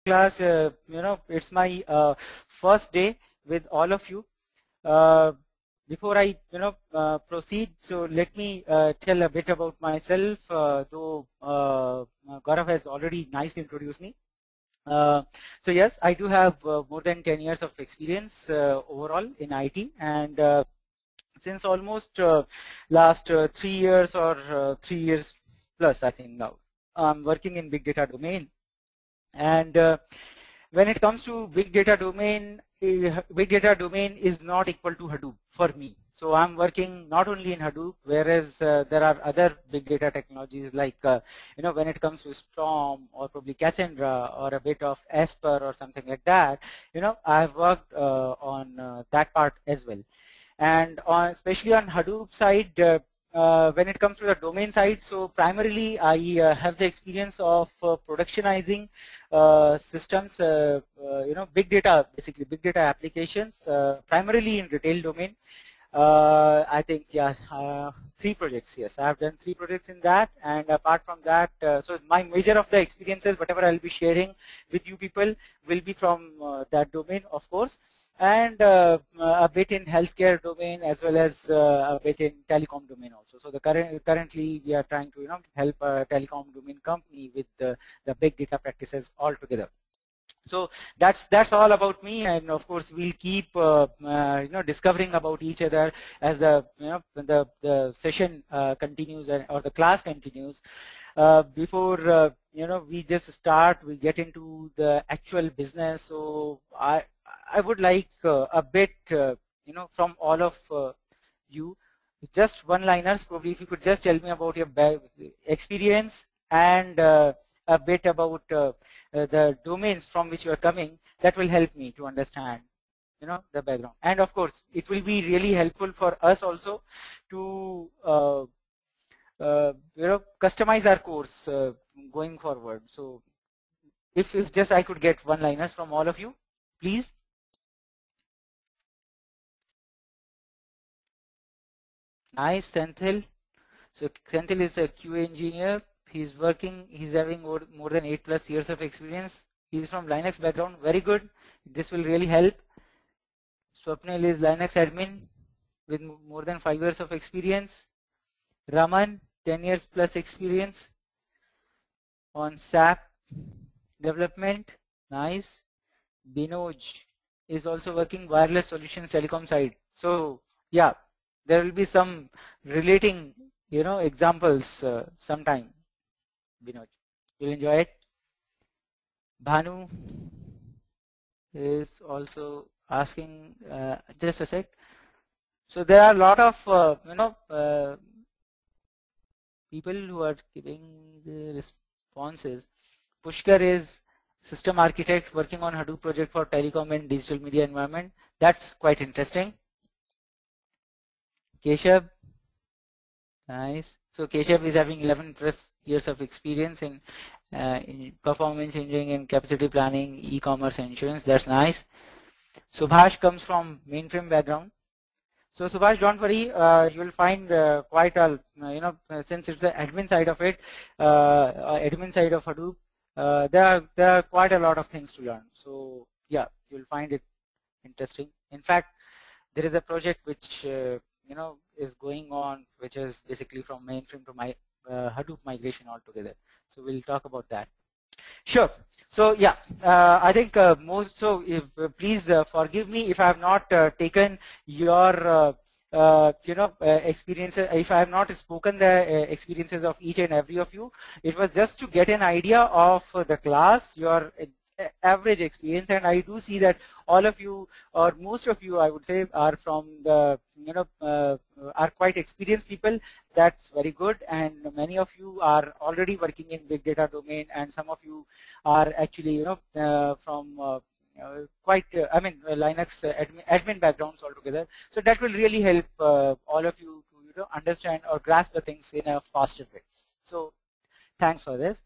class. It's my first day with all of you. Before I proceed, so let me tell a bit about myself, though Gaurav has already nicely introduced me. So yes, I do have more than 10 years of experience overall in IT, and since almost last 3 years or 3 years plus, I think now, I'm working in big data domain. And when it comes to big data domain is not equal to Hadoop for me. So I'm working not only in Hadoop, whereas there are other big data technologies like, when it comes to Storm or probably Cassandra or a bit of Esper or something like that, I've worked on that part as well. And especially on Hadoop side, when it comes to the domain side, so primarily I have the experience of productionizing systems, big data, basically big data applications, primarily in retail domain. I think, yeah, 3 projects, yes, I have done 3 projects in that. And apart from that, so my major of the experiences, whatever I'll be sharing with you people, will be from that domain, of course, and a bit in healthcare domain as well as a bit in telecom domain also. So currently we are trying to help a telecom domain company with the big data practices altogether. So that's all about me, and of course we'll keep discovering about each other as the the session continues or the class continues. Before we just start, we get into the actual business. So I would like a bit from all of you, just one-liners probably. If you could just tell me about your experience and a bit about the domains from which you are coming, that will help me to understand the background. And of course it will be really helpful for us also to customize our course going forward. So if just I could get one-liners from all of you, please. Nice, Senthil. So Senthil is a QA engineer. He's having more than 8+ years of experience. He's from Linux background. Very good. This will really help. Swapnil is Linux admin with more than 5 years of experience. Raman, 10 years plus experience on SAP development. Nice. Binoj is also working wireless solutions telecom side. So yeah, there will be some relating examples sometime. Binoj, you'll enjoy it. Bhanu is also asking, just a sec. So there are a lot of people who are giving the responses. Pushkar is system architect working on Hadoop project for telecom and digital media environment. That's quite interesting. Keshav, nice. So Keshav is having 11+ years of experience in performance engineering and capacity planning, e-commerce, and insurance. That's nice. Subhash comes from mainframe background. So Subhash, don't worry, you will find quite a, since it's the admin side of it, admin side of Hadoop, there are quite a lot of things to learn. So yeah, you will find it interesting. In fact, there is a project which is going on, which is basically from mainframe to my Hadoop migration altogether. So we'll talk about that. Sure. So yeah, I think if, please forgive me if I have not taken your experiences, if I have not spoken the experiences of each and every of you. It was just to get an idea of the class, your average experience, and I do see that all of you, or most of you I would say, are from the are quite experienced people. That's very good, and many of you are already working in big data domain, and some of you are actually from quite Linux admin backgrounds altogether. So that will really help all of you to understand or grasp the things in a faster way. So thanks for this.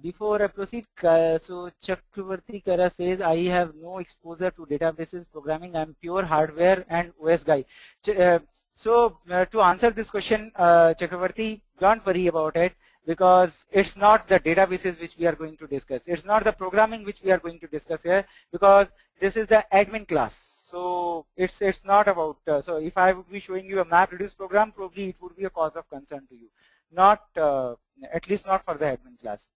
Before I proceed, so Chakravarti Kara says, I have no exposure to databases programming. I'm pure hardware and OS guy. So to answer this question, Chakravarti, don't worry about it. because it's not the databases which we are going to discuss. It's not the programming which we are going to discuss here, because this is the admin class. So it's not about, so if I would be showing you a MapReduce program, probably it would be a cause of concern to you. Not, at least not for the admin class.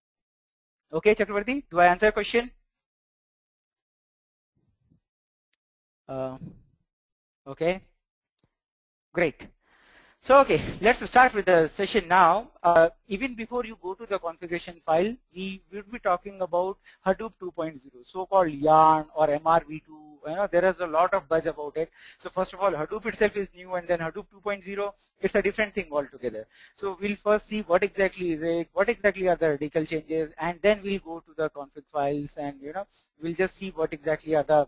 Okay, Chakravarti, do I answer your question? Okay, great. So okay, let's start with the session now. Even before you go to the configuration file, we will be talking about Hadoop 2.0, so-called YARN or MRv2. There is a lot of buzz about it. So first of all, Hadoop itself is new, and then Hadoop 2.0, it's a different thing altogether. So we'll first see what exactly is it, what exactly are the radical changes, and then we'll go to the config files, and we'll just see what exactly are the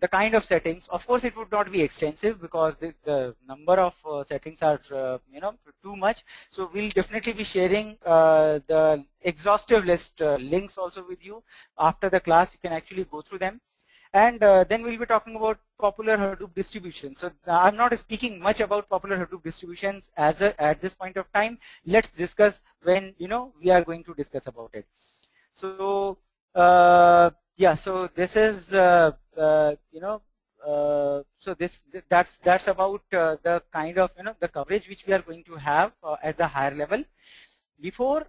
kind of settings. Of course, it would not be extensive because the number of settings are too much. So we'll definitely be sharing the exhaustive list links also with you after the class. You can actually go through them, and then we'll be talking about popular Hadoop distributions. So I'm not speaking much about popular Hadoop distributions at this point of time. Let's discuss when we are going to discuss about it. So yeah, so this is so that's about the kind of the coverage which we are going to have at the higher level. Before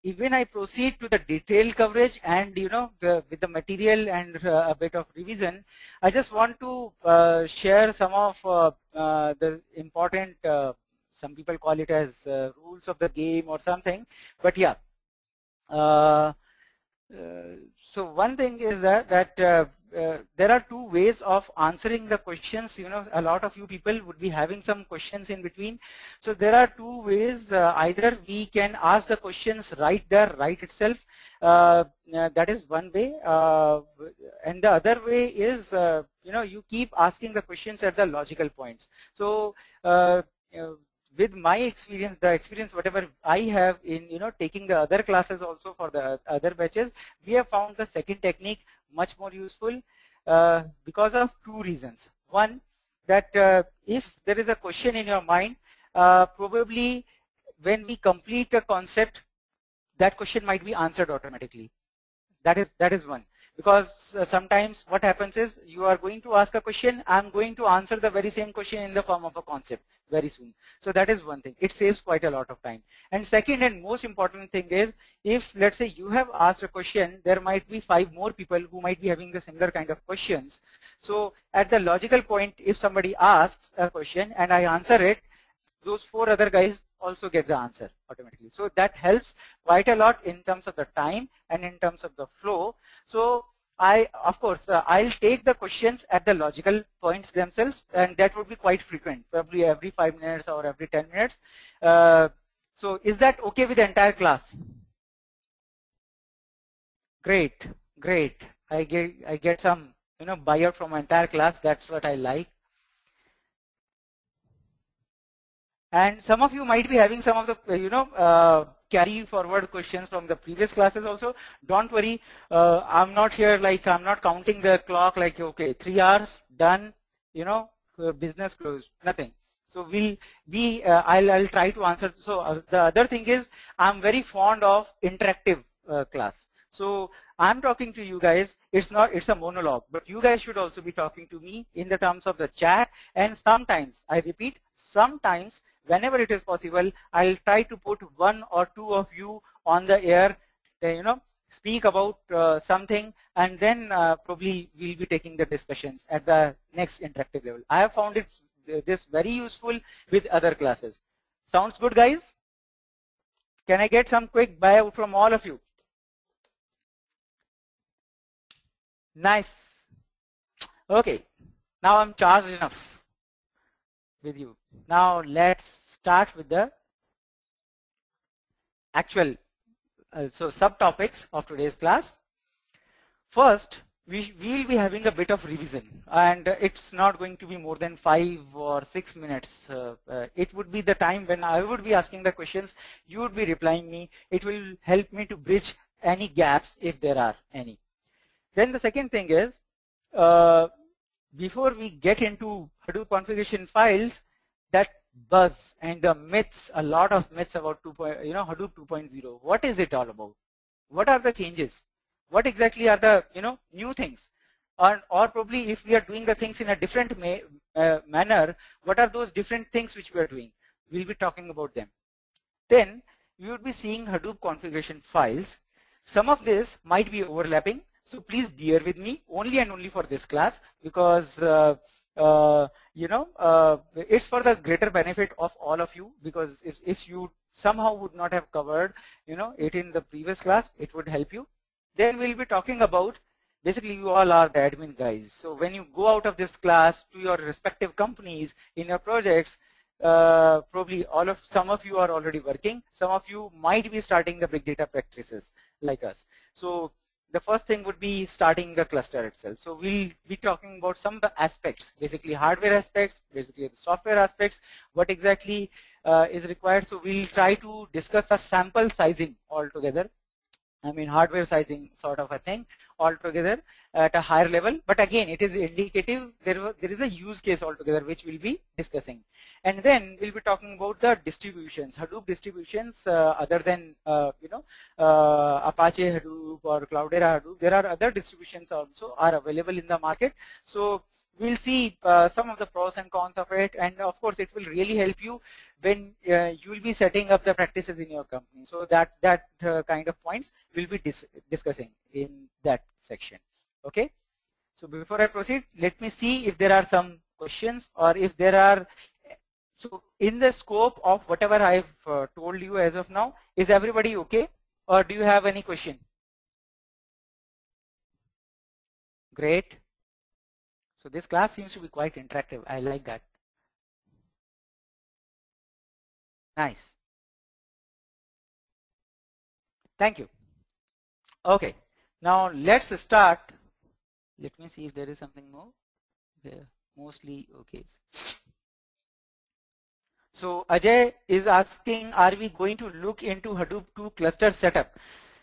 even I proceed to the detailed coverage and with the material and a bit of revision, I just want to share some of the important, some people call it as rules of the game or something, but yeah. So one thing is that there are two ways of answering the questions. A lot of you people would be having some questions in between. So there are two ways. Either we can ask the questions right there, right itself. That is one way. And the other way is, you keep asking the questions at the logical points. So with my experience, the experience whatever I have in taking the other classes also for the other batches, we have found the second technique much more useful because of two reasons. One, that if there is a question in your mind, probably when we complete a concept, that question might be answered automatically. That is one. Because sometimes what happens is you are going to ask a question, I'm going to answer the very same question in the form of a concept very soon. So that is one thing. It saves quite a lot of time. And second and most important thing is, if let's say you have asked a question, there might be 5 more people who might be having the similar kind of questions. So at the logical point, if somebody asks a question and I answer it, those 4 other guys also get the answer automatically. So that helps quite a lot in terms of the time and in terms of the flow. So of course, I'll take the questions at the logical points themselves, and that would be quite frequent, probably every 5 minutes or every 10 minutes. So is that okay with the entire class? Great, great. I get some buyout from my entire class. That's what I like. And some of you might be having some of the carry forward questions from the previous classes also. Don't worry, I'm not here like I'm not counting the clock like okay 3 hours done, business closed, nothing. So I'll try to answer. So the other thing is I'm very fond of interactive class. So I'm talking to you guys, it's a monologue, but you guys should also be talking to me in the terms of the chat, and sometimes, I repeat, sometimes whenever it is possible, I'll try to put 1 or 2 of you on the air, speak about something, and then probably we'll be taking the discussions at the next interactive level. I have found this very useful with other classes. Sounds good, guys? Can I get some quick buyout from all of you? Nice. Okay, now I'm charged enough with you. Now let's start with the actual subtopics of today's class. First, we will be having a bit of revision, and it's not going to be more than 5 or 6 minutes. It would be the time when I would be asking the questions, you would be replying me. It will help me to bridge any gaps if there are any. Then the second thing is, before we get into Hadoop configuration files, that buzz and the myths, a lot of myths about Hadoop 2.0. What is it all about? What are the changes? What exactly are the new things? Or probably if we are doing the things in a different manner, what are those different things which we are doing? We'll be talking about them. Then we would be seeing Hadoop configuration files. Some of this might be overlapping, so please bear with me only and only for this class, because it's for the greater benefit of all of you, because if you somehow would not have covered it in the previous class, it would help you. Then we'll be talking about, basically you all are the admin guys, so when you go out of this class to your respective companies in your projects, probably some of you are already working, some of you might be starting the big data practices like us. So the first thing would be starting the cluster itself. So we'll be talking about some aspects, basically hardware aspects, basically the software aspects, what exactly is required. So we'll try to discuss a sample sizing altogether. I mean hardware sizing sort of a thing altogether at a higher level, but again it is indicative. There is a use case altogether which we'll be discussing, and then we'll be talking about the distributions, Hadoop distributions, other than Apache Hadoop or Cloudera Hadoop. There are other distributions also are available in the market. So we'll see some of the pros and cons of it, and of course it will really help you when you will be setting up the practices in your company. So that kind of points we'll be discussing in that section. Okay. So before I proceed, let me see if there are some questions, or if there are. So in the scope of whatever I've told you as of now, is everybody okay, or do you have any question? Great. So this class seems to be quite interactive. I like that. Nice. Thank you. Okay. Now let's start. Let me see if there is something more. Okay. Mostly okay. So Ajay is asking, are we going to look into Hadoop 2 cluster setup?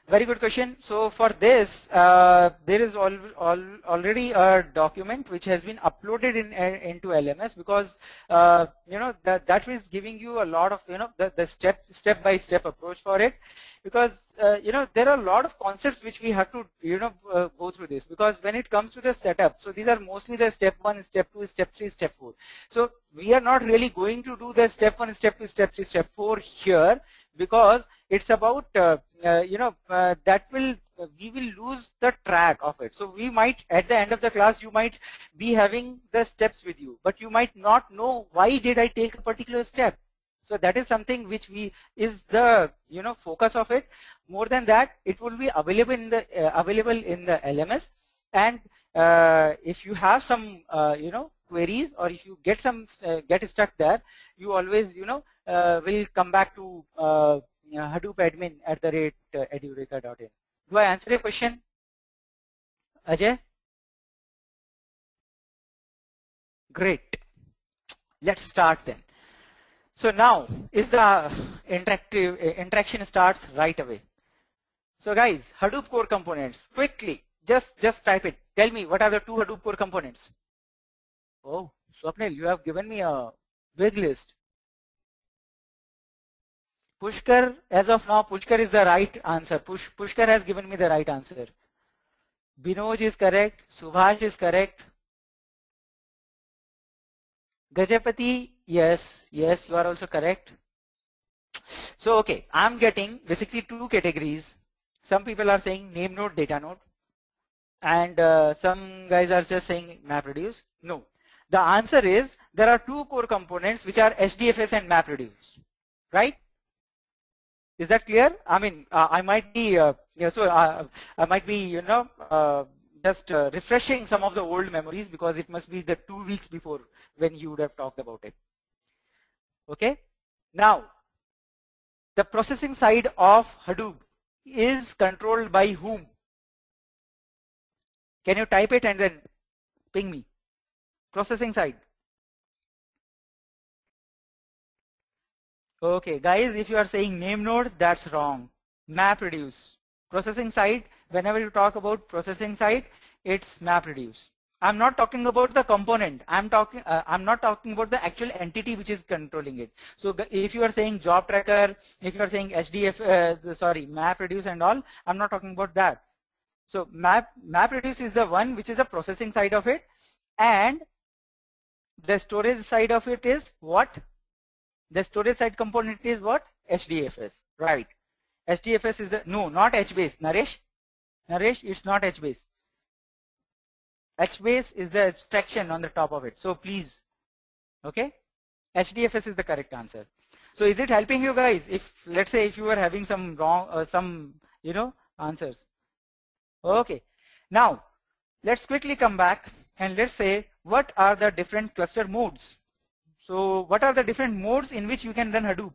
Very good question. So for this, there is already a document which has been uploaded into LMS, because that is giving you a lot of the step by step approach for it, because there are a lot of concepts which we have to go through this, because when it comes to the setup, so these are mostly the step 1, step 2, step 3, step 4. So we are not really going to do the step 1, step 2, step 3, step 4 here, because it's about that we will lose the track of it. So we might, at the end of the class, you might be having the steps with you, but you might not know why did I take a particular step. So that is something which is the focus of it. More than that, it will be available in the LMS, and if you have some queries, or if you get stuck there, you always will come back to Hadoop admin @edureka.in. Do I answer your question, Ajay? Great. Let's start then. So now is the interaction starts right away. So guys, Hadoop core components, quickly, just type it. Tell me, what are the 2 Hadoop core components? Oh, Swapnil, you have given me a big list. Pushkar, as of now, Pushkar is the right answer. Pushkar has given me the right answer. Binoj is correct. Subhash is correct. Gajapati, yes, you are also correct. So, okay, I'm getting basically 2 categories. Some people are saying NameNode, data node, and some guys are just saying MapReduce. No, the answer is there are 2 core components which are HDFS and MapReduce, right? Is that clear? I mean, I might be, I might be, just refreshing some of the old memories, because it must be the 2 weeks before when you would have talked about it. Okay. Now, the processing side of Hadoop is controlled by whom? Can you type it and then ping me? Processing side. Okay, guys, if you are saying NameNode, that's wrong. MapReduce. Processing side, whenever you talk about processing side, it's MapReduce. I'm not talking about the component. I'm not talking about the actual entity which is controlling it. So if you are saying job tracker, if you are saying MapReduce and all, I'm not talking about that. So MapReduce is the one which is the processing side of it, and the storage side of it is what? The storage side component is what? HDFS, right? HDFS is the, no, not HBase. Naresh, it's not HBase. HBase is the abstraction on the top of it. So please, okay? HDFS is the correct answer. So is it helping you guys? If, let's say, if you were having some wrong, answers. Okay. Now, let's quickly come back and let's say, what are the different cluster modes? So what are the different modes in which you can run Hadoop?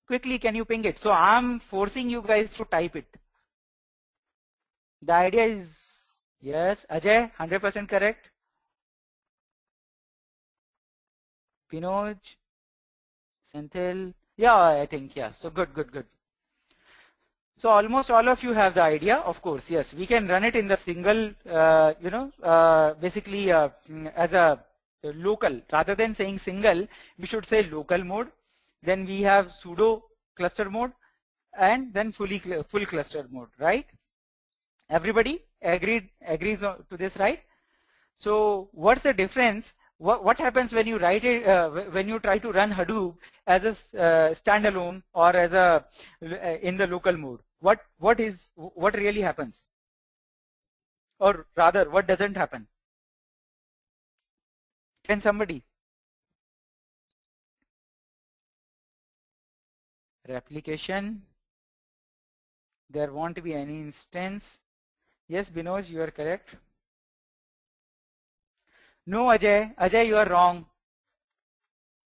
Quickly, can you ping it? So I'm forcing you guys to type it. The idea is, yes, Ajay, 100% correct. Pinoj, Senthil, yeah, I think, yeah. So good. So almost all of you have the idea, of course, yes. We can run it in the single, basically as a local. Rather than saying single, we should say local mode. Then we have pseudo cluster mode, and then full cluster mode, right? Everybody agrees to this, right? So what's the difference? What happens when you write it, when you try to run Hadoop as a standalone or as a in the local mode? What really happens? Or rather, what doesn't happen? Can somebody? Replication. There won't be any instance. Yes, Binoj, you are correct. No, Ajay, you are wrong.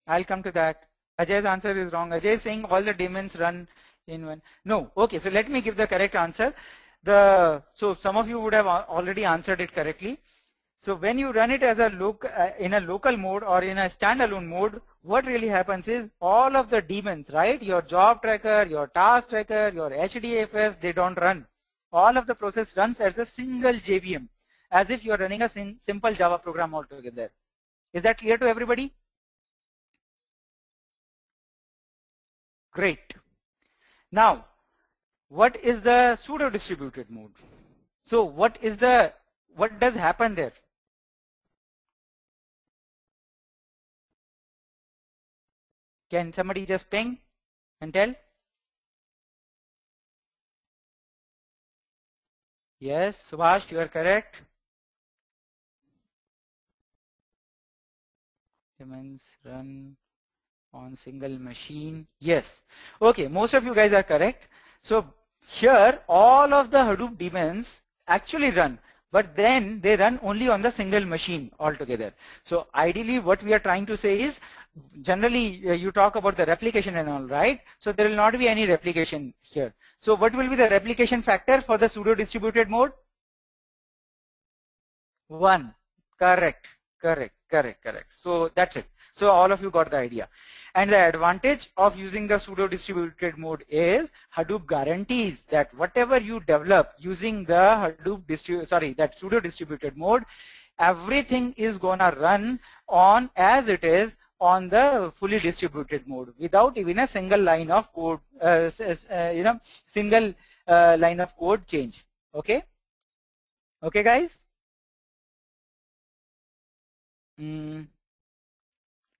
I'll come to that. Ajay's answer is wrong. Ajay is saying all the daemons run in one. No, okay, so let me give the correct answer. So some of you would have already answered it correctly. So when you run it as a in a local mode or in a standalone mode, what really happens is all of the daemons, right? Your job tracker, your task tracker, your HDFS, they don't run. All of the process runs as a single JVM, as if you are running a simple Java program altogether. Is that clear to everybody? Great. Now, what is the pseudo distributed mode? So what does happen there? Can somebody just ping and tell? Yes, Subhash, you are correct. Daemons run on single machine. Yes. Okay, most of you guys are correct. So here all of the Hadoop daemons actually run, but then they run only on the single machine altogether. So ideally what we are trying to say is, generally you talk about the replication and all, right? So there will not be any replication here. So what will be the replication factor for the pseudo distributed mode? 1. Correct. So that's it. So all of you got the idea. And the advantage of using the pseudo distributed mode is Hadoop guarantees that whatever you develop using the that pseudo distributed mode, everything is gonna run on as it is on the fully distributed mode without even a single line of code, single line of code change. Okay? Okay, guys?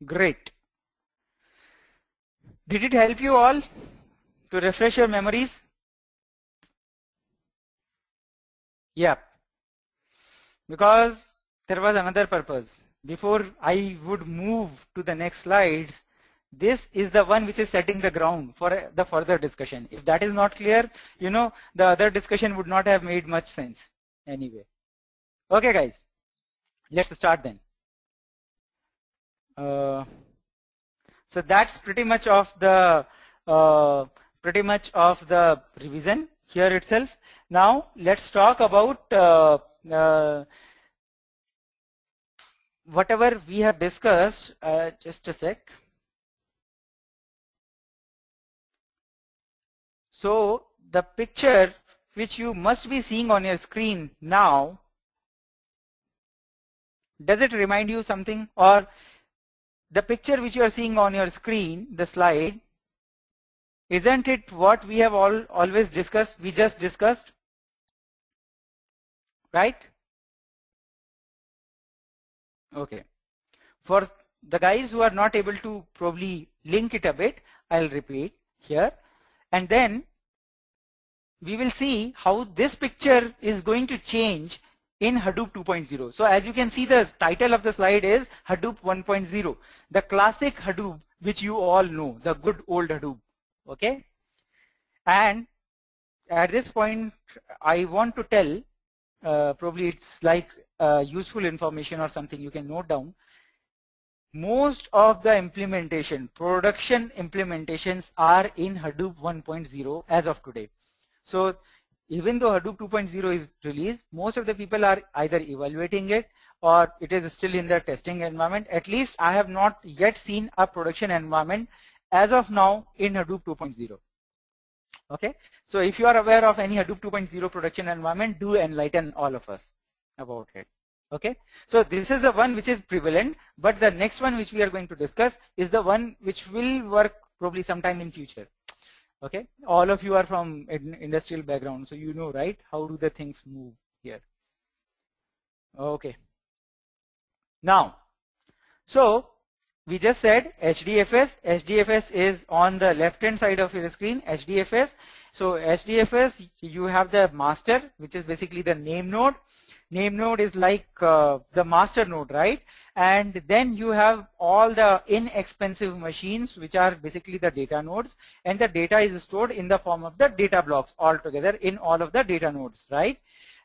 Great. Did it help you all to refresh your memories? Yeah. Because there was another purpose. Before I would move to the next slides, this is the one which is setting the ground for the further discussion. If that is not clear, the other discussion would not have made much sense anyway. Okay, guys, let's start then. So that's pretty much of the revision here itself. Now let's talk about whatever we have discussed. Just a sec. So the picture which you must be seeing on your screen now Does it remind you something? Or the picture which you are seeing on your screen, the slide, isn't it what we have always discussed? We just discussed, right? Okay. For the guys who are not able to probably link it a bit, I'll repeat here. And then we will see how this picture is going to change in Hadoop 2.0. So as you can see, the title of the slide is Hadoop 1.0, the classic Hadoop which you all know, the good old Hadoop. Okay. And at this point, I want to tell, probably it's like useful information or something you can note down. Most of the implementation, production implementations are in Hadoop 1.0 as of today. So even though Hadoop 2.0 is released, most of the people are either evaluating it or it is still in the testing environment. At least I have not yet seen a production environment as of now in Hadoop 2.0. Okay, so if you are aware of any Hadoop 2.0 production environment, do enlighten all of us about it. Okay, so this is the one which is prevalent, but the next one which we are going to discuss is the one which will work probably sometime in future. Okay, all of you are from industrial background, so you know, right, how do the things move here. Okay, now, so we just said HDFS. HDFS is on the left hand side of your screen, HDFS. So HDFS, you have the master, which is basically the name node. Name node is like the master node, right? And then you have all the inexpensive machines, which are basically the data nodes, and the data is stored in the form of the data blocks altogether in all of the data nodes, right?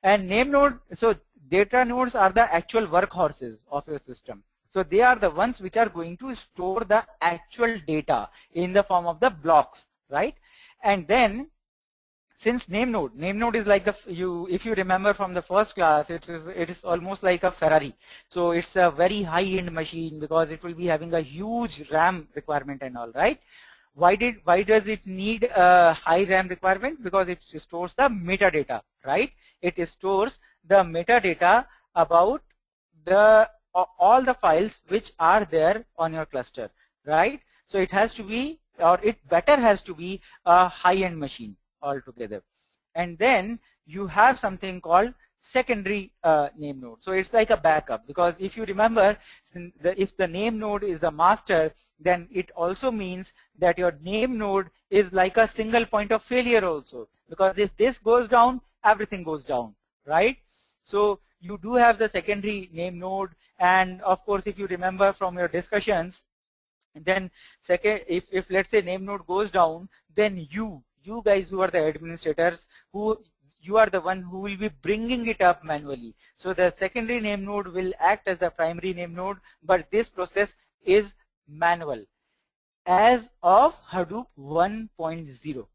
And name node, so data nodes are the actual workhorses of your system. So they are the ones which are going to store the actual data in the form of the blocks, right? And then since NameNode is like if you remember from the first class, it is almost like a Ferrari. So it's a very high-end machine because it will be having a huge RAM requirement and all, right? Why does it need a high RAM requirement? Because it stores the metadata, right? It stores the metadata about all the files which are there on your cluster, right? So it has to be, or it better has to be a high-end machine altogether. And then you have something called secondary name node. So it's like a backup, because if you remember, if the name node is the master, then it also means that your name node is like a single point of failure also, because if this goes down, everything goes down, right? So you do have the secondary name node, and of course, if you remember from your discussions, then second, if let's say name node goes down, then you guys who are the administrators, you are the one who will be bringing it up manually. So the secondary name node will act as the primary name node, but this process is manual as of Hadoop 1.0.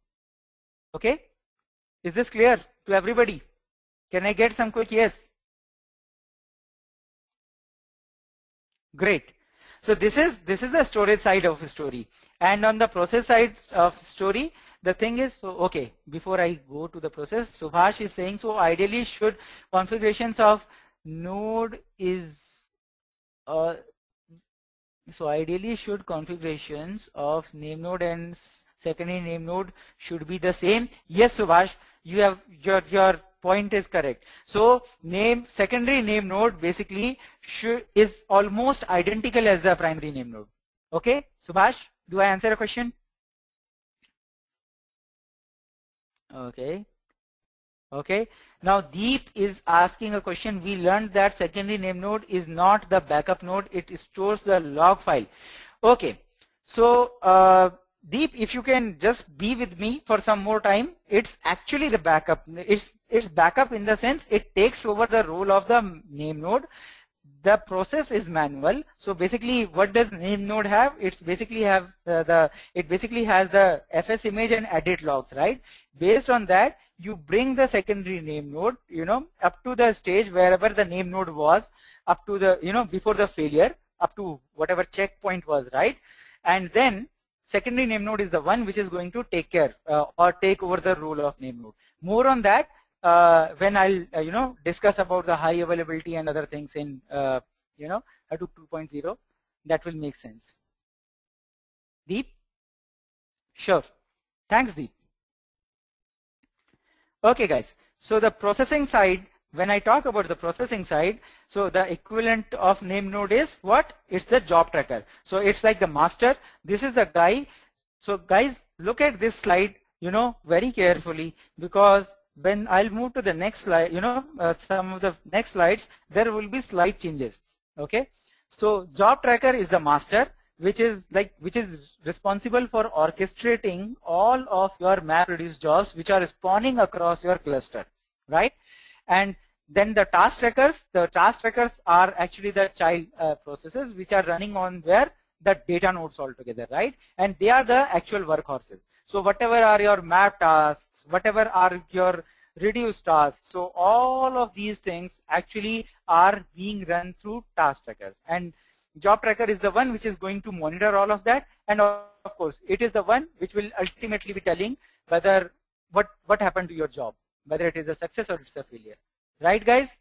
Okay, is this clear to everybody? Can I get some quick yes? Great. So this is the storage side of the story, and on the process side of story, the thing is, so okay, before I go to the process, Subhash is saying, so ideally should configurations of node is, so ideally should configurations of name node and secondary name node should be the same. Yes, Subhash, you have your point is correct. So secondary name node basically is almost identical as the primary name node. Okay, Subhash, do I answer a question? Okay. Okay. Now Deep is asking a question. We learned that secondary name node is not the backup node. It stores the log file. Okay. So Deep, if you can just be with me for some more time, it's actually the backup. It's backup in the sense it takes over the role of the name node. The process is manual. So basically, what does name node have? It's basically have it basically has the FS image and edit logs, right? Based on that, you bring the secondary name node, up to the stage wherever the name node was, up to the, before the failure, up to whatever checkpoint was, right? And then secondary name node is the one which is going to take care or take over the role of name node. More on that when I'll discuss about the high availability and other things in Hadoop 2.0, that will make sense. Deep? Sure. Thanks, Deep. Okay, guys. So the processing side, when I talk about the processing side, so the equivalent of NameNode is what? It's the job tracker. So it's like the master. This is the guy. So guys, look at this slide, very carefully, because when I'll move to the next slide, some of the next slides, there will be slide changes. Okay. So job tracker is the master, which is responsible for orchestrating all of your MapReduce jobs which are spawning across your cluster, right? And then the task trackers are actually the child processes which are running on where the data nodes altogether, right? And they are the actual workhorses. So whatever are your map tasks, whatever are your reduce tasks, so all of these things actually are being run through task trackers. And job tracker is the one which is going to monitor all of that, and of course it is the one which will ultimately be telling whether what happened to your job, whether it is a success or it's a failure, right guys?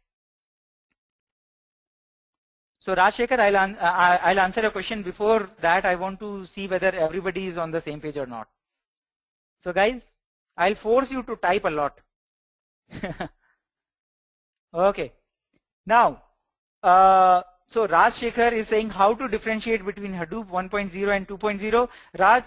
So Rajshekhar, I'll answer a question. Before that, I want to see whether everybody is on the same page or not. So guys, I'll force you to type a lot. Okay. Now, so Rajshekhar is saying how to differentiate between Hadoop 1.0 and 2.0. Raj,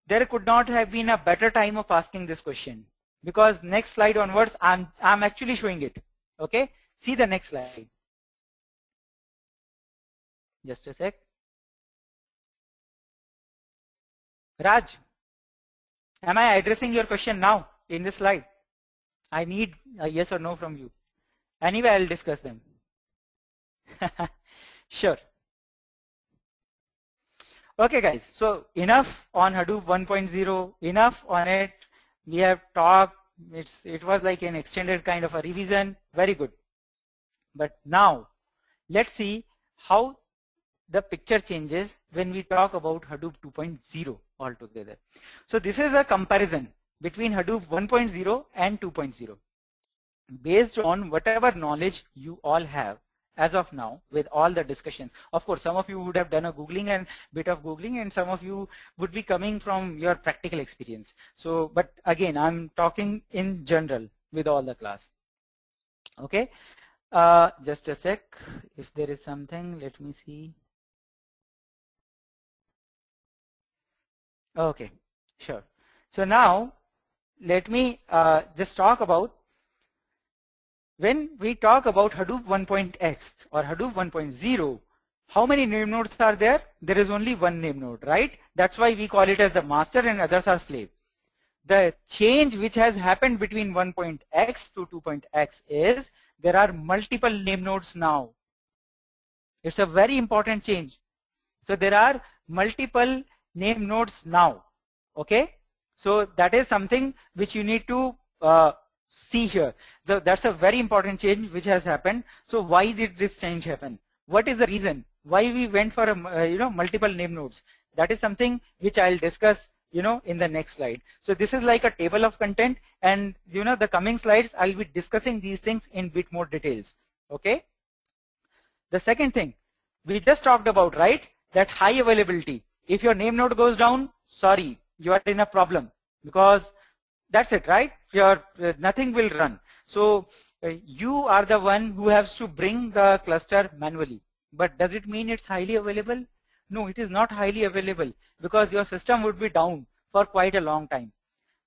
there could not have been a better time of asking this question, because next slide onwards, I'm actually showing it. Okay, see the next slide. Just a sec. Raj, am I addressing your question now in this slide? I need a yes or no from you. Anyway, I'll discuss them. Sure. Okay guys, so enough on Hadoop 1.0, enough on it. We have talked, it was like an extended kind of a revision, very good. But now, let's see how the picture changes when we talk about Hadoop 2.0 altogether. So this is a comparison between Hadoop 1.0 and 2.0. Based on whatever knowledge you all have as of now with all the discussions. Of course, some of you would have done a Googling and bit of Googling, and some of you would be coming from your practical experience. So, but again, I'm talking in general with all the class. Okay, just a sec. If there is something, let me see. Okay, sure. So now, let me just talk about, when we talk about Hadoop 1.x or Hadoop 1.0, how many name nodes are there? There is only one name node, right? That's why we call it as the master and others are slave. The change which has happened between 1.x to 2.x is there are multiple name nodes now. It's a very important change. So there are multiple name nodes now. Okay, so that is something which you need to see here. So that's a very important change which has happened. So why did this change happen? What is the reason why we went for a multiple name nodes? That is something which I'll discuss in the next slide. So this is like a table of content, and the coming slides I'll be discussing these things in bit more details. Okay. The second thing we just talked about, right? That high availability. If your name node goes down, sorry, you are in a problem, because that's it, right? Nothing will run. So you are the one who has to bring the cluster manually. But does it mean it's highly available? No, it is not highly available, because your system would be down for quite a long time.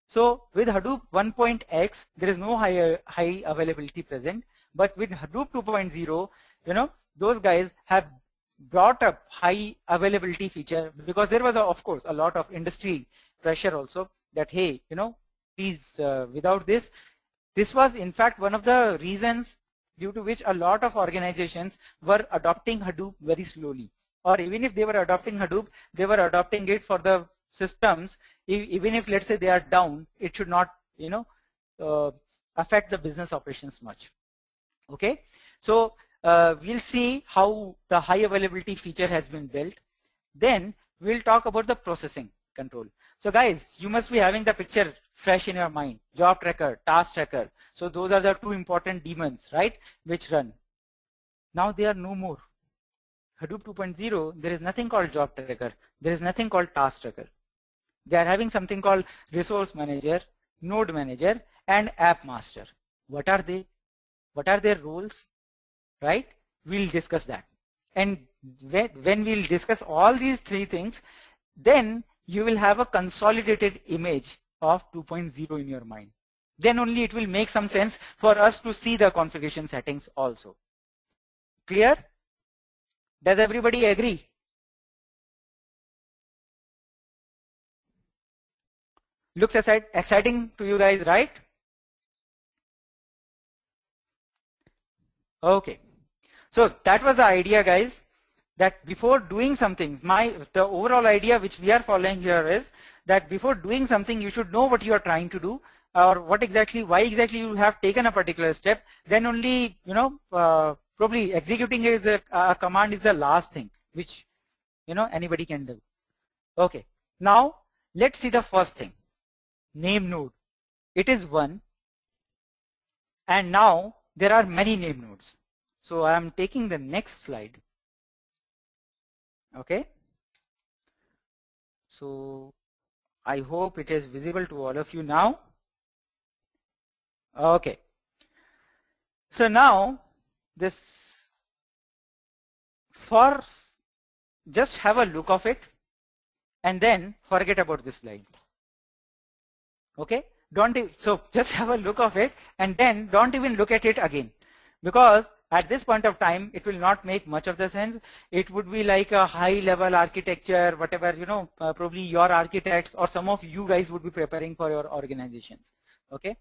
So with Hadoop 1.x, there is no high availability present. But with Hadoop 2.0, those guys have brought up high availability feature, because there was of course a lot of industry pressure also that, hey, please, without this was in fact one of the reasons due to which a lot of organizations were adopting Hadoop very slowly. Or even if they were adopting Hadoop, they were adopting it for the systems, even if let's say they are down, it should not affect the business operations much. Okay, so we'll see how the high availability feature has been built. Then we'll talk about the processing control. So guys, you must be having the picture fresh in your mind. Job tracker, task tracker. So those are the two important daemons, right, which run. Now they are no more. Hadoop 2.0, there is nothing called job tracker. There is nothing called task tracker. They are having something called resource manager, node manager, and app master. What are they? What are their roles? Right? We'll discuss that. And when we'll discuss all these three things, then you will have a consolidated image of 2.0 in your mind. Then only it will make some sense for us to see the configuration settings also. Clear? Does everybody agree? Looks exciting to you guys, right? Okay. So that was the idea, guys, that before doing something, the overall idea which we are following here is that before doing something, you should know what you are trying to do, or why exactly you have taken a particular step. Then only, probably executing is a command is the last thing which, anybody can do. Okay. Now let's see the first thing. NameNode. It is one, and now there are many NameNodes. So I am taking the next slide. Okay. So I hope it is visible to all of you now. Okay. So now just have a look of it and then forget about this slide. Okay. So just have a look of it and then don't even look at it again, because at this point of time it will not make much of the sense. It would be like a high level architecture, whatever, probably your architects or some of you guys would be preparing for your organizations. Okay.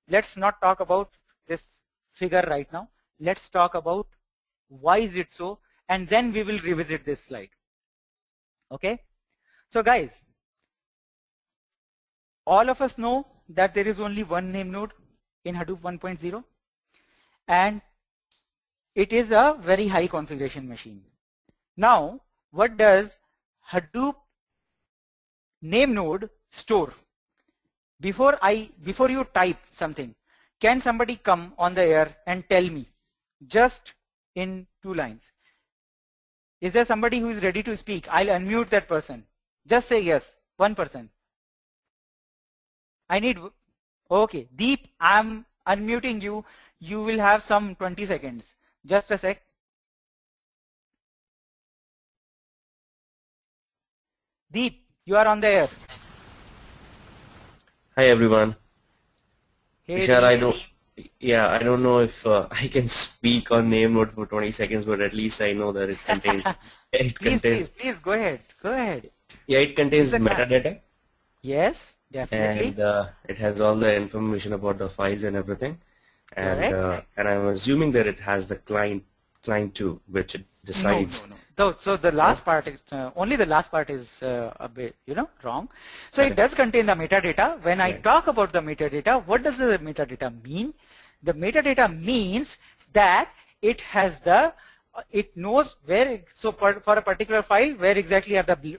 Let's not talk about this figure right now. Let's talk about why is it so, and then we will revisit this slide. Okay. So guys, all of us know that there is only one NameNode in Hadoop 1.0, and it is a very high configuration machine. Now, what does Hadoop NameNode store? Before you type something, can somebody come on the air and tell me just in 2 lines? Is there somebody who is ready to speak? I'll unmute that person. Just say yes, one person. I need, okay, Deep, I'm unmuting you. You will have some 20 seconds. Just a sec. Deep, you are on the air. Hi everyone. Hey, Vishal, I don't know if I can speak on NameNode for 20 seconds, but at least I know that it contains. Please go ahead. Go ahead. Yeah, it contains metadata. Yes, definitely. And it has all the information about the files and everything. And I'm assuming that it has the client too, which it decides. No. So the last part is only the last part is a bit wrong. So it does contain the metadata. When I talk about the metadata, what does the metadata mean? The metadata means that it has it knows where. So for a particular file, where exactly are the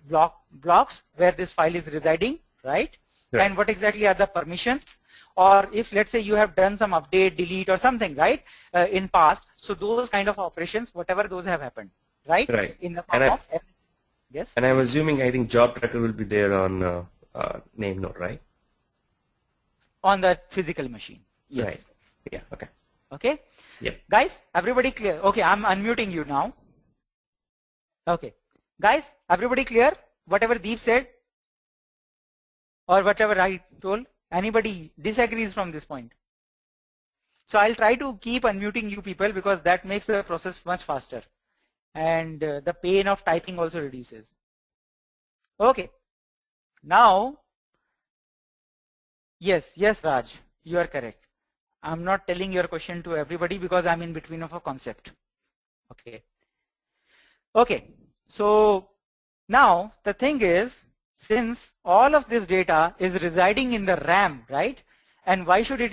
blocks where this file is residing, right? And what exactly are the permissions? Or if let's say you have done some update, delete or something, right, in past, so those kind of operations, whatever those have happened, right? Right. In the form of yes. And I'm assuming, I think job tracker will be there on NameNode, right? On the physical machine. Yes. Right. Yeah. Okay. Okay. Yeah. Guys, everybody clear? Okay, I'm unmuting you now. Okay. Guys, everybody clear? Whatever Deep said or whatever I told. Anybody disagrees from this point? So I'll try to keep unmuting you people because that makes the process much faster, and the pain of typing also reduces. Okay. Now, yes, Raj, you are correct. I'm not telling your question to everybody because I'm in between of a concept. Okay. Okay. So now the thing is, since all of this data is residing in the RAM, right? And why should it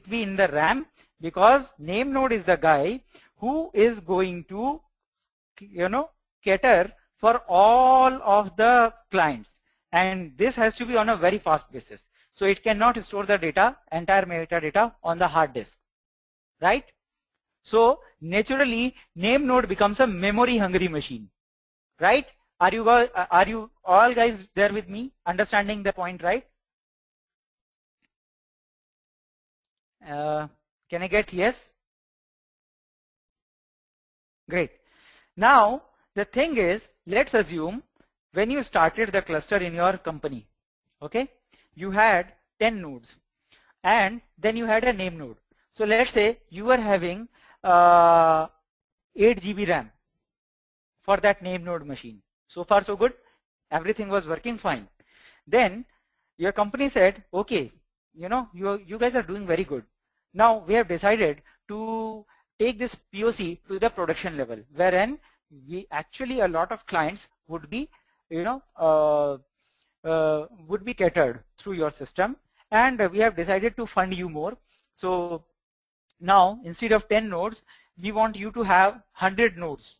be in the RAM? Because NameNode is the guy who is going to, cater for all of the clients. And this has to be on a very fast basis. So it cannot store the data, entire metadata on the hard disk, right? So naturally, NameNode becomes a memory-hungry machine, right? Are you all guys there with me, understanding the point, right? Can I get yes? Great. Now the thing is, let's assume when you started the cluster in your company, okay, you had 10 nodes, and then you had a name node. So let's say you were having 8 GB RAM for that name node machine. So far so good, everything was working fine. Then your company said, okay, you guys are doing very good. Now we have decided to take this POC to the production level, wherein we actually a lot of clients would be would be catered through your system, and we have decided to fund you more. So now instead of 10 nodes, we want you to have 100 nodes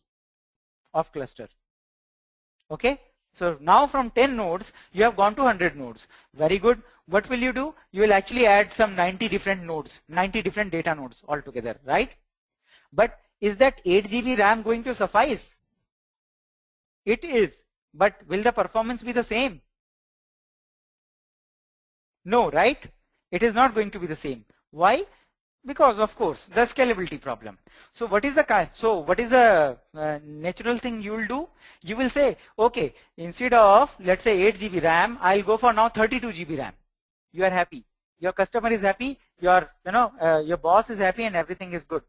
of cluster. Okay, so now from 10 nodes you have gone to 100 nodes. Very good. What will you do? You will actually add some 90 different nodes, 90 different data nodes altogether, right? But is that 8 GB RAM going to suffice? It is, but will the performance be the same? No, right? It is not going to be the same. Why? Because of course the scalability problem. So what is the natural thing you will do? You will say, okay, instead of let's say 8 GB RAM, I'll go for now 32 GB RAM. You are happy, your customer is happy, your boss is happy, and everything is good.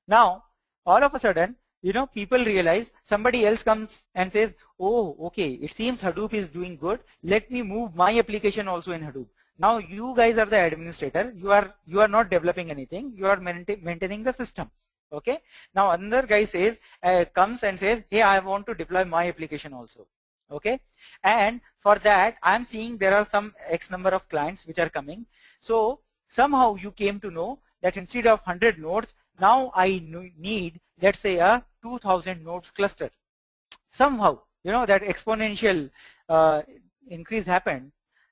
Now all of a sudden, people realize, somebody else comes and says, oh, okay, it seems Hadoop is doing good, let me move my application also in Hadoop. Now you guys are the administrator, you are not developing anything, you are maintaining the system. Okay, now another guy says, comes and says, hey, I want to deploy my application also. Okay, and for that I'm seeing there are some X number of clients which are coming. So somehow you came to know that instead of 100 nodes, now I need, let's say, a 2000 nodes cluster. Somehow, that exponential increase happened.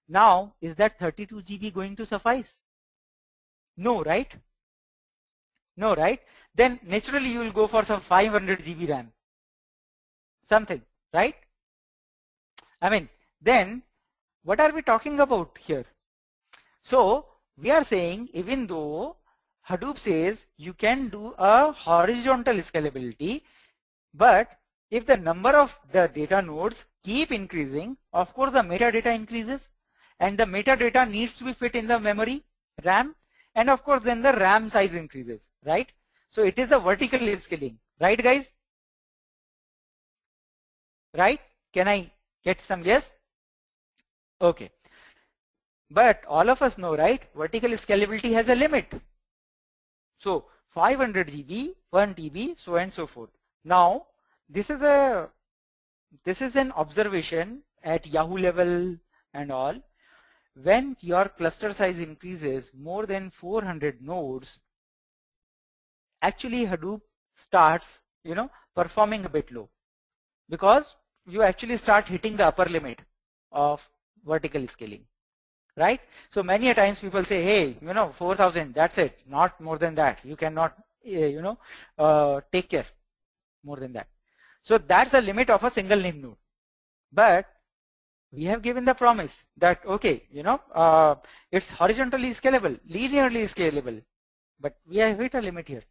Now, is that 32 GB going to suffice? No, right? No, right? Then naturally you will go for some 500 GB RAM. Something, right? I mean, then what are we talking about here? So we are saying, even though Hadoop says you can do a horizontal scalability, but if the number of the data nodes keep increasing, of course the metadata increases, and the metadata needs to be fit in the memory, RAM, and of course then the RAM size increases, right? So it is a vertical scaling, right guys? Right? Can I get some yes? Okay. But all of us know, right? Vertical scalability has a limit. So 500 GB, 1 TB, so and so forth. Now this is an observation at Yahoo level and all. When your cluster size increases more than 400 nodes, actually Hadoop starts performing a bit low, because you actually start hitting the upper limit of vertical scaling, right? So many a times people say, hey, 4000, that's it, not more than that, you cannot take care more than that. So that's the limit of a single name node. But we have given the promise that, okay, it's horizontally scalable, linearly scalable, but we have hit a limit here.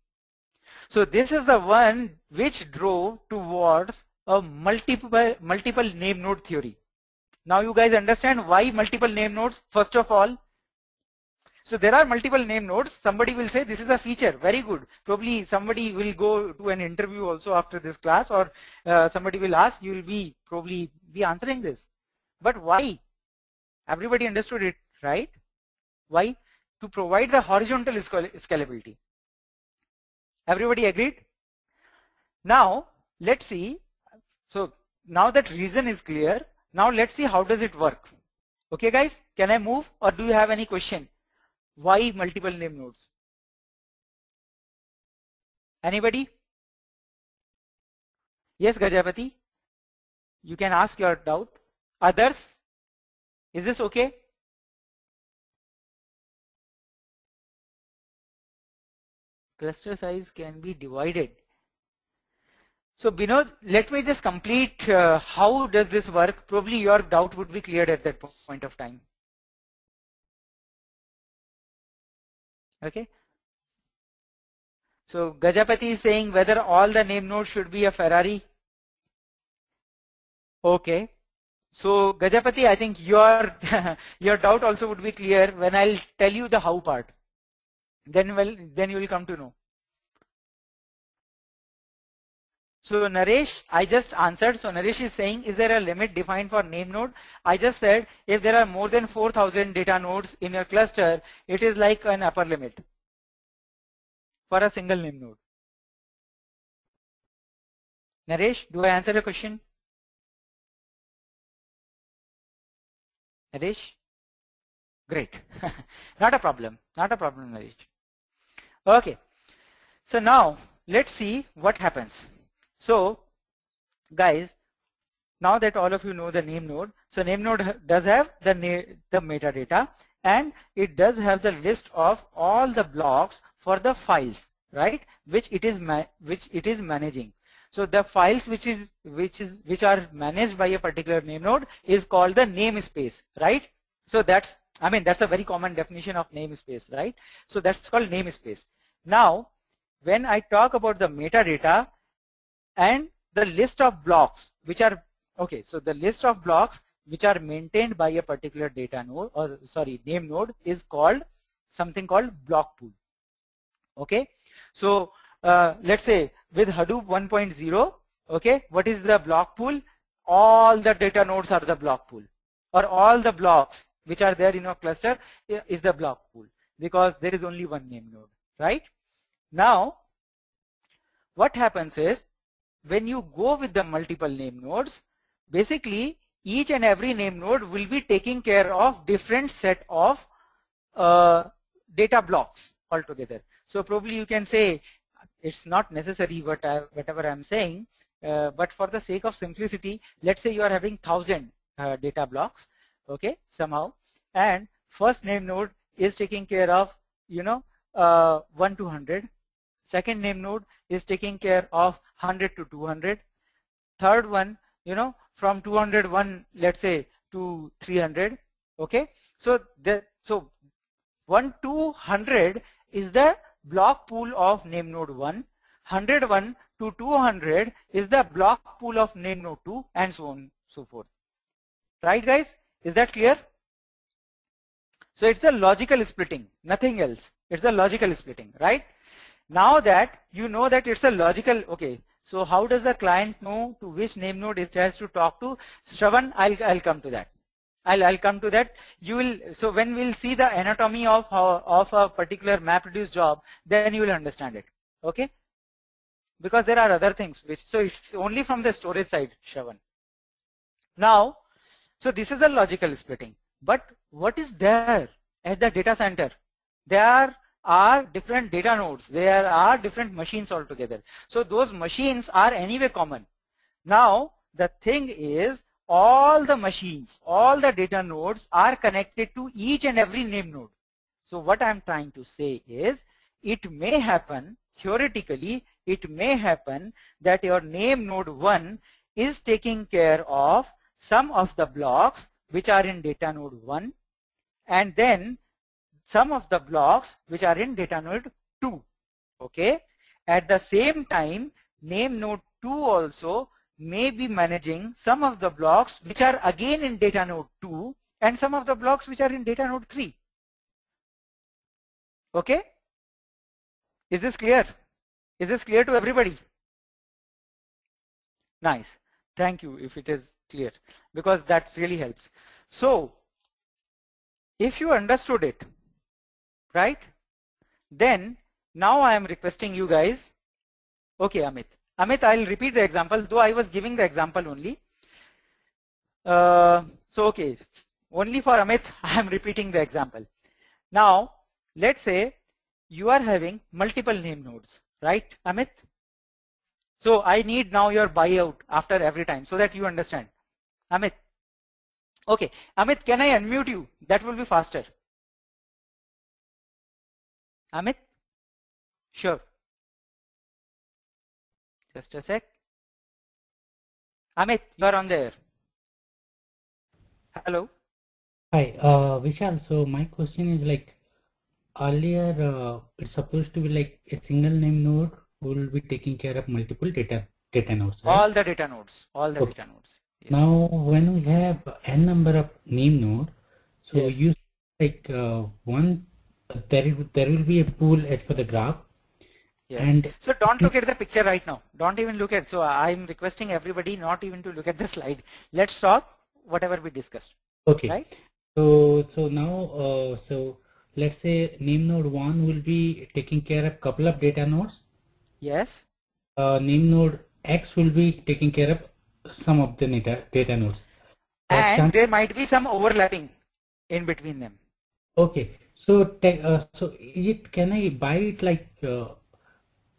So this is the one which drove towards a multiple name node theory. Now you guys understand why multiple name nodes, first of all. So there are multiple name nodes. Somebody will say this is a feature, very good. Probably somebody will go to an interview also after this class, or somebody will ask, you will probably be answering this. But why? Everybody understood it, right? Why? To provide the horizontal scalability. Everybody agreed? Now let's see. So now that reason is clear, now let's see how does it work. Okay guys, can I move, or do you have any question? Why multiple name nodes? Anybody? Yes, Gajapati, you can ask your doubt. Others? Is this okay? cluster size can be divided. So Binod, let me just complete how does this work. Probably your doubt would be cleared at that point of time. Okay. So Gajapati is saying whether all the name nodes should be a Ferrari. Okay. So Gajapati, I think your your doubt also would be clear when I'll tell you the how part. Then you will come to know. So Naresh, I just answered. So Naresh is saying, is there a limit defined for name node? I just said if there are more than 4,000 data nodes in your cluster, it is like an upper limit for a single name node. Naresh, do I answer your question? Naresh? Great. Not a problem. Not a problem, Naresh. Okay. So now let's see what happens. So guys, now that all of you know the name node, so name node does have the metadata, and it does have the list of all the blocks for the files, right? Which it is managing. So the files which are managed by a particular name node is called the namespace, right? So that's a very common definition of namespace, right? So that's called namespace. Now, when I talk about the metadata and the list of blocks which are okay, so the list of blocks which are maintained by a particular data node, or sorry, name node, is called something called block pool. Okay, so let's say with Hadoop 1.0, okay, what is the block pool? All the data nodes are the block pool, or all the blocks which are there in your cluster is the block pool, because there is only one name node, right? Now, what happens is when you go with the multiple name nodes, basically each and every name node will be taking care of different set of data blocks altogether. So probably you can say it's not necessary whatever I'm saying, but for the sake of simplicity, let's say you are having 1,000 data blocks, okay, somehow, and first name node is taking care of 1 to 100. Second name node is taking care of 100 to 200. Third one, from 201, let's say, to 300. Okay, so 1 to 100 is the block pool of name node 1. 101 to 200 is the block pool of name node 2, and so on, so forth. Right, guys? Is that clear? So it's the logical splitting, nothing else. It's the logical splitting, right? Now that you know that it's a logical, okay, so how does the client know to which name node it has to talk to? Shravan, I'll come to that. I'll come to that. You will, so when we'll see the anatomy of a particular MapReduce job, then you will understand it. Okay? Because there are other things so it's only from the storage side, Shravan. Now, so this is a logical splitting. But what is there at the data center? There are different data nodes. There are different machines altogether. So those machines are anyway common. Now, the thing is, all the machines, all the data nodes are connected to each and every name node. So what I'm trying to say is, it may happen, theoretically, it may happen that your name node 1 is taking care of some of the blocks which are in data node 1, and then some of the blocks which are in data node 2. Okay. At the same time, name node 2 also may be managing some of the blocks which are again in data node 2, and some of the blocks which are in data node 3. Okay. Is this clear? Is this clear to everybody? Nice. Thank you if it is clear, because that really helps. So, if you understood it, right, then now I am requesting you guys, okay, Amit, I'll repeat the example, though I was giving the example only. So, okay, only for Amit, I am repeating the example. Now, let's say you are having multiple name nodes, right, Amit? So, I need now your buyout after every time so that you understand. Amit. Okay, Amit, can I unmute you? That will be faster. Amit? Sure. Just a sec. Amit, you are on there. Hello. Hi, Vishal. So my question is like earlier, it's supposed to be like a single name node who will be taking care of multiple data nodes, right? All the data nodes. All the data nodes. Yes. Now, when we have n number of name node, so yes. you like there will be a pool as per the graph. Yeah. And so don't look at the picture right now. Don't even look at. So I'm requesting everybody not even to look at the slide. Let's talk whatever we discussed. Okay. Right. So now so let's say name node 1 will be taking care of couple of data nodes. Yes. Name node X will be taking care of some of the data nodes. And there might be some overlapping in between them. Okay. So so can I buy it like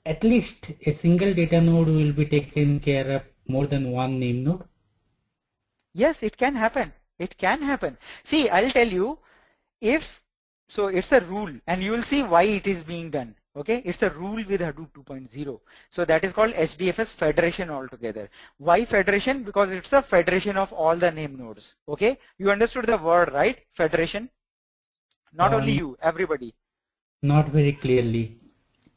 at least a single data node will be taken care of more than one name node? Yes, it can happen. It can happen. See, I'll tell you, if so, it's a rule, and you will see why it is being done. Okay, it's a rule with Hadoop 2.0. So that is called HDFS federation altogether. Why federation? Because it's a federation of all the name nodes. Okay, you understood the word, right? Federation. Not only you, everybody. Not very clearly.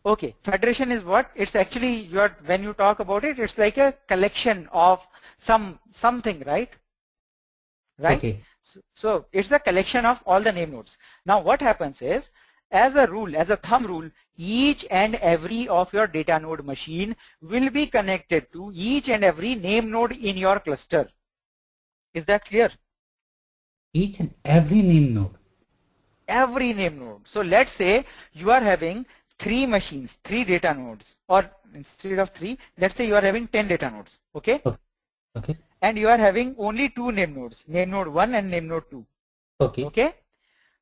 Okay, federation is what? It's actually when you talk about it, it's like a collection of something, right? Right? Okay. So it's a collection of all the name nodes. Now what happens is, as a rule, as a thumb rule, each and every of your data node machine will be connected to each and every name node in your cluster. Is that clear? Each and every name node? Every name node. So let's say you are having 3 machines, 3 data nodes, or instead of 3, let's say you are having 10 data nodes. Okay? Okay. And you are having only 2 name nodes, name node 1 and name node 2. Okay. Okay?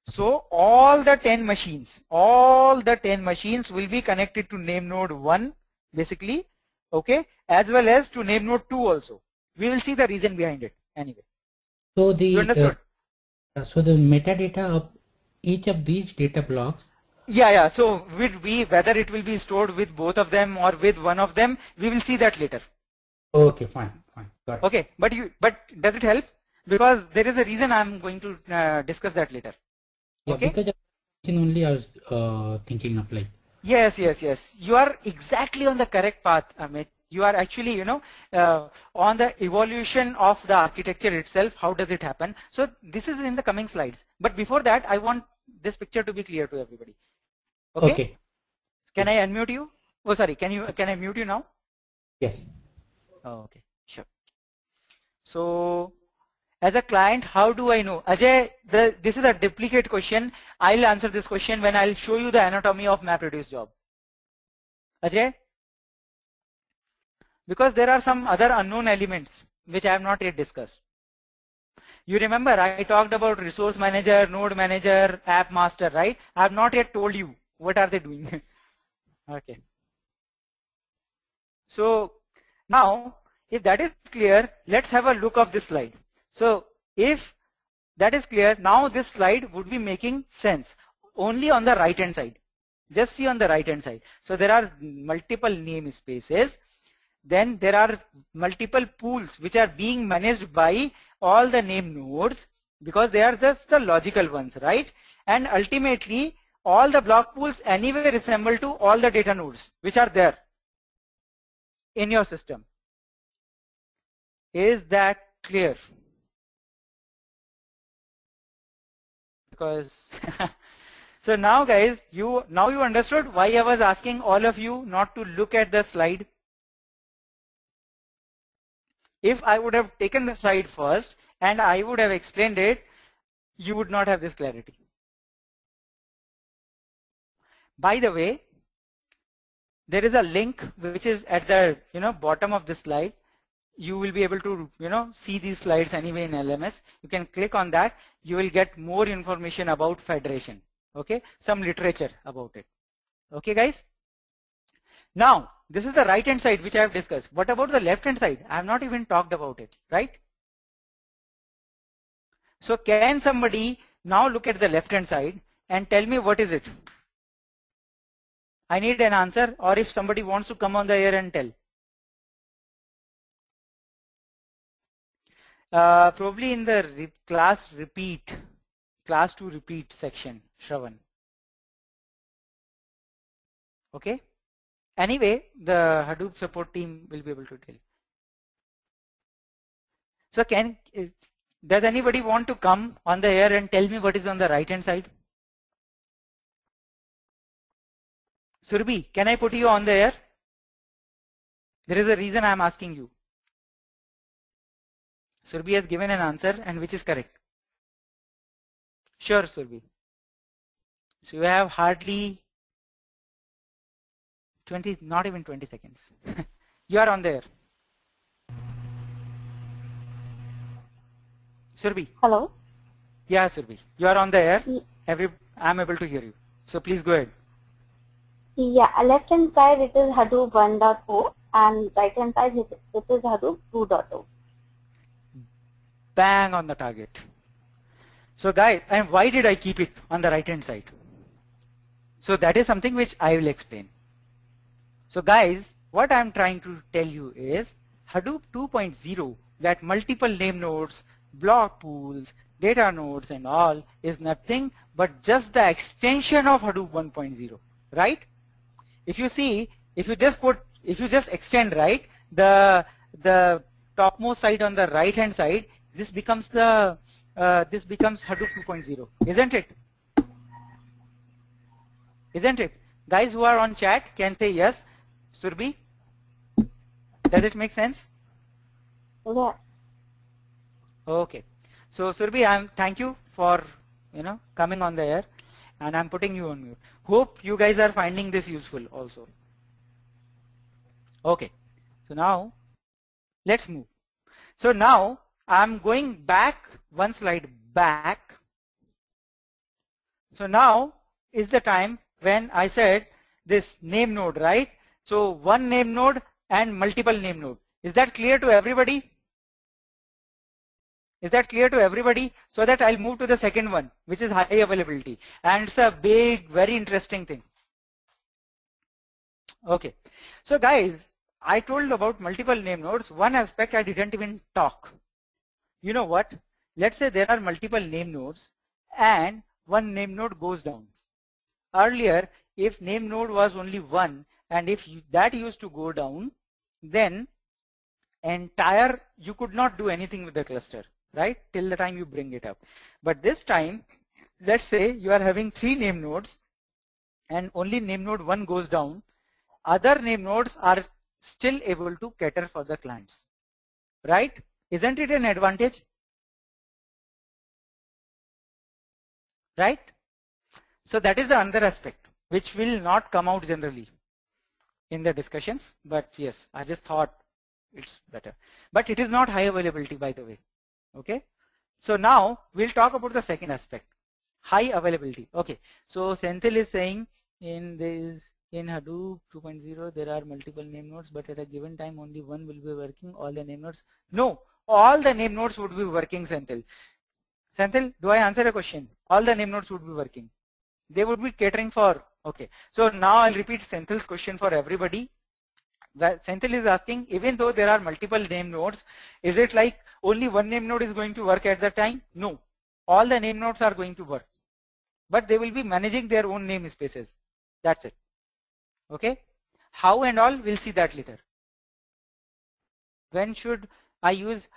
So all the 10 machines will be connected to name node 1 basically, okay, as well as to name node 2 also. We will see the reason behind it anyway. So the you understood? So the metadata of each of these data blocks. Yeah. So whether it will be stored with both of them or with one of them, we will see that later. Okay, fine. Got it. Okay, but does it help? Because there is a reason I'm going to discuss that later. Yeah, okay? Because only I was thinking of like. Yes. You are exactly on the correct path, Amit. You are actually, on the evolution of the architecture itself. How does it happen? So this is in the coming slides. But before that, I want this picture to be clear to everybody. Okay. Can I unmute you? Oh, sorry. Can I mute you now? Yes. Oh, okay. Sure. So, as a client, how do I know? Ajay, this is a duplicate question. I'll answer this question when I'll show you the anatomy of MapReduce job. Ajay? Because there are some other unknown elements which I have not yet discussed. You remember I talked about resource manager, node manager, app master, right? I have not yet told you what are they doing. Okay. So now, if that is clear, let's have a look of this slide. So if that is clear, now this slide would be making sense only on the right hand side. Just see on the right hand side. So there are multiple namespaces. Then there are multiple pools which are being managed by all the name nodes because they are just the logical ones, right? And ultimately, all the block pools anyway resemble to all the data nodes which are there in your system. Is that clear? Because so now guys, you understood why I was asking all of you not to look at the slide. If I would have taken the slide first and I would have explained it, you would not have this clarity. By the way, there is a link which is at the bottom of this slide. You will be able to see these slides anyway in LMS. You can click on that. You will get more information about federation. Okay, some literature about it. Okay, guys. Now this is the right hand side which I have discussed. What about the left hand side? I have not even talked about it, right? So can somebody now look at the left hand side and tell me what is it? I need an answer, or if somebody wants to come on the air and tell. Probably in the class to repeat section, Shravan. Okay. Anyway, the Hadoop support team will be able to tell. So does anybody want to come on the air and tell me what is on the right hand side? Surbhi, can I put you on the air? There is a reason I am asking you. Surbhi has given an answer, and which is correct? Sure, Surbhi. So you have hardly 20, not even 20 seconds. You are on the air. Surbhi. Hello. Yeah, Surbhi. You are on the air. I'm able to hear you. So please go ahead. Yeah, left hand side it is Hadoop 1.0 and right hand side it is Hadoop 2.0. Bang on the target. So guys, and why did I keep it on the right hand side? So that is something which I will explain. So guys, what I'm trying to tell you is Hadoop 2.0, that multiple name nodes, block pools, data nodes and all is nothing but just the extension of Hadoop 1.0, right? If you see, if you just extend, right, the topmost side on the right hand side, this becomes Hadoop 2.0, isn't it? Isn't it? Guys who are on chat can say yes. Surbhi, does it make sense? Yeah. Okay. So Surbhi, thank you for coming on the air, and I'm putting you on mute. Hope you guys are finding this useful also. Okay. So now let's move. So now I'm going back one slide back. So now is the time when I said this name node, right? So one name node and multiple name node. Is that clear to everybody? Is that clear to everybody? So that I'll move to the second one, which is high availability. And it's a big, very interesting thing. Okay. So guys, I told about multiple name nodes. One aspect I didn't even talk. You know what? Let's say there are multiple name nodes and one name node goes down. Earlier, if name node was only one and if that used to go down, then you could not do anything with the cluster, right, till the time you bring it up. But this time, let's say you are having 3 name nodes and only name node 1 goes down. Other name nodes are still able to cater for the clients, right? Isn't it an advantage? Right? So that is the other aspect which will not come out generally in the discussions, but yes, I just thought it's better. But it is not high availability, by the way. Okay. So now we'll talk about the second aspect, high availability. Okay. So Senthil is saying in Hadoop 2.0 there are multiple name nodes, but at a given time only one will be working. All the name nodes. No, all the name nodes would be working, Senthil. Senthil, do I answer a question? All the name nodes would be working. They would be catering for. Okay. So now I'll repeat Senthil's question for everybody. Senthil is asking, even though there are multiple name nodes, is it like only one name node is going to work at the time? No. All the name nodes are going to work. But they will be managing their own namespaces. That's it. Okay. How and all, we'll see that later. When should I use?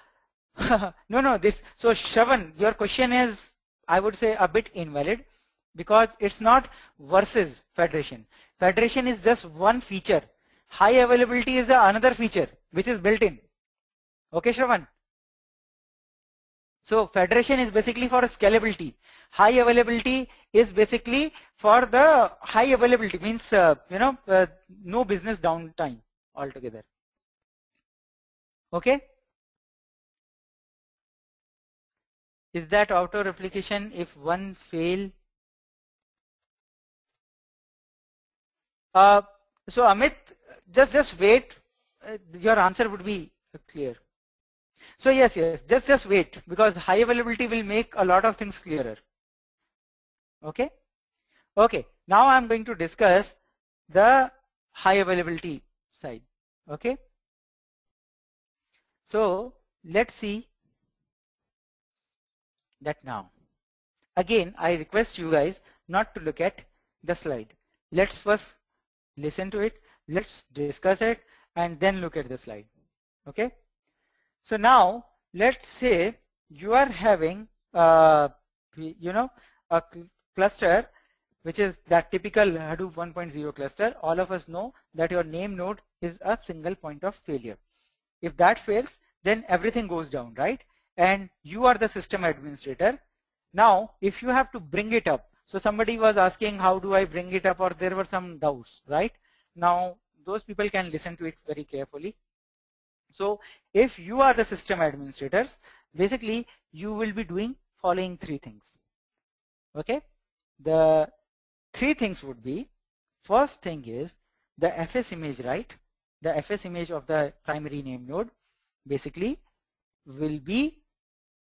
No, this. So Shravan, your question is, I would say, a bit invalid because it's not versus federation. Federation is just one feature. High availability is the another feature which is built in. Okay, Shravan. So federation is basically for scalability. High availability is basically for the high availability, means no business downtime altogether. Okay. Is that auto replication if one fail? So Amit, just wait. Your answer would be clear. So yes, just wait, because high availability will make a lot of things clearer. Okay. Okay. Now I'm going to discuss the high availability side. Okay. So let's see that now. Again, I request you guys not to look at the slide. Let's first listen to it, let's discuss it, and then look at the slide. Okay. So now let's say you are having a cluster which is that typical Hadoop 1.0 cluster. All of us know that your name node is a single point of failure. If that fails, then everything goes down, right? And you are the system administrator. Now, if you have to bring it up, so somebody was asking how do I bring it up, or there were some doubts, right? Now, those people can listen to it very carefully. So, if you are the system administrators, basically you will be doing following three things. Okay, the three things would be, first thing is the FS image, right? The FS image of the primary name node basically will be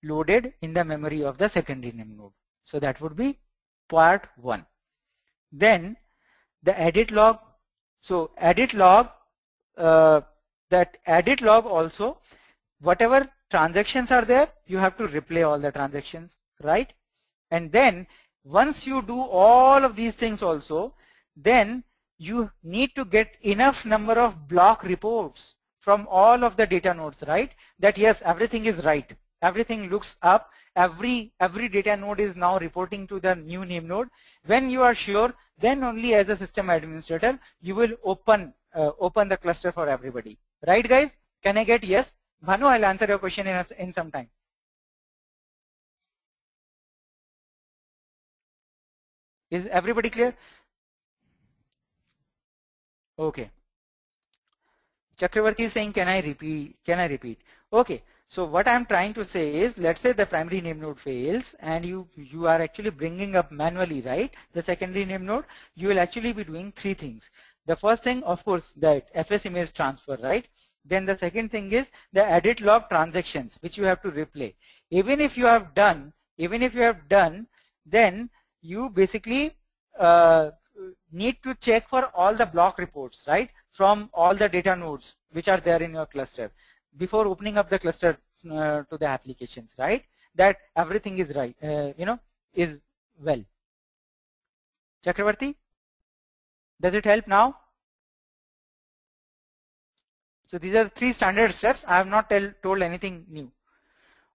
loaded in the memory of the secondary name node. So that would be part one. Then the edit log. So edit log, that edit log also, whatever transactions are there, you have to replay all the transactions, right? And then once you do all of these things also, then you need to get enough number of block reports from all of the data nodes, right? That yes, everything is right. Everything looks up. Every data node is now reporting to the new name node. When you are sure, then only as a system administrator, you will open the cluster for everybody. Right, guys? Can I get yes? Bhanu, I'll answer your question in some time. Is everybody clear? Okay. Chakravarti is saying, can I repeat? Okay. So what I'm trying to say is, let's say the primary name node fails and you are actually bringing up manually, right? The secondary name node, you will actually be doing three things. The first thing, of course, that FS image transfer, right? Then the second thing is the edit log transactions, which you have to replay. Even if you have done, then you basically need to check for all the block reports, right? From all the data nodes which are there in your cluster before opening up the cluster to the applications, right? That everything is right, is well. Chakravarti, does it help now? So these are three standard steps. I have not told anything new.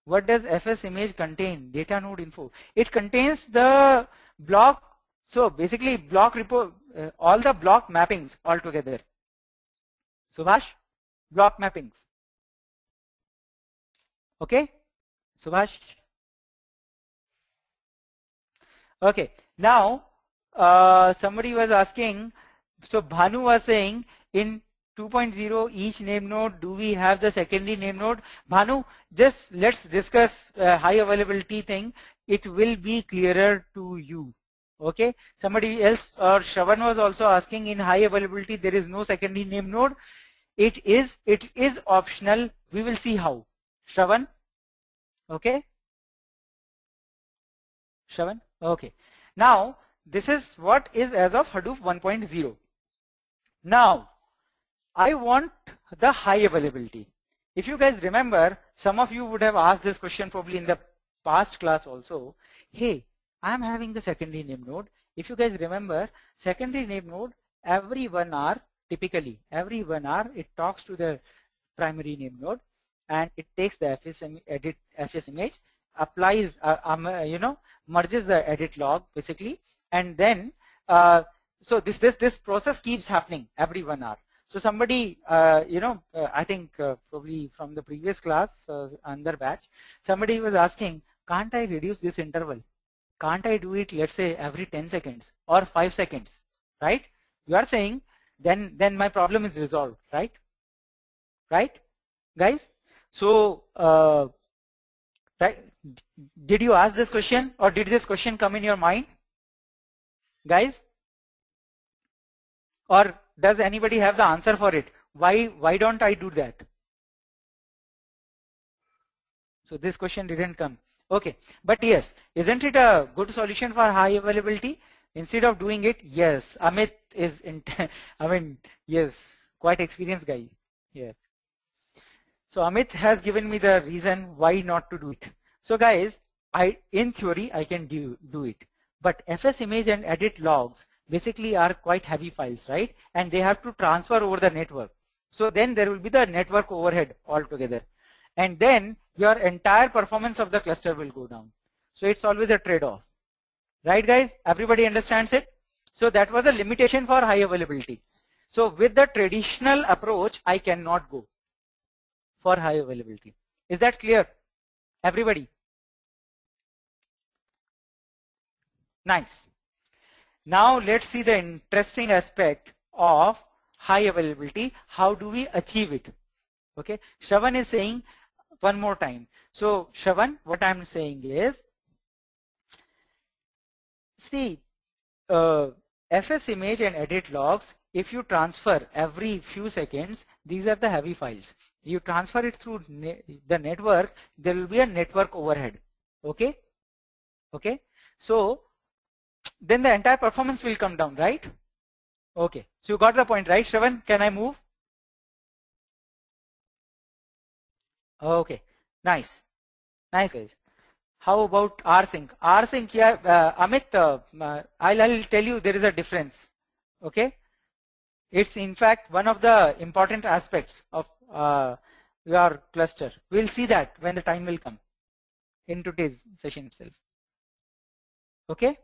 What does FS image contain? Data node info. It contains the block. So basically block report, all the block mappings all together. Subhash, block mappings. Okay, Subhash. Okay, now somebody was asking, so Bhanu was saying in 2.0 each name node, do we have the secondary name node? Bhanu, just let's discuss high availability thing. It will be clearer to you. Okay, somebody else or Shravan was also asking, in high availability there is no secondary name node. It is optional. We will see how. Shravan, okay? Shravan, okay. Now this is what is as of Hadoop 1.0. Now I want the high availability. If you guys remember, some of you would have asked this question probably in the past class also. Hey, I am having the secondary name node. If you guys remember, secondary name node, every 1 hour, typically every 1 hour, it talks to the primary name node and it takes the edit FS image, applies, merges the edit log basically, and then so this process keeps happening every 1 hour. So somebody, I think probably from the previous class, under batch, somebody was asking, can't I reduce this interval? Can't I do it, let's say, every 10 seconds or 5 seconds, right? You are saying, then my problem is resolved, right? Right, guys? So, right? Did you ask this question, or did this question come in your mind, guys? Or does anybody have the answer for it? Why don't I do that? So this question didn't come. Okay, but yes, isn't it a good solution for high availability? Instead of doing it, yes, Amit is, I mean, yes, quite experienced guy here. So Amit has given me the reason why not to do it. So guys, in theory, I can do it. But FS image and edit logs basically are quite heavy files, right? And they have to transfer over the network. So then there will be the network overhead altogether. And then your entire performance of the cluster will go down. So it's always a trade-off. Right guys? Everybody understands it? So that was a limitation for high availability. So with the traditional approach, I cannot go for high availability. Is that clear? Everybody? Nice. Now let's see the interesting aspect of high availability. How do we achieve it? Okay. Shravan is saying one more time. So Shravan, what I'm saying is, see, FS image and edit logs, if you transfer every few seconds, these are the heavy files. You transfer it through the network, there will be a network overhead. Okay? Okay? So then the entire performance will come down, right? Okay. So you got the point, right, Shravan? Can I move? Okay. Nice. Nice, guys. How about rsync? Rsync, yeah, Amit, I'll tell you there is a difference. Okay? It's in fact one of the important aspects of your cluster. We'll see that when the time will come in today's session itself. Okay?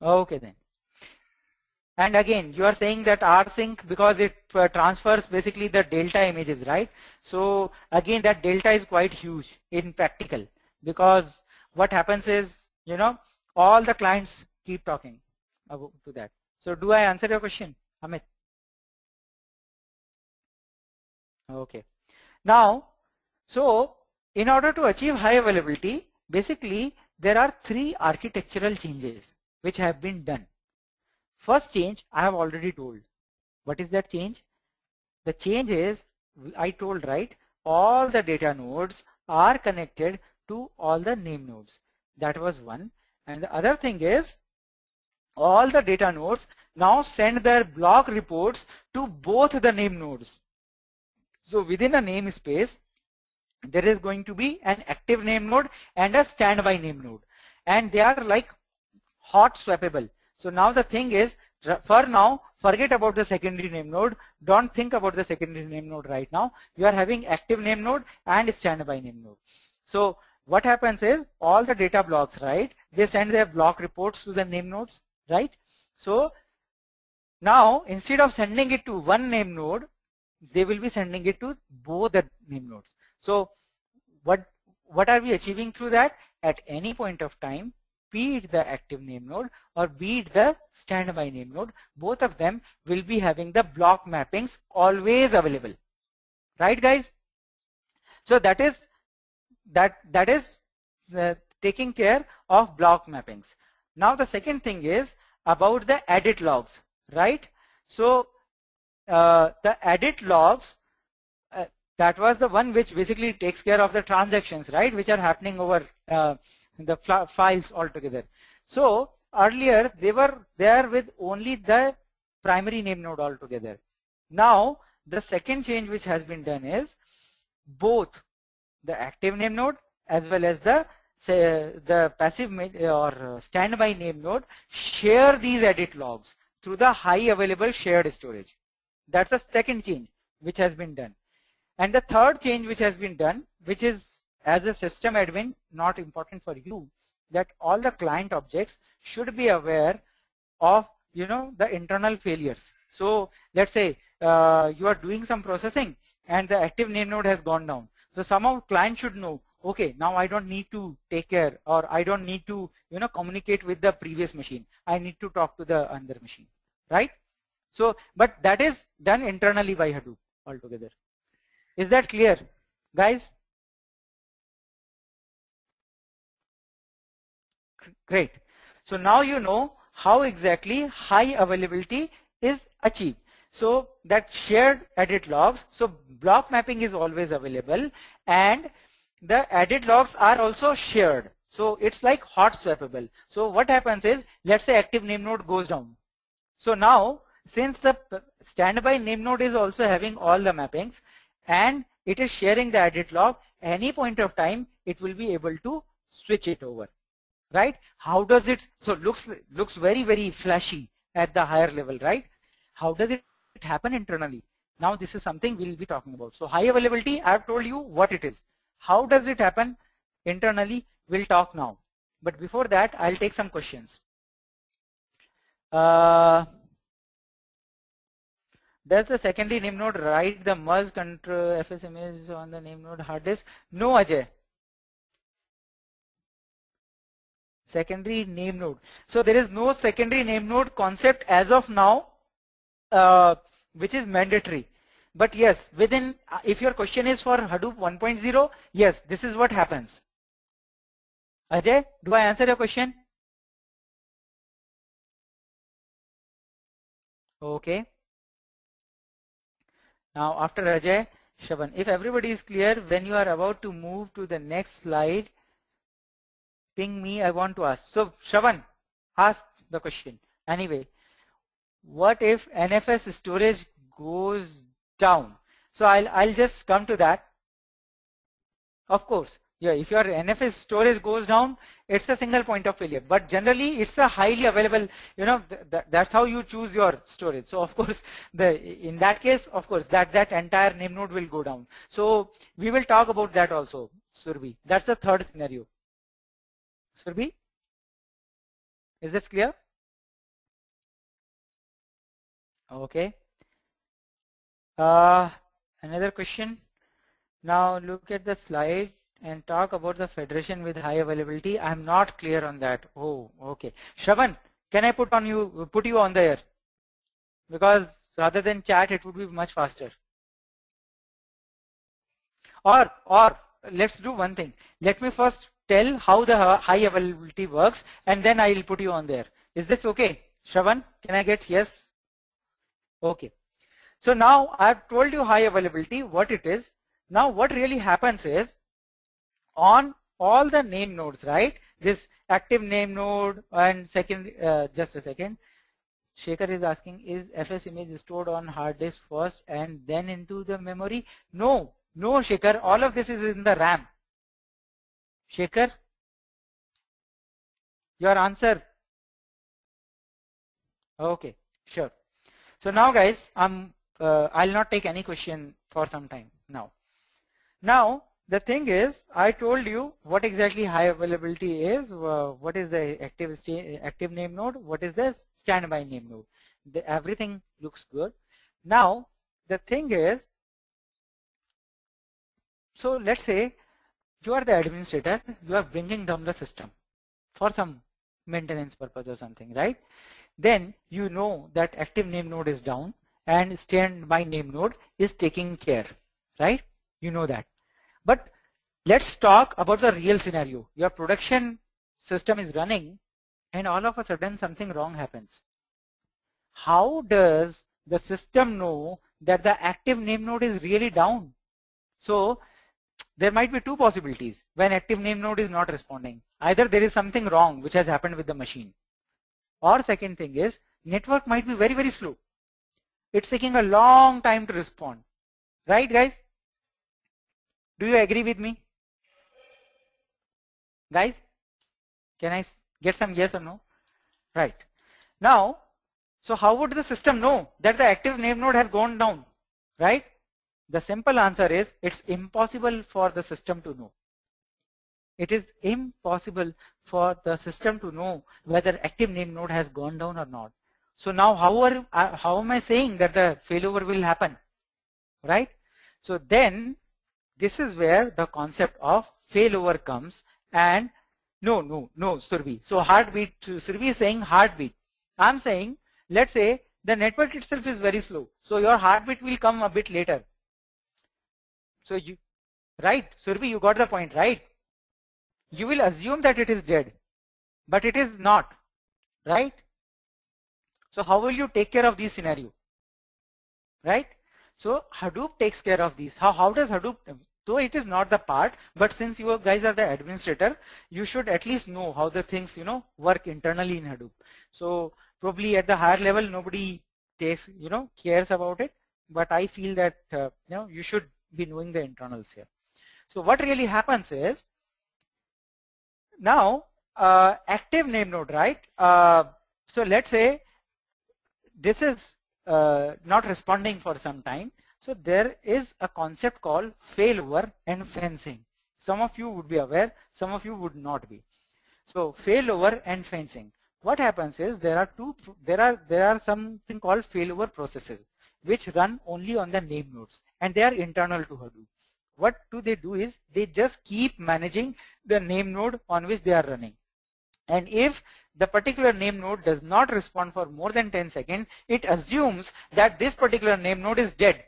Okay then. And again, you are saying that rsync because it transfers basically the delta images, right? So again, that delta is quite huge in practical, because what happens is, you know, all the clients keep talking about to that. So do I answer your question, Amit? Okay. Now, so in order to achieve high availability, basically there are 3 architectural changes which have been done. First change I have already told. What is that change? The change is, I told, right, all the data nodes are connected to all the name nodes. That was one. And the other thing is, all the data nodes now send their block reports to both the name nodes. So within a namespace, there is going to be an active name node and a standby name node. And they are like hot swappable. So now the thing is, for now, forget about the secondary name node. Don't think about the secondary name node right now. You are having active name node and standby name node. So what happens is, all the data blocks, right, they send their block reports to the name nodes, right? So now instead of sending it to one name node, they will be sending it to both the name nodes. So what are we achieving through that? At any point of time, be it the active name node or be it the standby name node, both of them will be having the block mappings always available. Right, guys? So that is taking care of block mappings. Now the second thing is about the edit logs, right? So the edit logs, that was the one which basically takes care of the transactions, right, which are happening over the files altogether. So earlier they were there with only the primary name node altogether. Now the second change which has been done is, both the active name node as well as the passive or standby name node share these edit logs through the high available shared storage. That's the second change which has been done. And the third change which has been done, which is as a system admin not important for you, that all the client objects should be aware of, you know, the internal failures. So let's say you are doing some processing and the active name node has gone down. So somehow client should know, okay, now I don't need to take care, or I don't need to, you know, communicate with the previous machine. I need to talk to the other machine, right? So, but that is done internally by Hadoop altogether. Is that clear, guys? Great. So now you know how exactly high availability is achieved. So that shared edit logs, so block mapping is always available and the edit logs are also shared. So it's like hot swappable. So what happens is, let's say active name node goes down. So now, since the standby NameNode is also having all the mappings and it is sharing the edit log, any point of time it will be able to switch it over, right? How does it, so looks very flashy at the higher level, right? How does it happen internally? Now this is something we'll be talking about. So high availability, I've told you what it is. How does it happen internally? We'll talk now. But before that, I'll take some questions. Does the secondary NameNode write the merge control FS image on the NameNode hard disk? No, Ajay. Secondary NameNode. So there is no secondary NameNode concept as of now, which is mandatory. But yes, within, if your question is for Hadoop 1.0, yes, this is what happens. Ajay, do I answer your question? Okay. Now after Ajay, Shravan, if everybody is clear, when you are about to move to the next slide, ping me, I want to ask. So Shravan, ask the question. Anyway, what if NFS storage goes down? So I'll just come to that. Of course, yeah, if your NFS storage goes down, it's a single point of failure. But generally, it's a highly available, you know, that's how you choose your storage. So of course, in that case, of course, that entire NameNode will go down. So we will talk about that also, Surbhi. That's the third scenario. Surbhi, is this clear? Okay. Another question. Now look at the slide and talk about the federation with high availability. I'm not clear on that. Oh, okay. Shravan, can I put you on the air? Because rather than chat, it would be much faster. Or let's do one thing. Let me first tell how the high availability works, and then I'll put you on there. Is this okay? Shravan, can I get yes? Okay. So now I've told you high availability, what it is. Now what really happens is, on all the name nodes, right? This active name node and second, just a second. Shekhar is asking, is FS image stored on hard disk first and then into the memory? No, Shekhar, all of this is in the RAM. Shekhar, your answer? Okay, sure. So now guys, I'll not take any question for some time now. Now the thing is, I told you what exactly high availability is, what is the active name node, what is the standby name node. Everything looks good. Now the thing is, so let's say you are the administrator, you are bringing down the system for some maintenance purpose or something, right? Then you know that active name node is down and standby name node is taking care, right? You know that. But let's talk about the real scenario. Your production system is running and all of a sudden something wrong happens. How does the system know that the active name node is really down? So there might be two possibilities when active name node is not responding. Either there is something wrong which has happened with the machine, or second thing is network might be very slow. It's taking a long time to respond. Right guys? Do you agree with me? Guys, can I get some yes or no? Right. Now, so how would the system know that the active name node has gone down? Right? The simple answer is, it's impossible for the system to know. It is impossible for the system to know whether active name node has gone down or not. So now how am I saying that the failover will happen? Right? So then this is where the concept of failover comes. And no, Surbhi. So heartbeat, Surbhi is saying heartbeat. I'm saying, let's say the network itself is very slow. So your heartbeat will come a bit later. So you, right, Surbhi, you got the point, right? You will assume that it is dead, but it is not, right? So how will you take care of this scenario, right? So Hadoop takes care of these. How does Hadoop, though it is not the part, but since you guys are the administrator, you should at least know how the things, you know, work internally in Hadoop. So Probably at the higher level, nobody takes, cares about it. But I feel that, you should be knowing the internals here. So what really happens is, now active NameNode, right? So let's say this is not responding for some time. So there is a concept called failover and fencing. Some of you would be aware, some of you would not be. So failover and fencing. What happens is there are something called failover processes which run only on the name nodes, and they are internal to Hadoop. What do? Is they just keep managing the name node on which they are running. And if the particular name node does not respond for more than 10 seconds, it assumes that this particular name node is dead.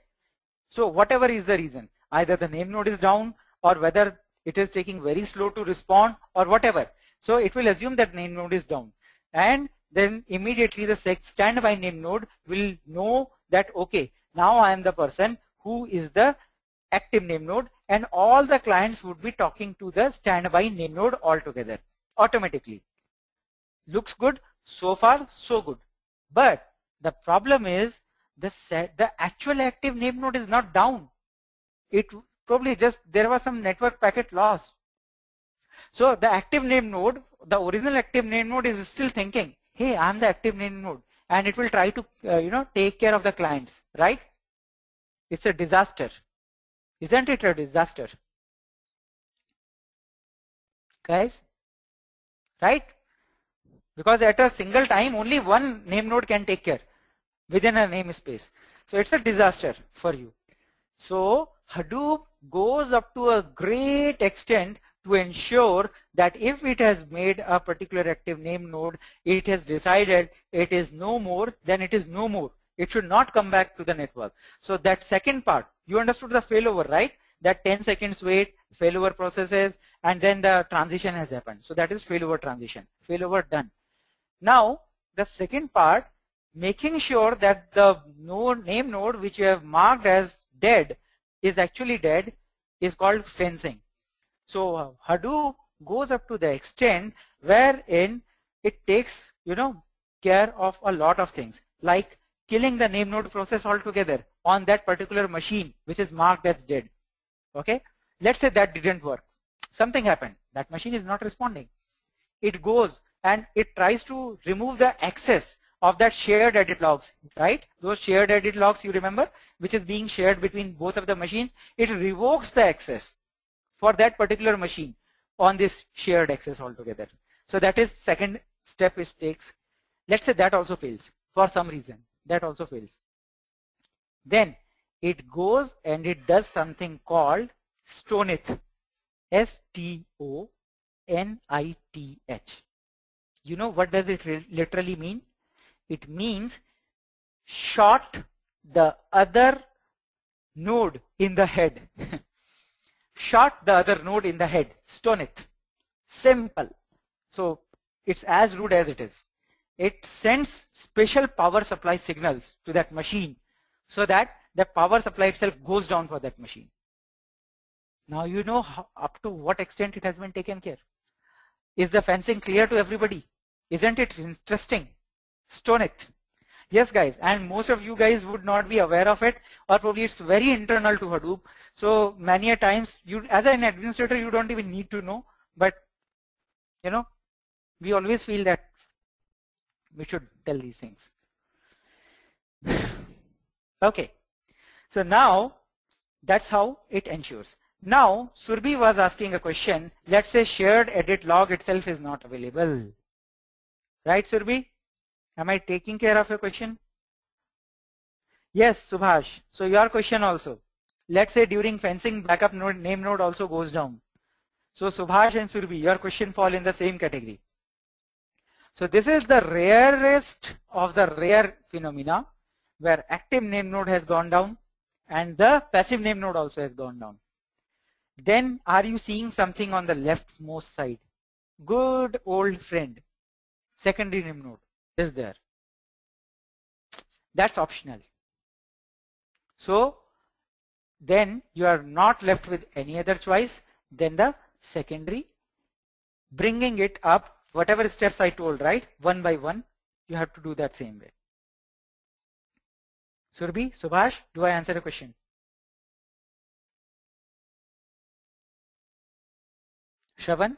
So whatever is the reason, either the name node is down or whether it is taking very slow to respond or whatever. So it will assume that name node is down. And then immediately the standby name node will know that, okay, now I am the person who is the active name node, and all the clients would be talking to the standby name node altogether automatically. Looks good, so far so good. But the problem is the actual active name node is not down. It probably just, there was some network packet loss. So the active name node, the original active name node is still thinking, hey, I'm the active name node, and it will try to take care of the clients, right? It's a disaster. Isn't it a disaster? Guys, right? Because at a single time only one name node can take care within a namespace. So it's a disaster for you. So Hadoop goes up to a great extent to ensure that if it has made a particular active name node, it has decided it is no more, then it is no more. It should not come back to the network. So that second part, you understood the failover, right? That 10 seconds wait, failover processes, and then the transition has happened. So that is failover transition, failover done. Now the second part, making sure that the name node which you have marked as dead is actually dead, is called fencing. So Hadoop goes up to the extent wherein it takes care of a lot of things, like killing the name node process altogether on that particular machine which is marked as dead. Okay, let's say that didn't work. Something happened. That machine is not responding. It goes and it tries to remove the access of that shared edit logs, right? Those shared edit logs, you remember, which is being shared between both of the machines. It revokes the access for that particular machine on this shared access altogether. So that is second step it takes. Let's say that also fails for some reason. That also fails. Then it goes and it does something called stonith. S-T-O-N-I-T-H. You know what does it literally mean? It means shot the other node in the head. Shot the other node in the head. Stonith. Simple. So it's as rude as it is. It sends special power supply signals to that machine so that the power supply itself goes down for that machine. Now you know up to what extent it has been taken care. Is the fencing clear to everybody? Isn't it interesting? Stonith. Yes guys, and most of you guys would not be aware of it, or probably it's very internal to Hadoop. So many a times, you as an administrator, you don't even need to know, but we always feel that we should tell these things. Okay, so now that's how it ensures. Now Surbhi was asking a question. Let's say shared edit log itself is not available. Right, Surbhi? Am I taking care of your question? Yes, Subhash. So your question also. Let's say during fencing backup node, name node also goes down. So Subhash and Surbhi, your question fall in the same category. So this is the rarest of the rare phenomena where active name node has gone down and the passive name node also has gone down. Then are you seeing something on the leftmost side? Good old friend, secondary name node is there. That's optional. So then you are not left with any other choice than the secondary, bringing it up, whatever steps I told, right? One by one, you have to do that same way. Surbhi, Subhash, do I answer the question? Shravan,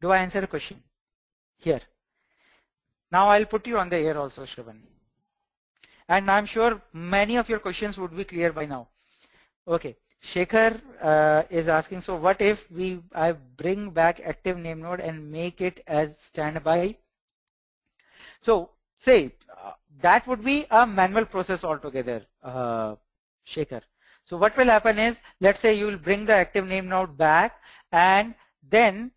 do I answer the question? Here. Now I'll put you on the air also, Shravan. And I'm sure many of your questions would be clear by now. Okay. Shekhar is asking, so what if I bring back active NameNode and make it as standby? So say that would be a manual process altogether, Shekhar. So what will happen is, let's say you will bring the active NameNode back, and then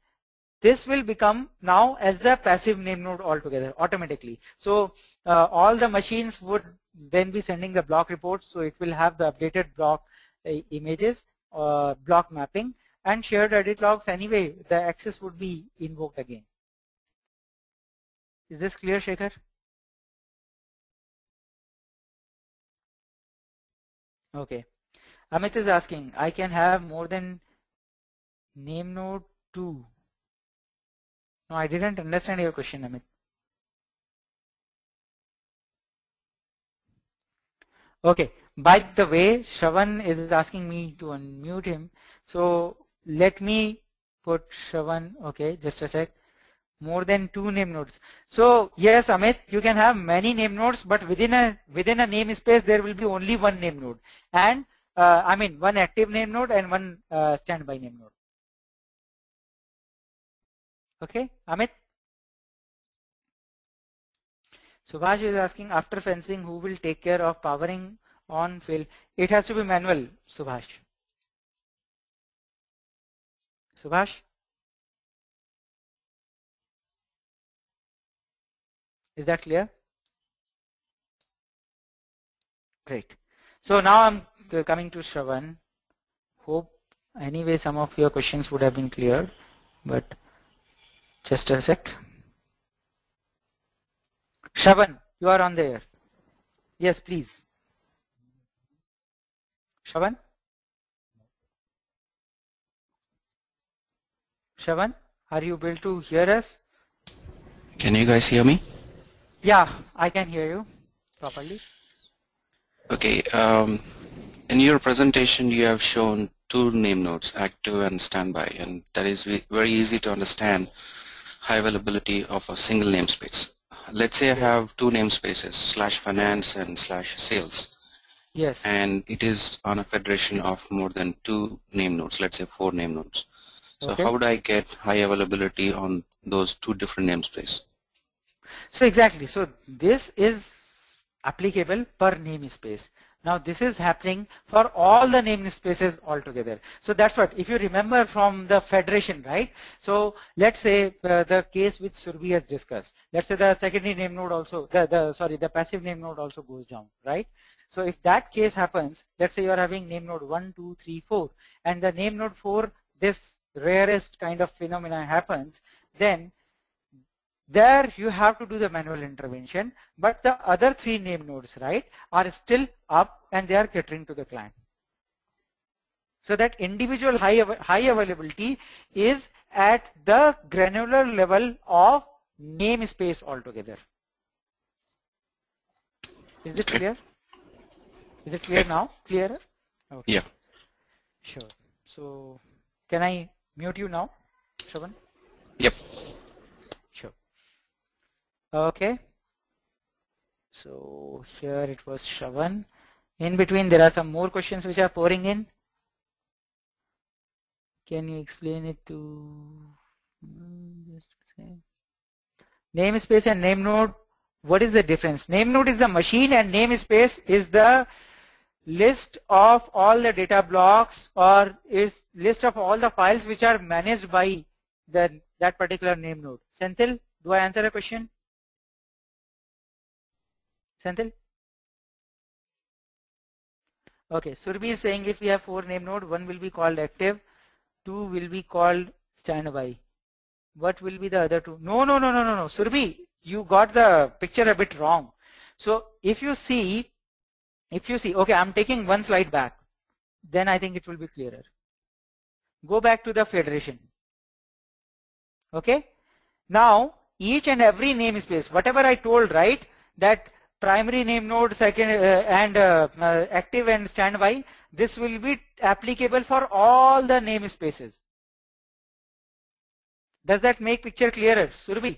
this will become now as the passive NameNode altogether automatically. So all the machines would then be sending the block reports, so it will have the updated block images, block mapping, and shared edit logs. Anyway, the access would be invoked again. Is this clear, Shekhar? Okay. Amit is asking, I can have more than NameNode 2. No, I didn't understand your question, Amit. Okay. By the way, Shravan is asking me to unmute him. So let me put Shravan. Okay, just a sec. More than 2 name nodes. So yes, Amit, you can have many name nodes, but within a namespace there will be only one name node, and I mean one active name node and one standby name node. Okay, Amit. Subhash is asking, after fencing, who will take care of powering on fail? It has to be manual, Subhash. Subhash? Is that clear? Great. So now I'm coming to Shravan. Hope anyway some of your questions would have been cleared, but just a sec. Shravan, you are on the air. Yes, please. Shravan? Shravan, are you able to hear us? Can you guys hear me? Yeah, I can hear you properly. Okay. In your presentation, you have shown 2 name nodes, active and standby, and that is very easy to understand high availability of a single namespace. Let's say I have 2 namespaces, /finance and /sales. Yes. And it is on a federation of more than 2 name nodes, let's say 4 name nodes. So okay. How would I get high availability on those 2 different namespaces? So exactly. So this is applicable per namespace. Now this is happening for all the namespaces altogether. So that's what, if you remember from the federation, right? So let's say the case which Surbhi has discussed. Let's say the secondary name node also, the passive name node also goes down, right? So if that case happens, let's say you are having name node 1, 2, 3, 4, and the name node 4, this rarest kind of phenomena happens, then there you have to do the manual intervention, but the other 3 name nodes, right, are still up and they are catering to the client. So that individual high availability is at the granular level of namespace altogether. Is it clear? Is it clear now? Clearer? Okay. Yeah. Sure. So can I mute you now, Shravan? Yep. Sure. Okay. So here it was Shravan. In between there are some more questions which are pouring in. Can you explain it to just a second. Namespace and name node? What is the difference? Name node is the machine and namespace is the list of all the data blocks or is list of all the files which are managed by that particular name node. Senthil, do I answer a question? Senthil? Okay, Surbhi is saying if we have 4 name node, 1 will be called active, 2 will be called standby. What will be the other 2? No. Surbhi, you got the picture a bit wrong. So if you see, okay, I'm taking one slide back, then I think it will be clearer. Go back to the federation. Okay. Now each and every namespace, whatever I told, right, that primary name node, second and active and standby, this will be applicable for all the namespaces. Does that make picture clearer, Surbhi?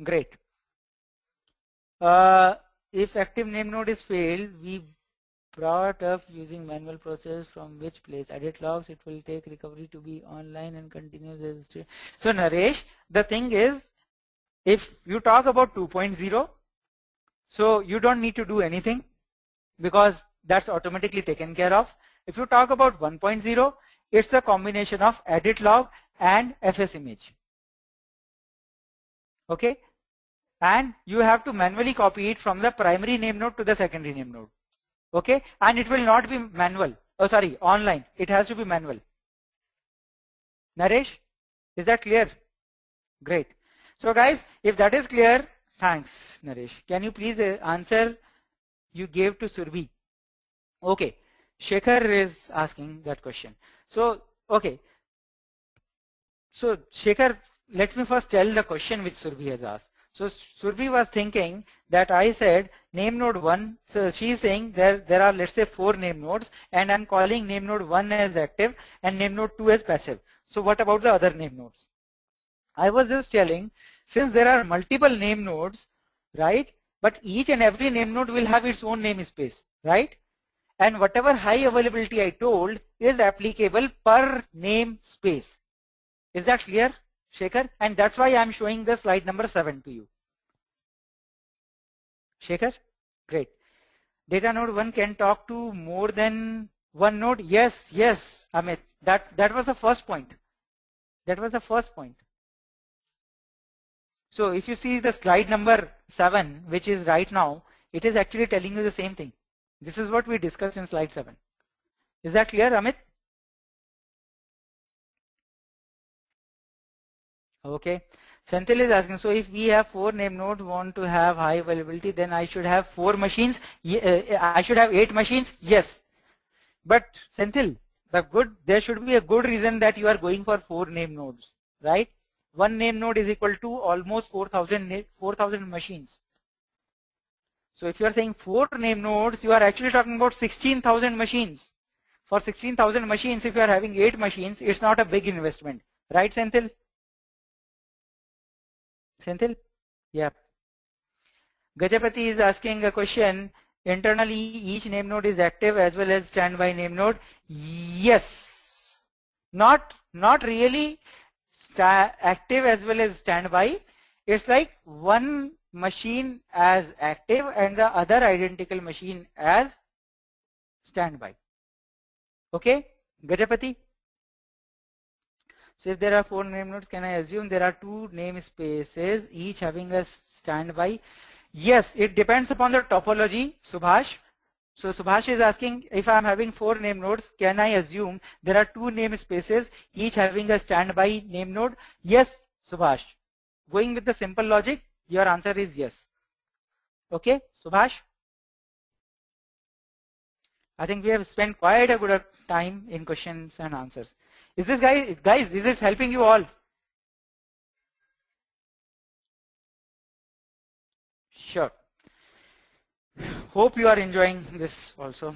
Great. If active name node is failed, we brought up using manual process from which place? Edit logs, it will take recovery to be online and continues as. So Naresh, the thing is, if you talk about 2.0, so you don't need to do anything because that's automatically taken care of. If you talk about 1.0, it's a combination of edit log and FS image. Okay, and you have to manually copy it from the primary name node to the secondary name node. Okay, and it will not be manual. Oh, sorry, online. It has to be manual. Naresh, is that clear? Great. So guys, if that is clear, thanks, Naresh. Can you please answer you gave to Surbhi? Okay, Shekhar is asking that question. So, okay. So, Shekhar, let me first tell the question which Surbhi has asked. So, Surbhi was thinking that I said name node 1, so she is saying there are, let's say, 4 name nodes, and I'm calling name node 1 as active and name node 2 as passive. So, what about the other name nodes? I was just telling, since there are multiple name nodes, right, but each and every name node will have its own namespace, right? And whatever high availability I told is applicable per namespace. Is that clear, Shekhar? And that's why I'm showing the slide number 7 to you. Shekhar? Great. Data node 1 can talk to more than one node? Yes, yes, Amit. That was the first point. That was the first point. So if you see the slide number 7, which is right now, it is actually telling you the same thing. This is what we discussed in slide 7. Is that clear, Amit? Okay. Senthil is asking, so if we have 4 name nodes, want to have high availability, then I should have 4 machines. I should have 8 machines. Yes. But Senthil, there should be a good reason that you are going for 4 name nodes, right? One name node is equal to almost 4,000 machines. So if you are saying 4 name nodes, you are actually talking about 16,000 machines. For 16,000 machines, if you are having 8 machines, it's not a big investment. Right, Senthil? Senthil? Yeah. Gajapati is asking a question. Internally, each name node is active as well as standby name node. Yes. Not really active as well as standby. It's like one machine as active and the other identical machine as standby. Okay, Gajapati? So if there are 4 name nodes, can I assume there are 2 namespaces, each having a standby? Yes, it depends upon the topology, Subhash. So Subhash is asking, if I am having 4 name nodes, can I assume there are 2 namespaces, each having a standby name node? Yes, Subhash. Going with the simple logic, your answer is yes. Okay, Subhash? I think we have spent quite a good time in questions and answers. Is this guys, is it helping you all? Sure. Hope you are enjoying this also.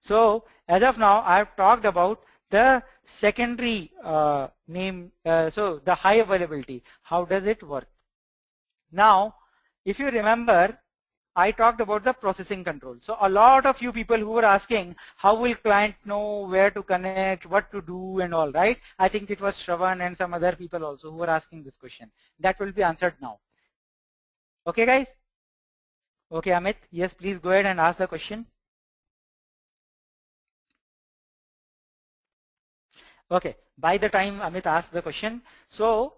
So as of now, I have talked about the secondary so the high availability. How does it work? Now, if you remember, I talked about the processing control. So a lot of you people who were asking, how will client know where to connect, what to do and all, right? I think it was Shravan and some other people also who were asking this question. That will be answered now. Okay, guys? Okay, Amit, yes, please go ahead and ask the question. Okay, by the time Amit asked the question, so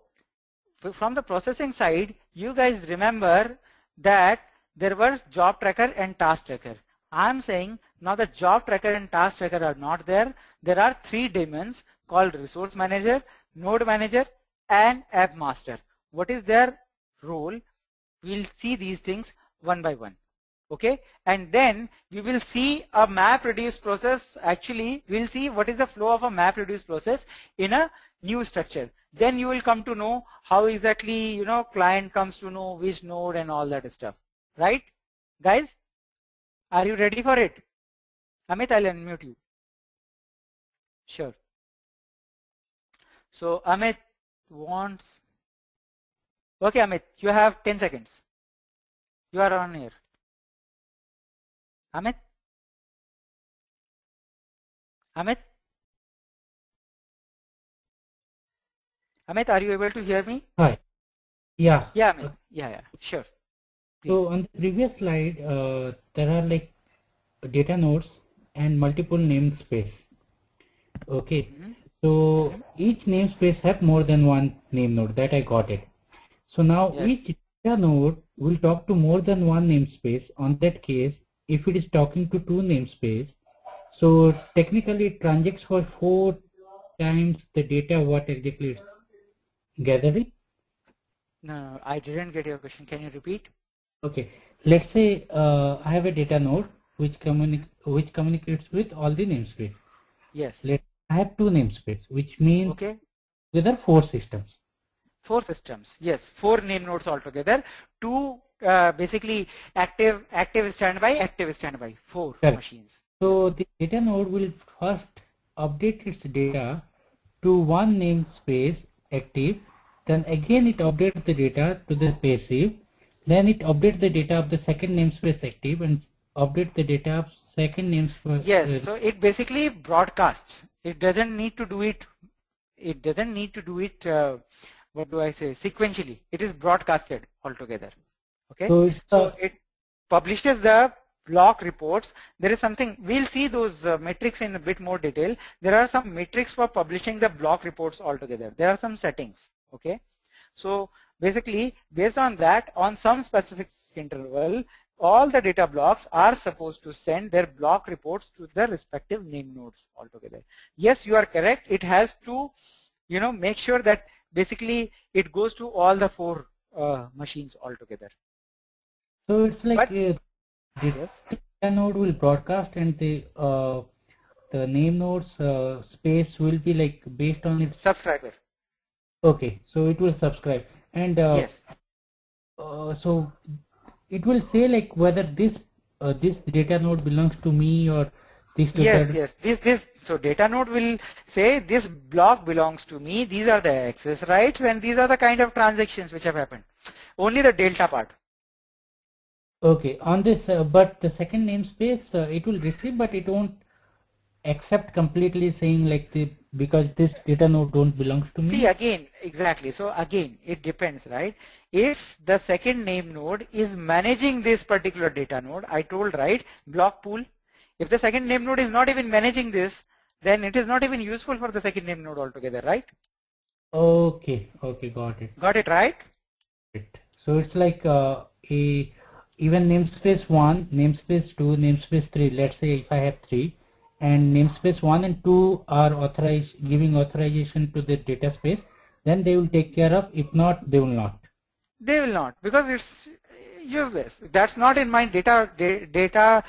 from the processing side, you guys remember that there were job tracker and task tracker. I'm saying now the job tracker and task tracker are not there. There are 3 daemons called resource manager, node manager, and app master. What is their role? We'll see these things one by one. Okay, and then we will see a MapReduce process. Actually, we'll see what is the flow of a MapReduce process in a new structure. then you will come to know how exactly, you know, client comes to know which node and all that stuff. Right? Guys, are you ready for it? Amit, I'll unmute you. Sure. So Amit wants, okay Amit, you have 10 seconds. You are on here. Amit? Amit? Amit, are you able to hear me? Hi. Yeah. Yeah, Amit. Yeah, sure. Please. So on the previous slide, there are like data nodes and multiple namespace. Okay. So each namespace have more than one name node. That I got it. So now each data node will talk to more than one namespace. On that case, if it is talking to two namespace, so technically it transacts for 4 times the data what exactly it's gathering. No, I didn't get your question. Can you repeat? Okay. Let's say I have a data node which communicates with all the namespace. Yes. I have 2 namespace, which means there are 4 systems. 4 systems. Yes, 4 name nodes altogether. 2 basically active standby, 4 machines. So the data node will first update its data to one namespace active, then again it updates the data to the passive, then it updates the data of the second namespace active and update the data of second namespace. Yes, so it basically broadcasts. It doesn't need to do it. It doesn't need to do it. What do I say? Sequentially, it is broadcasted altogether. Okay. So it publishes the block reports. There is something. We'll see those metrics in a bit more detail. There are some metrics for publishing the block reports altogether. There are some settings. Okay. So basically, based on that, on some specific interval, all the data blocks are supposed to send their block reports to the respective name nodes altogether. Yes, you are correct. It has to, you know, make sure that basically it goes to all the 4 machines altogether. So it's like the data node will broadcast and the name node's space will be like based on its subscriber. Okay, so it will subscribe and yes. So it will say like whether this data node belongs to me or this. Yes. So data node will say this block belongs to me. These are the access rights and these are the kind of transactions which have happened. Only the delta part. Okay, on this, but the second namespace it will receive, but it won't accept completely, saying like because this data node don't belongs to me. See again, exactly. So again, it depends, right? If the second name node is managing this particular data node, I told, right, block pool. If the second name node is not even managing this, then it is not even useful for the second name node altogether, right? Okay, got it. Got it, right? So it's like even namespace 1, namespace 2, namespace 3. Let's say if I have 3, and namespace 1 and 2 are giving authorization to the data space, then they will take care of. If not, they will not. They will not, because it's useless. That's not in my data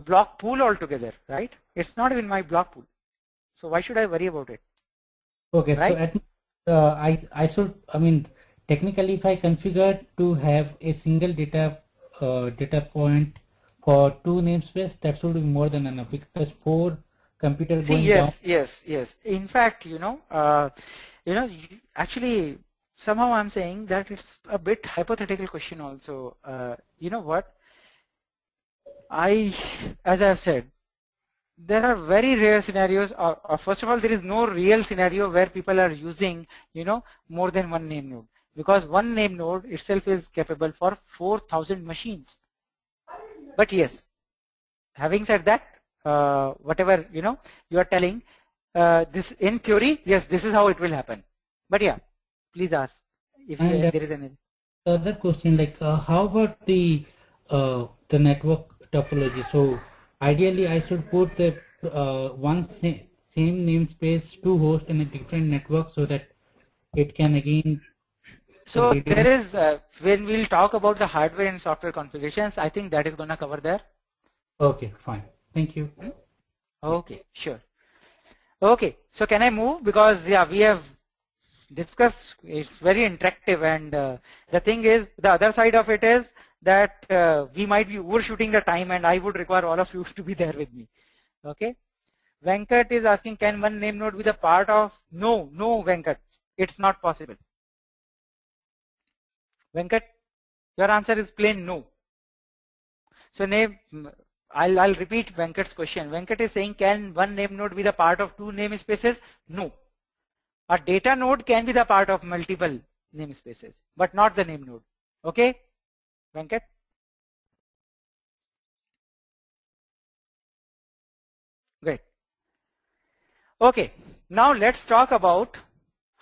block pool altogether, right? It's not in my block pool. So why should I worry about it? Okay, right? So I mean, technically, if I configure to have a single data point for 2 namespace, that should be more than enough, because 4 computers going down. Yes. In fact, actually, somehow I'm saying that it's a bit hypothetical question also. You know what? As I've said, there are very rare scenarios. First of all, there is no real scenario where people are using, more than one name node, because one name node itself is capable for 4,000 machines. But yes, having said that, whatever you are telling, this in theory, yes, this is how it will happen. But yeah, please ask if there is anything. Other question, like how about the network topology? So ideally, I should put the one same namespace, 2 hosts in a different network, so that it can again. So there is, when we'll talk about the hardware and software configurations, I think that is going to cover there. Okay, fine. Thank you. Okay, sure. Okay, so can I move? Because yeah, we have discuss. It's very interactive, and the thing is, the other side of it is that we might be overshooting the time, and I would require all of you to be there with me. Okay. Venkat is asking, can one name node be the part of? No, Venkat, it's not possible. Venkat, your answer is plain no. So I'll repeat Venkat's question. Venkat is saying, can one name node be the part of 2 namespaces? No. A data node can be the part of multiple namespaces, but not the name node. Okay, Venkat? Great. Okay, now let's talk about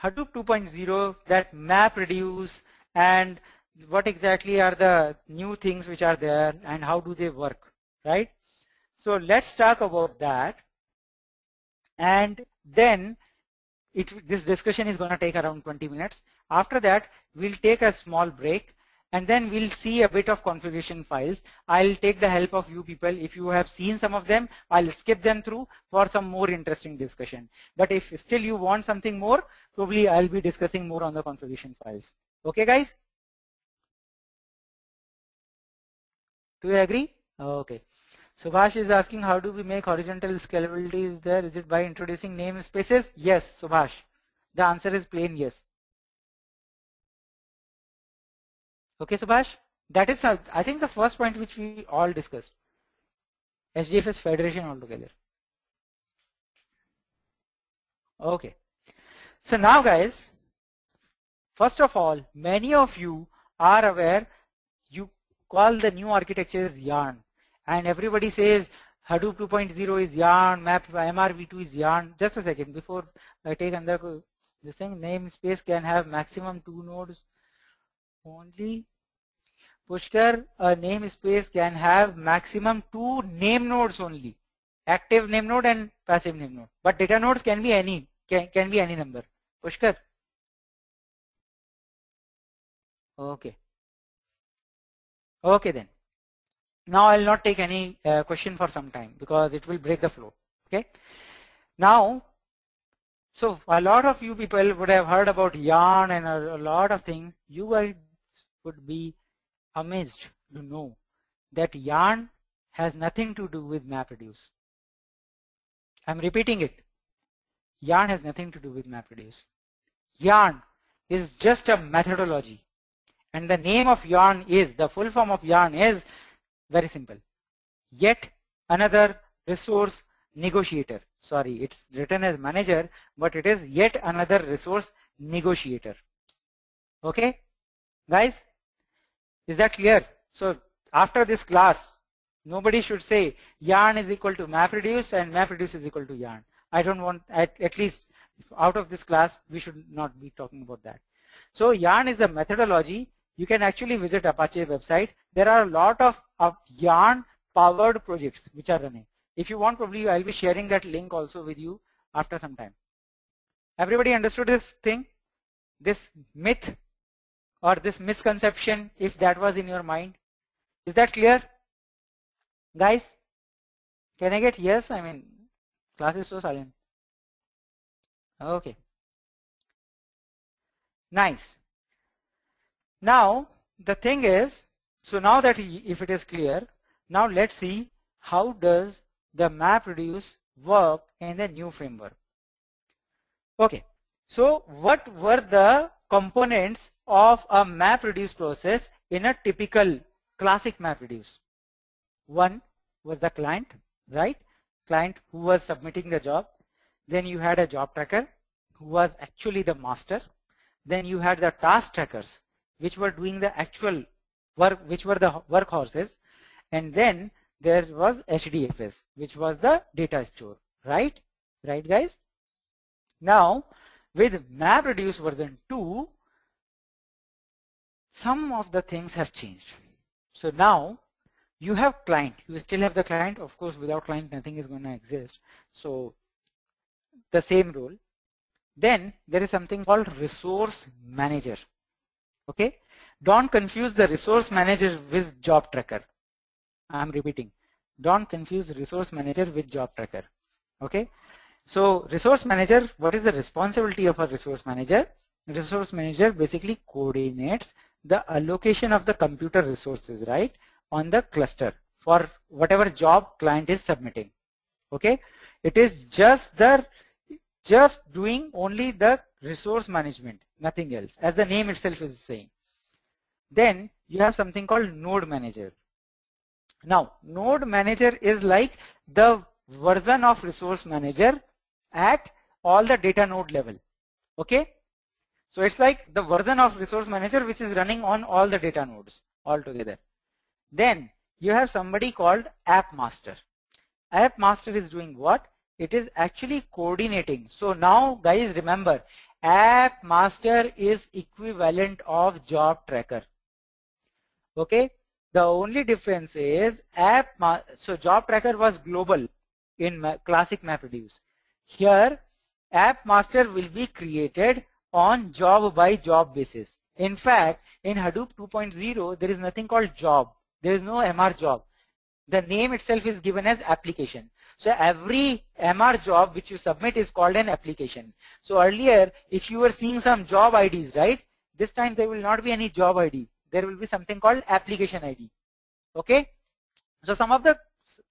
Hadoop 2.0, that MapReduce, and what exactly are the new things which are there and how do they work, right? So let's talk about that, and then this discussion is going to take around 20 minutes. After that, we'll take a small break, and then we'll see a bit of configuration files. I'll take the help of you people. If you have seen some of them, I'll skip them through for some more interesting discussion. But if still you want something more, probably I'll be discussing more on the configuration files. Okay, guys? Do you agree? Okay. Subhash is asking, how do we make horizontal scalability? Is there? Is it by introducing namespaces? Yes, Subhash. The answer is plain yes. Okay, Subhash? That is, I think, the first point which we all discussed. HDFS Federation altogether. Okay. So now, guys, first of all, many of you are aware, you call the new architecture as Yarn. And everybody says Hadoop 2.0 is Yarn, MRv2 is Yarn. Just a second, before I take another, this thing, namespace can have maximum 2 nodes only. Pushkar, a namespace can have maximum 2 name nodes only. Active name node and passive name node. But data nodes can be any, can be any number. Pushkar. Okay. Okay then. Now I'll not take any question for some time because it will break the flow. Okay. Now, so a lot of you people would have heard about Yarn and a lot of things. You guys would be amazed to know that Yarn has nothing to do with MapReduce. I'm repeating it. Yarn has nothing to do with MapReduce. Yarn is just a methodology. And the name of Yarn is, the full form of Yarn is very simple. Yet another resource negotiator. Sorry, it's written as manager, but it is yet another resource negotiator. Okay, guys, is that clear? So after this class, nobody should say Yarn is equal to MapReduce and MapReduce is equal to Yarn. I don't want, at least out of this class, we should not be talking about that. So Yarn is the methodology. You can actually visit Apache website. There are a lot of Yarn powered projects which are running. If you want, probably I'll be sharing that link also with you after some time. Everybody understood this thing? This myth or this misconception, if that was in your mind? Is that clear? Guys, can I get yes? I mean, class is so silent. Okay. Nice. Now, the thing is, so now that if it is clear, now let's see how does the MapReduce work in the new framework. Okay, so what were the components of a MapReduce process in a typical classic MapReduce? One was the client, right? Client who was submitting the job. Then you had a job tracker who was actually the master. Then you had the task trackers which were doing the actual work, which were the workhorses. And then there was HDFS, which was the data store, right? Right, guys? Now, with MapReduce version 2, some of the things have changed. So now you have client, you still have the client. Of course, without client, nothing is going to exist. So the same role. Then there is something called resource manager. Okay, don't confuse the resource manager with job tracker. I'm repeating, don't confuse resource manager with job tracker. Okay, so resource manager, what is the responsibility of a resource manager? resource manager basically coordinates the allocation of the computer resources, right, on the cluster for whatever job client is submitting. Okay, it is just doing only the resource management, nothing else, as the name itself is saying. Then you have something called node manager. Now node manager is like the version of resource manager at all the data node level. Okay, so it's like the version of resource manager which is running on all the data nodes altogether. Then you have somebody called app master. App master is doing what? It is actually coordinating. So now guys, remember, app master is equivalent of job tracker. Okay, the only difference is so job tracker was global in classic MapReduce. Here app master will be created on job by job basis. In fact, in Hadoop 2.0 there is nothing called job. There is no MR job. The name itself is given as application. So every MR job which you submit is called an application. So earlier, if you were seeing some job IDs, right? This time there will not be any job ID. There will be something called application ID. Okay? So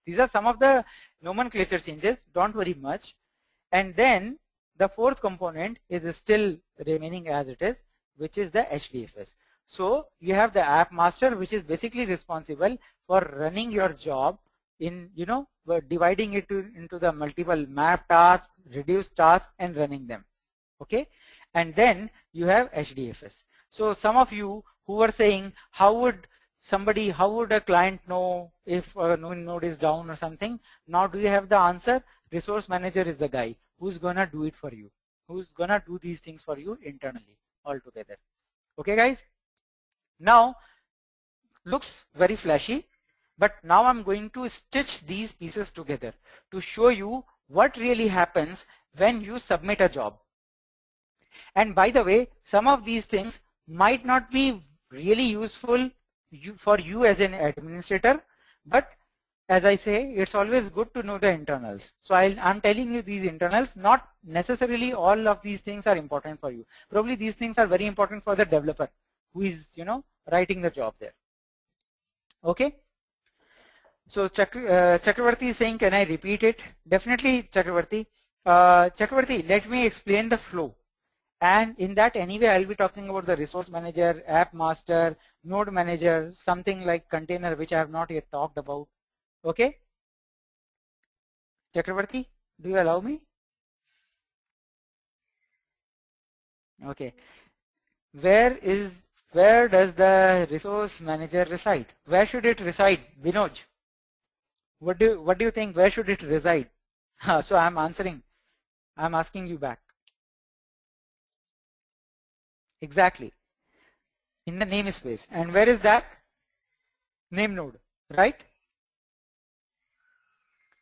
these are some of the nomenclature changes. Don't worry much. And then the fourth component is still remaining as it is, which is the HDFS. So you have the app master, which is basically responsible for running your job in, dividing it into the multiple map tasks, reduce tasks, and running them. Okay, and then you have HDFS. So some of you who were saying, how would a client know if a node is down or something? Now do you have the answer? Resource manager is the guy who's gonna do it for you, who's gonna do these things for you internally altogether. Okay guys, now looks very flashy, but now I'm going to stitch these pieces together to show you what really happens when you submit a job. And by the way, some of these things might not be really useful for you as an administrator, but as I say, it's always good to know the internals. So I'm telling you these internals, not necessarily all of these things are important for you. Probably these things are very important for the developer who is, writing the job there. Okay. So Chakravarti is saying, can I repeat it? Definitely, Chakravarti. Chakravarti, let me explain the flow. And in that anyway, I'll be talking about the resource manager, app master, node manager, something like container, which I have not yet talked about. Okay. Chakravarti, do you allow me? Okay. Where does the resource manager reside? Where should it reside? Vinoj, what do you think? Where should it reside? So I'm asking you back. Exactly. In the namespace. And where is that? NameNode, right?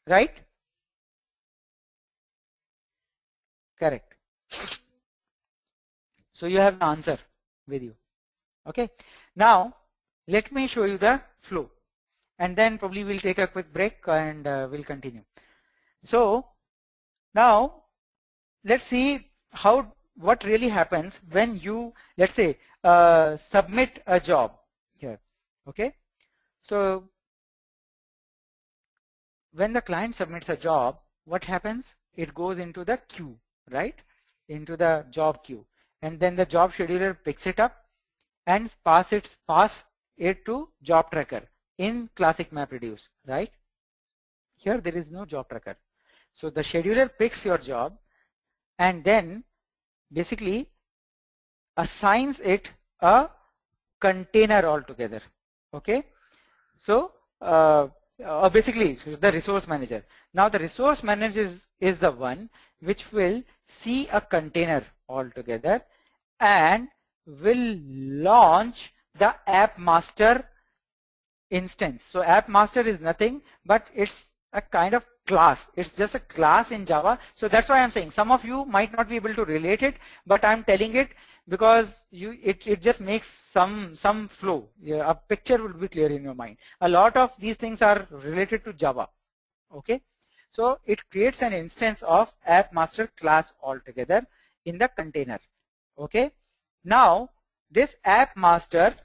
Right? Correct. So you have the answer with you. Okay. Now let me show you the flow, and then probably we'll take a quick break and we'll continue. So now let's see what really happens when you, let's say, submit a job here. Okay. So when the client submits a job, what happens? It goes into the queue, right? Into the job queue, and then the job scheduler picks it up and pass it to job tracker in classic MapReduce, right? Here there is no job tracker. So the scheduler picks your job and then basically assigns it a container altogether. Okay. So basically the resource manager. Now the resource manager is the one which will see a container altogether and will launch the app master instance. So app master is nothing but it's a kind of class. It's just a class in Java. So that's why I'm saying some of you might not be able to relate it, but I'm telling it because it just makes some flow. Yeah, a picture will be clear in your mind. A lot of these things are related to Java. Okay. So it creates an instance of app master class altogether in the container. Okay. Now this app master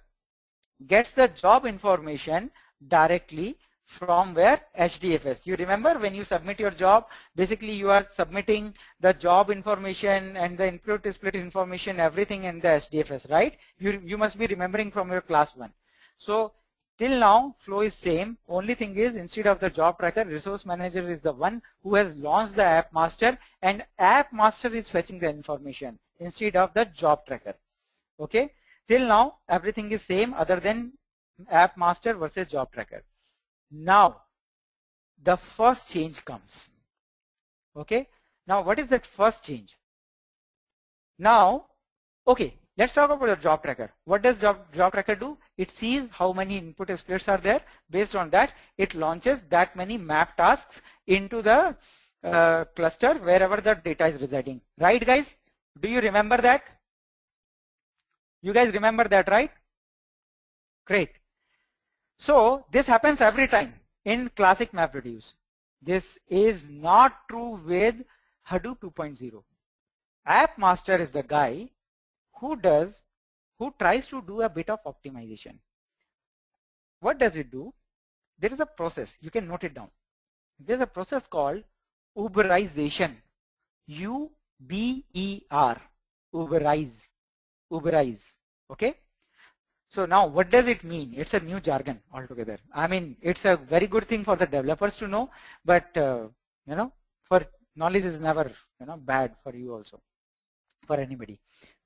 gets the job information directly from where? HDFS. You remember when you submit your job, basically you are submitting the job information and the input split information, everything in the HDFS, right? You must be remembering from your class 1. So till now flow is same. Only thing is, instead of the job tracker, resource manager is the one who has launched the app master, and app master is fetching the information instead of the job tracker. Okay, till now everything is same other than app master versus job tracker. Now the first change comes. Okay, now what is that first change? Now, okay, let's talk about the job tracker. What does job tracker do? It sees how many input splits are there. Based on that, it launches that many map tasks into the cluster wherever the data is residing. Right, guys? Do you remember that? You guys remember that, right? Great. So this happens every time in classic MapReduce. This is not true with Hadoop 2.0. App master is the guy who tries to do a bit of optimization. What does it do? There is a process, you can note it down. There's a process called Uberization. U-B-E-R, Uberize. Okay. So now what does it mean? It's a new jargon altogether. I mean, it's a very good thing for the developers to know, but you know, for knowledge is never, you know, bad for you also, for anybody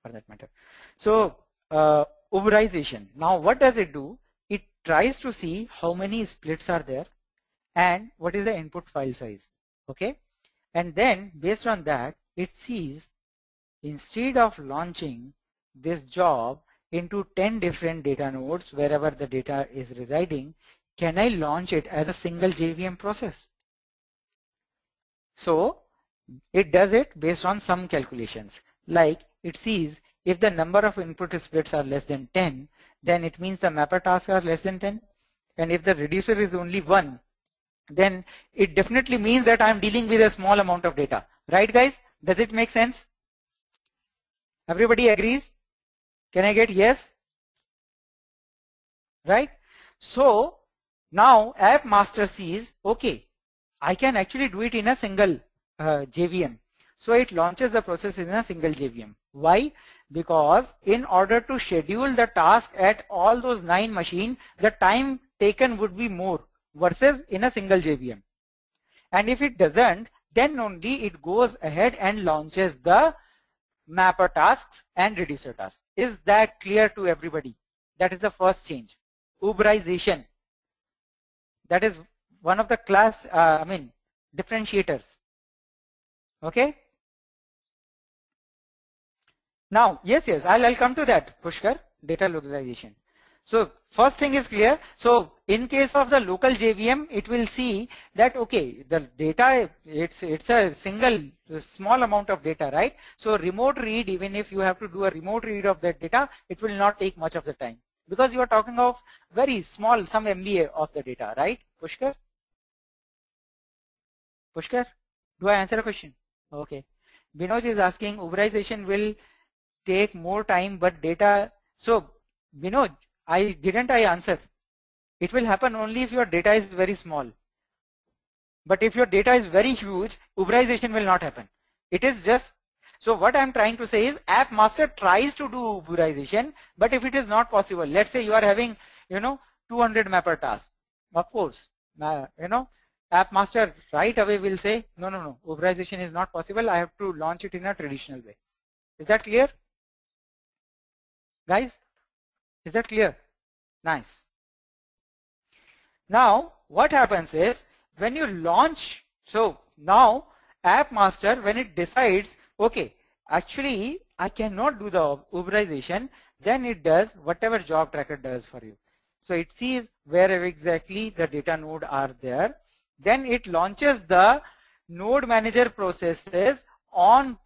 for that matter. So Uberization. Now what does it do? It tries to see how many splits are there and what is the input file size. Okay, and then based on that, it sees, instead of launching this job into 10 different data nodes wherever the data is residing, can I launch it as a single JVM process? So it does it based on some calculations. Like it sees if the number of input splits are less than 10, then it means the mapper tasks are less than 10. And if the reducer is only 1, then it definitely means that I'm dealing with a small amount of data. Right, guys? Does it make sense? Everybody agrees? Can I get yes? Right? So now app master sees, okay, I can actually do it in a single JVM. So it launches the process in a single JVM. Why? Because in order to schedule the task at all those 9 machines, the time taken would be more versus in a single JVM. And if it doesn't, then only it goes ahead and launches the mapper tasks and reducer tasks. Is that clear to everybody? That is the first change. Uberization. That is one of the class, differentiators. Okay. Now, yes, I'll come to that, Pushkar, data localization. So first thing is clear. So in case of the local JVM, it will see that, okay, the data, it's a single small amount of data, right? So remote read, even if you have to do a remote read of that data, it will not take much of the time, because you are talking of very small, some MB of the data, right, Pushkar? Pushkar, do I answer a question? Okay. Binoj is asking, Uberization will take more time, but data. So Binoj, I answer. It will happen only if your data is very small. But if your data is very huge, Uberization will not happen. It is just, so what I'm trying to say is app master tries to do Uberization, but if it is not possible, let's say you are having, 200 mapper tasks. Of course, app master right away will say, no, Uberization is not possible. I have to launch it in a traditional way. Is that clear? Guys, is that clear? Nice. Now, what happens is when you launch, so now app master, when it decides, okay, actually I cannot do the Uberization, then it does whatever job tracker does for you. So it sees where exactly the data node are there. Then it launches the node manager processes on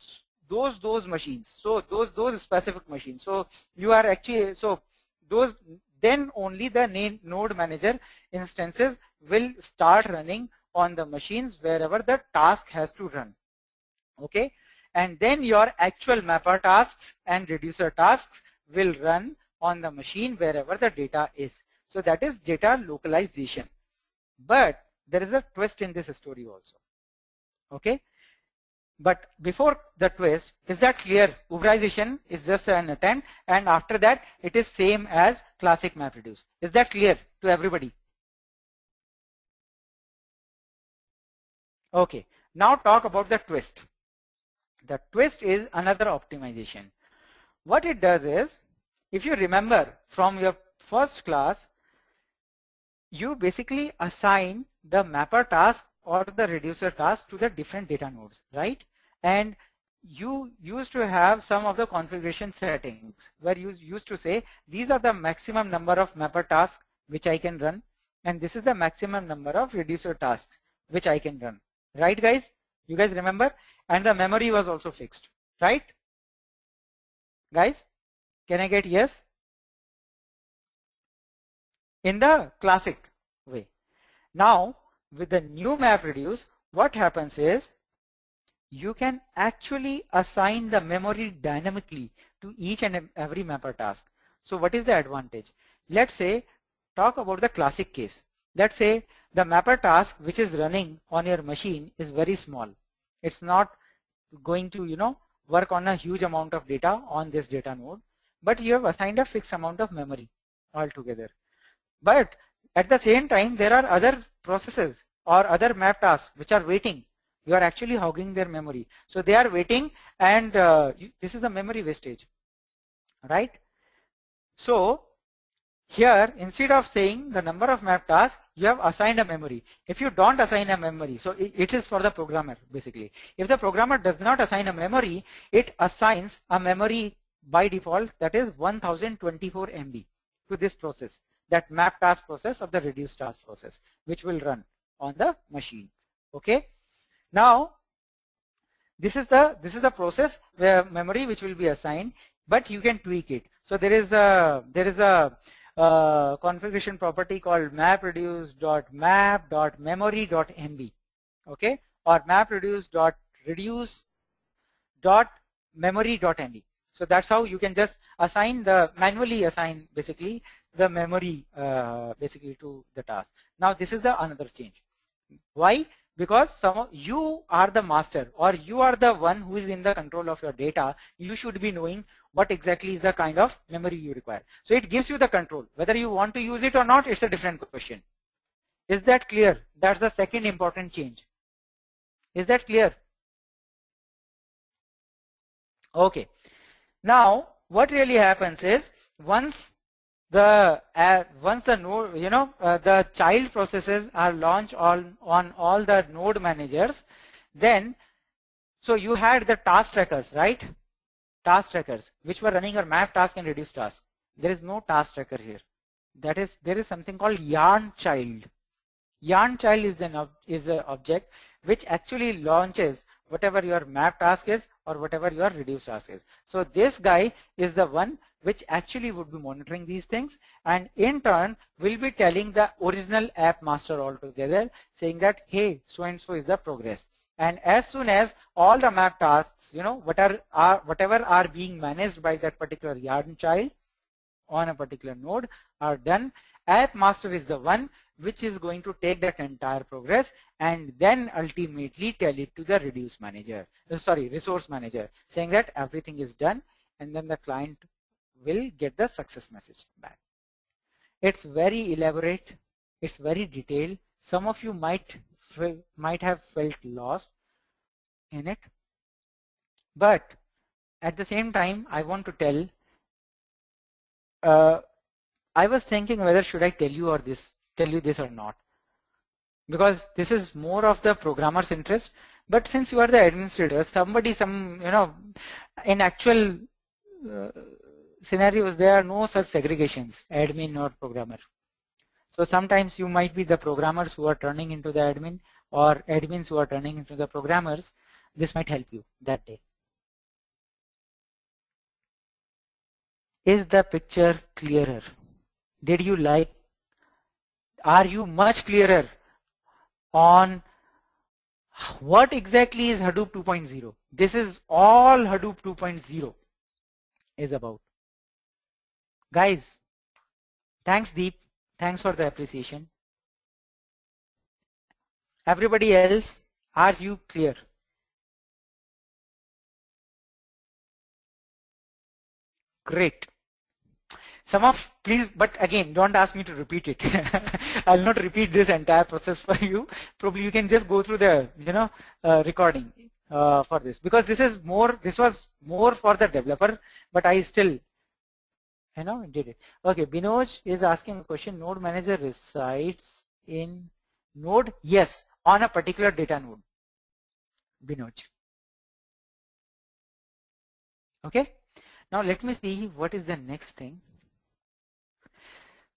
those machines. So those specific machines. So you are actually, so those, then only the node manager instances will start running on the machines wherever the task has to run. Okay. and then your actual mapper tasks and reducer tasks will run on the machine wherever the data is. So that is data localization. But there is a twist in this story also. Okay? But before the twist, is that clear? Uberization is just an attempt, and after that it is same as classic MapReduce. Is that clear to everybody? Okay, now talk about the twist. The twist is another optimization. What it does is, if you remember from your first class, you basically assign the mapper task or the reducer task to the different data nodes, right? And you used to have some of the configuration settings where you used to say these are the maximum number of mapper tasks which I can run, and this is the maximum number of reducer tasks which I can run, right guys? You guys remember? And the memory was also fixed, right? Guys, can I get yes? In the classic way. Now with the new MapReduce, what happens is you can actually assign the memory dynamically to each and every mapper task. So what is the advantage? Let's say, talk about the classic case. Let's say the mapper task which is running on your machine is very small. It's not going to, work on a huge amount of data on this data node, but you have assigned a fixed amount of memory altogether. But at the same time, there are other processes or other map tasks which are waiting. You are actually hogging their memory. So they are waiting, and this is the memory wastage, right? So here, instead of saying the number of map tasks, you have assigned a memory. If you don't assign a memory, so it is for the programmer basically. If the programmer does not assign a memory, it assigns a memory by default that is 1024 MB to this process, that map task process of the reduce task process, which will run on the machine. Okay. Now, this is the process where memory which will be assigned, but you can tweak it. So there is a configuration property called MapReduce.map.memory.mb, okay, or MapReduce.reduce.memory.mb. So that's how you can just manually assign basically the memory basically to the task. Now this is the another change. Why? Because you are the master, or you are the one who is in the control of your data. You should be knowing what exactly is the kind of memory you require. So it gives you the control. Whether you want to use it or not, it's a different question. Is that clear? That's the second important change. Is that clear? Okay. Now what really happens is, once the node, the child processes are launched on all the node managers, then so you had the task trackers, right? Task trackers which were running your map task and reduce task. There is no task tracker here. There is something called yarn child. Yarn child is an object which actually launches whatever your map task is or whatever your reduce task is. So this guy is the one which actually would be monitoring these things, and in turn will be telling the original app master altogether, saying that hey, so and so is the progress. And as soon as all the map tasks, whatever are being managed by that particular yarn child on a particular node are done, app master is the one which is going to take that entire progress and then ultimately tell it to the resource manager, saying that everything is done, and then the client will get the success message back. It's very elaborate, it's very detailed. Some of you might have felt lost in it, but at the same time I want to tell, I was thinking whether should I tell you this or not, because this is more of the programmer's interest. But since you are the administrator, in actual scenarios there are no such segregations, admin or programmer. So sometimes you might be the programmers who are turning into the admin, or admins who are turning into the programmers. This might help you that day. Is the picture clearer? Did you like? Are you much clearer on What exactly is Hadoop 2.0? This is all Hadoop 2.0 is about. Guys, thanks Deep. Thanks for the appreciation. Everybody else, are you clear? Great. Please, but again, don't ask me to repeat it. I'll not repeat this entire process for you. Probably you can just go through the, recording for this, because this was more for the developer, but I still, did it. Okay, Binoj is asking a question. Node manager resides in node? Yes, on a particular data node. Binoj. Okay. Now let me see what is the next thing.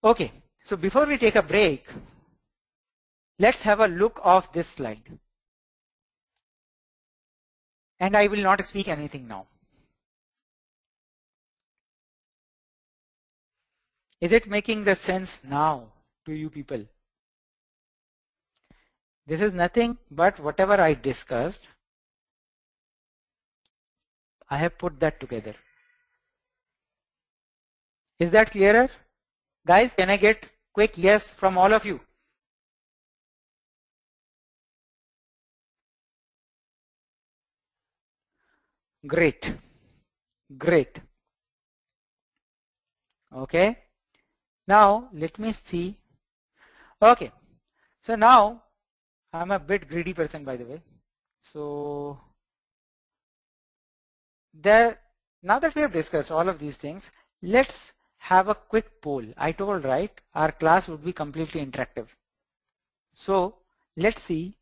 Okay, so before we take a break, let's have a look of this slide. And I will not speak anything now. Is it making the sense now to you people? This is nothing but whatever I discussed. I have put that together. Is that clearer? Guys, can I get quick yes from all of you? Great. Great. Okay. Now let me see. Okay. So now I'm a bit greedy person, by the way. So now that we have discussed all of these things, let's have a quick poll. I told, right, our class would be completely interactive. So let's see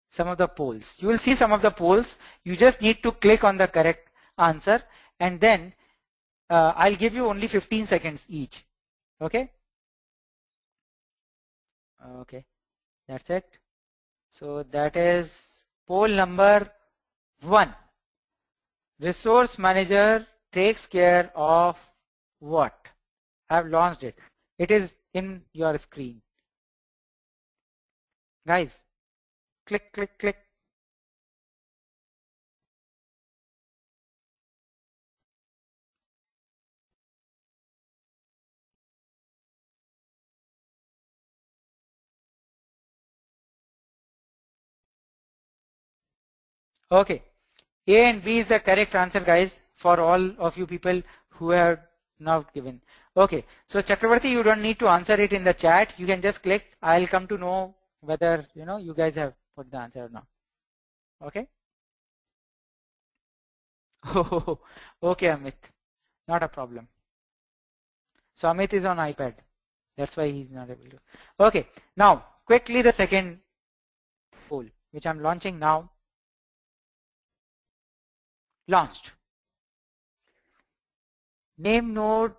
some of the polls. You will see some of the polls. You just need to click on the correct answer, and then I'll give you only 15 seconds each. Okay? Okay, that's it. So that is poll number 1. Resource manager takes care of what? I've launched it. It is in your screen. Guys, click, click, click. Okay, A and B is the correct answer, guys, for all of you people who have now given. Okay, so Chakravarti, you don't need to answer it in the chat. You can just click. I'll come to know whether you guys have put the answer or not. Okay. Oh, okay, Amit, not a problem. So Amit is on iPad. That's why he's not able to. Okay, now quickly the second poll, which I'm launching now. Launched. NameNode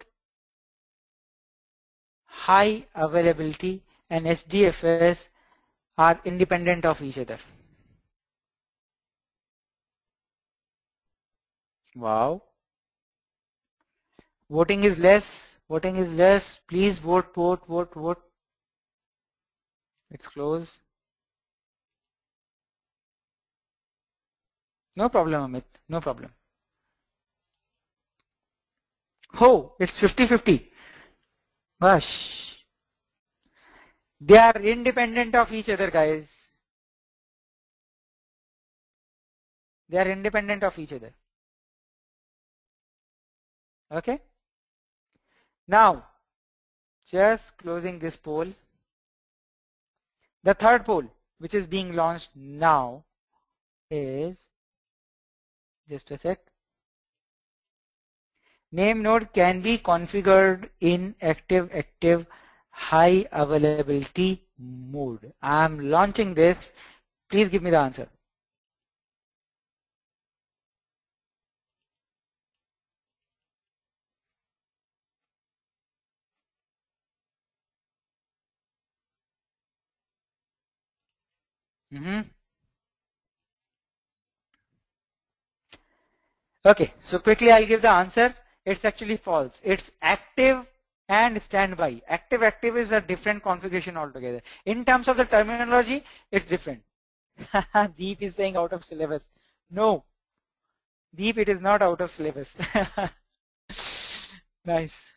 high availability and HDFS are independent of each other. Wow. Voting is less. Voting is less. Please vote, vote, vote, vote. It's close. No problem, Amit. No problem. Oh, it's 50-50. Gosh. They are independent of each other, guys. They are independent of each other. Okay. Now, just closing this poll. The third poll, which is being launched now, is, just a sec. NameNode can be configured in active high availability mode. I'm launching this. Please give me the answer. Okay, so quickly I'll give the answer. It's actually false. It's active and standby. Active is a different configuration altogether. In terms of the terminology, it's different. Deep is saying out of syllabus. No, Deep, it is not out of syllabus. Nice.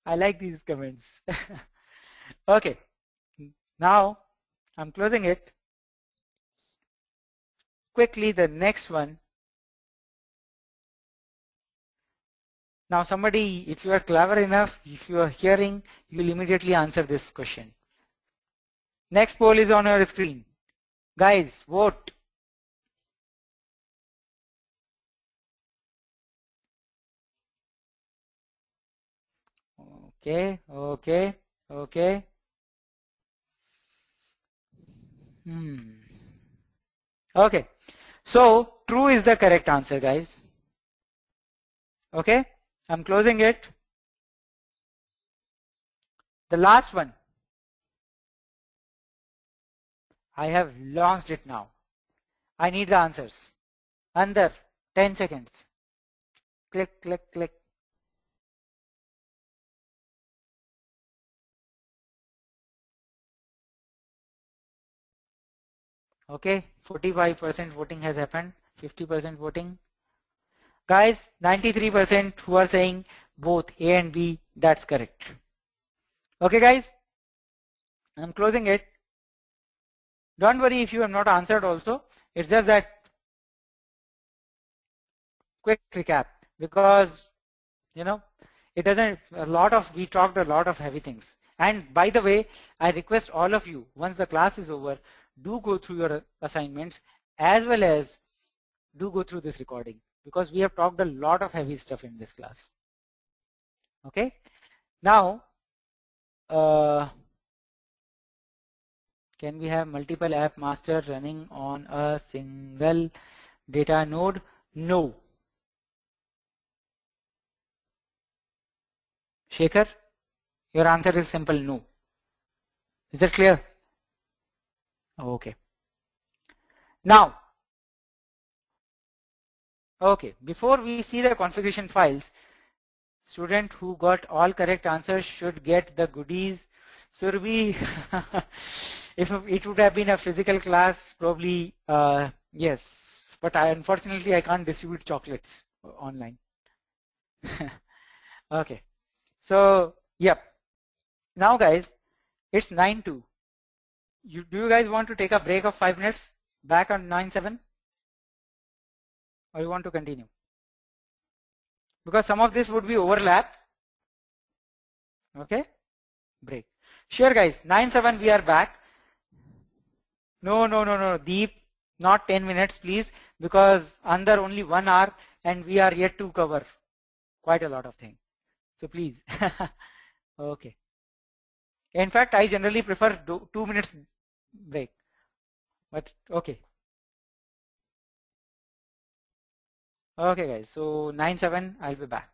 I like these comments. Okay, now I'm closing it. Quickly, the next one. Now somebody, if you are clever enough, if you are hearing, you will immediately answer this question. Next poll is on your screen. Guys, vote. Okay, okay, okay. Okay, so true is the correct answer, guys. Okay, I'm closing it. The last one. I have launched it now. I need the answers. Under 10 seconds. Click, click, click. Okay, 45% voting has happened. 50% voting. Guys, 93% who are saying both A and B, that's correct. Okay, guys, I'm closing it. Don't worry if you have not answered also. It's just that quick recap, because you know it doesn't we talked a lot of heavy things. And by the way, I request all of you, once the class is over, do go through your assignments as well as do go through this recording, because we have talked a lot of heavy stuff in this class. Okay, now can we have multiple app master running on a single data node? No. Shekhar, your answer is simple no. Is that clear? Okay. Now, okay, before we see the configuration files, student who got all correct answers should get the goodies. Surbi, if it would have been a physical class, probably yes, but unfortunately I can't distribute chocolates online. Okay, so yep. Now guys, it's 9:02. Do you guys want to take a break of 5 minutes back on 9:07, or you want to continue? Because some of this would be overlap. Okay, break. Sure guys, 9:07 we are back. No, Deep, not 10 minutes please, because under only 1 hour and we are yet to cover quite a lot of things. So please. Okay. In fact, I generally prefer 2 minutes break, but okay. Okay guys, so 9:07 I'll be back.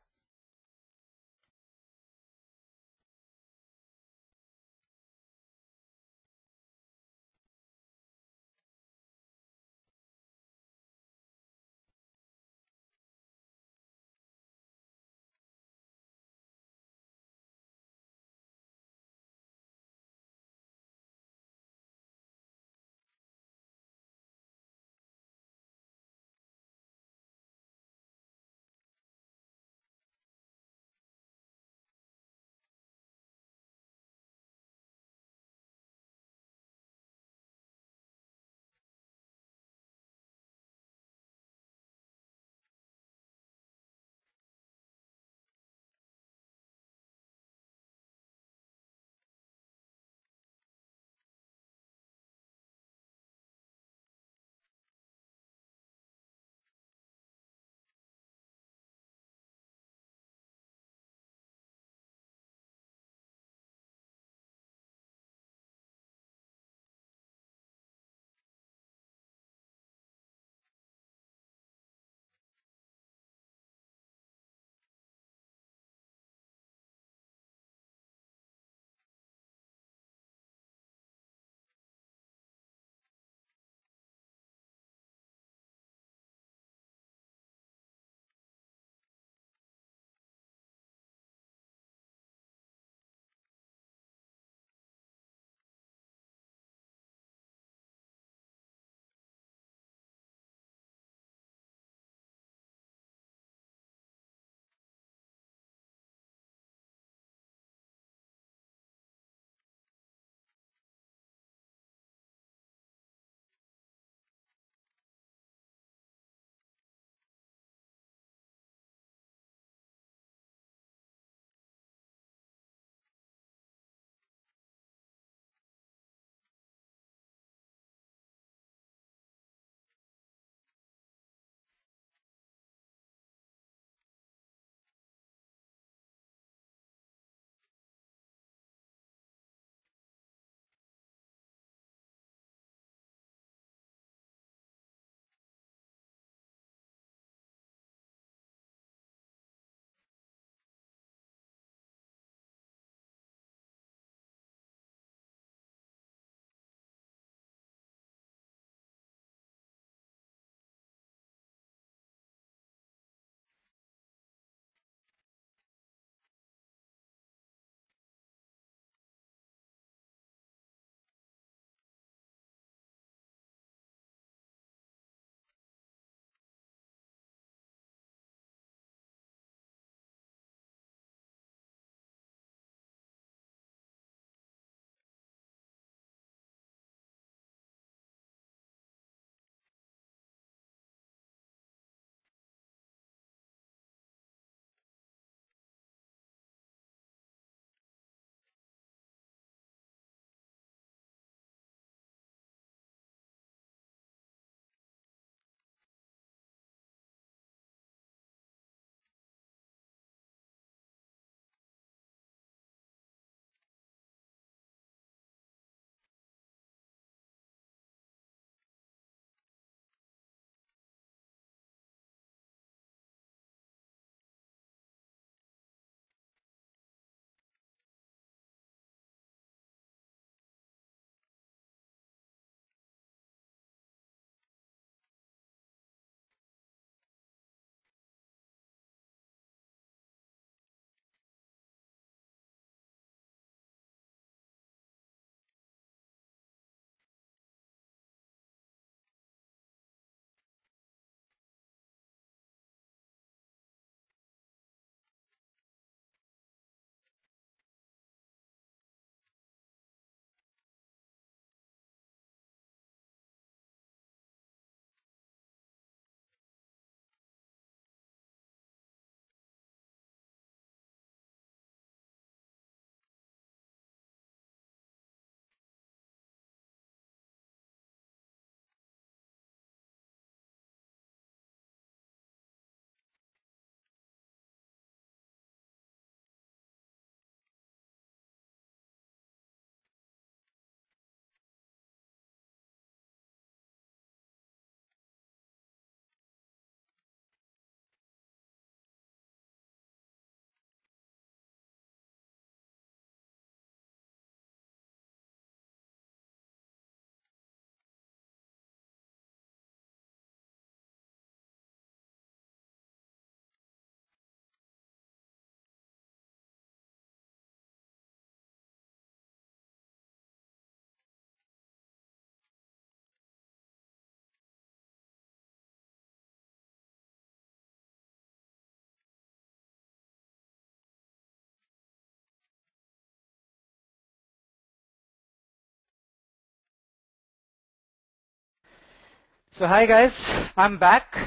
So hi guys, I'm back.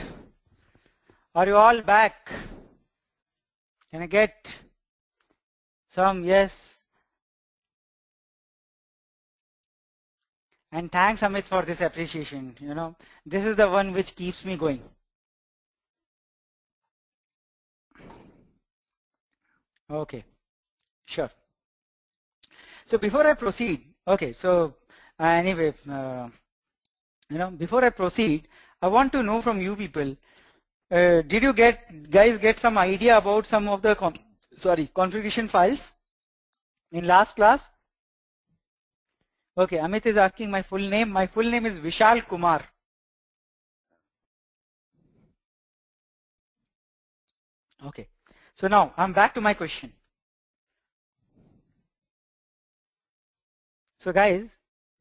Are you all back? Can I get some yes? And thanks Amit for this appreciation. You know, this is the one which keeps me going. Okay, sure. So before I proceed, okay, so anyway, before I proceed, I want to know from you people, did you guys get some idea about some of the configuration files in last class? Okay, Amit is asking my full name. My full name is Vishal Kumar. Okay, so now I'm back to my question. So guys,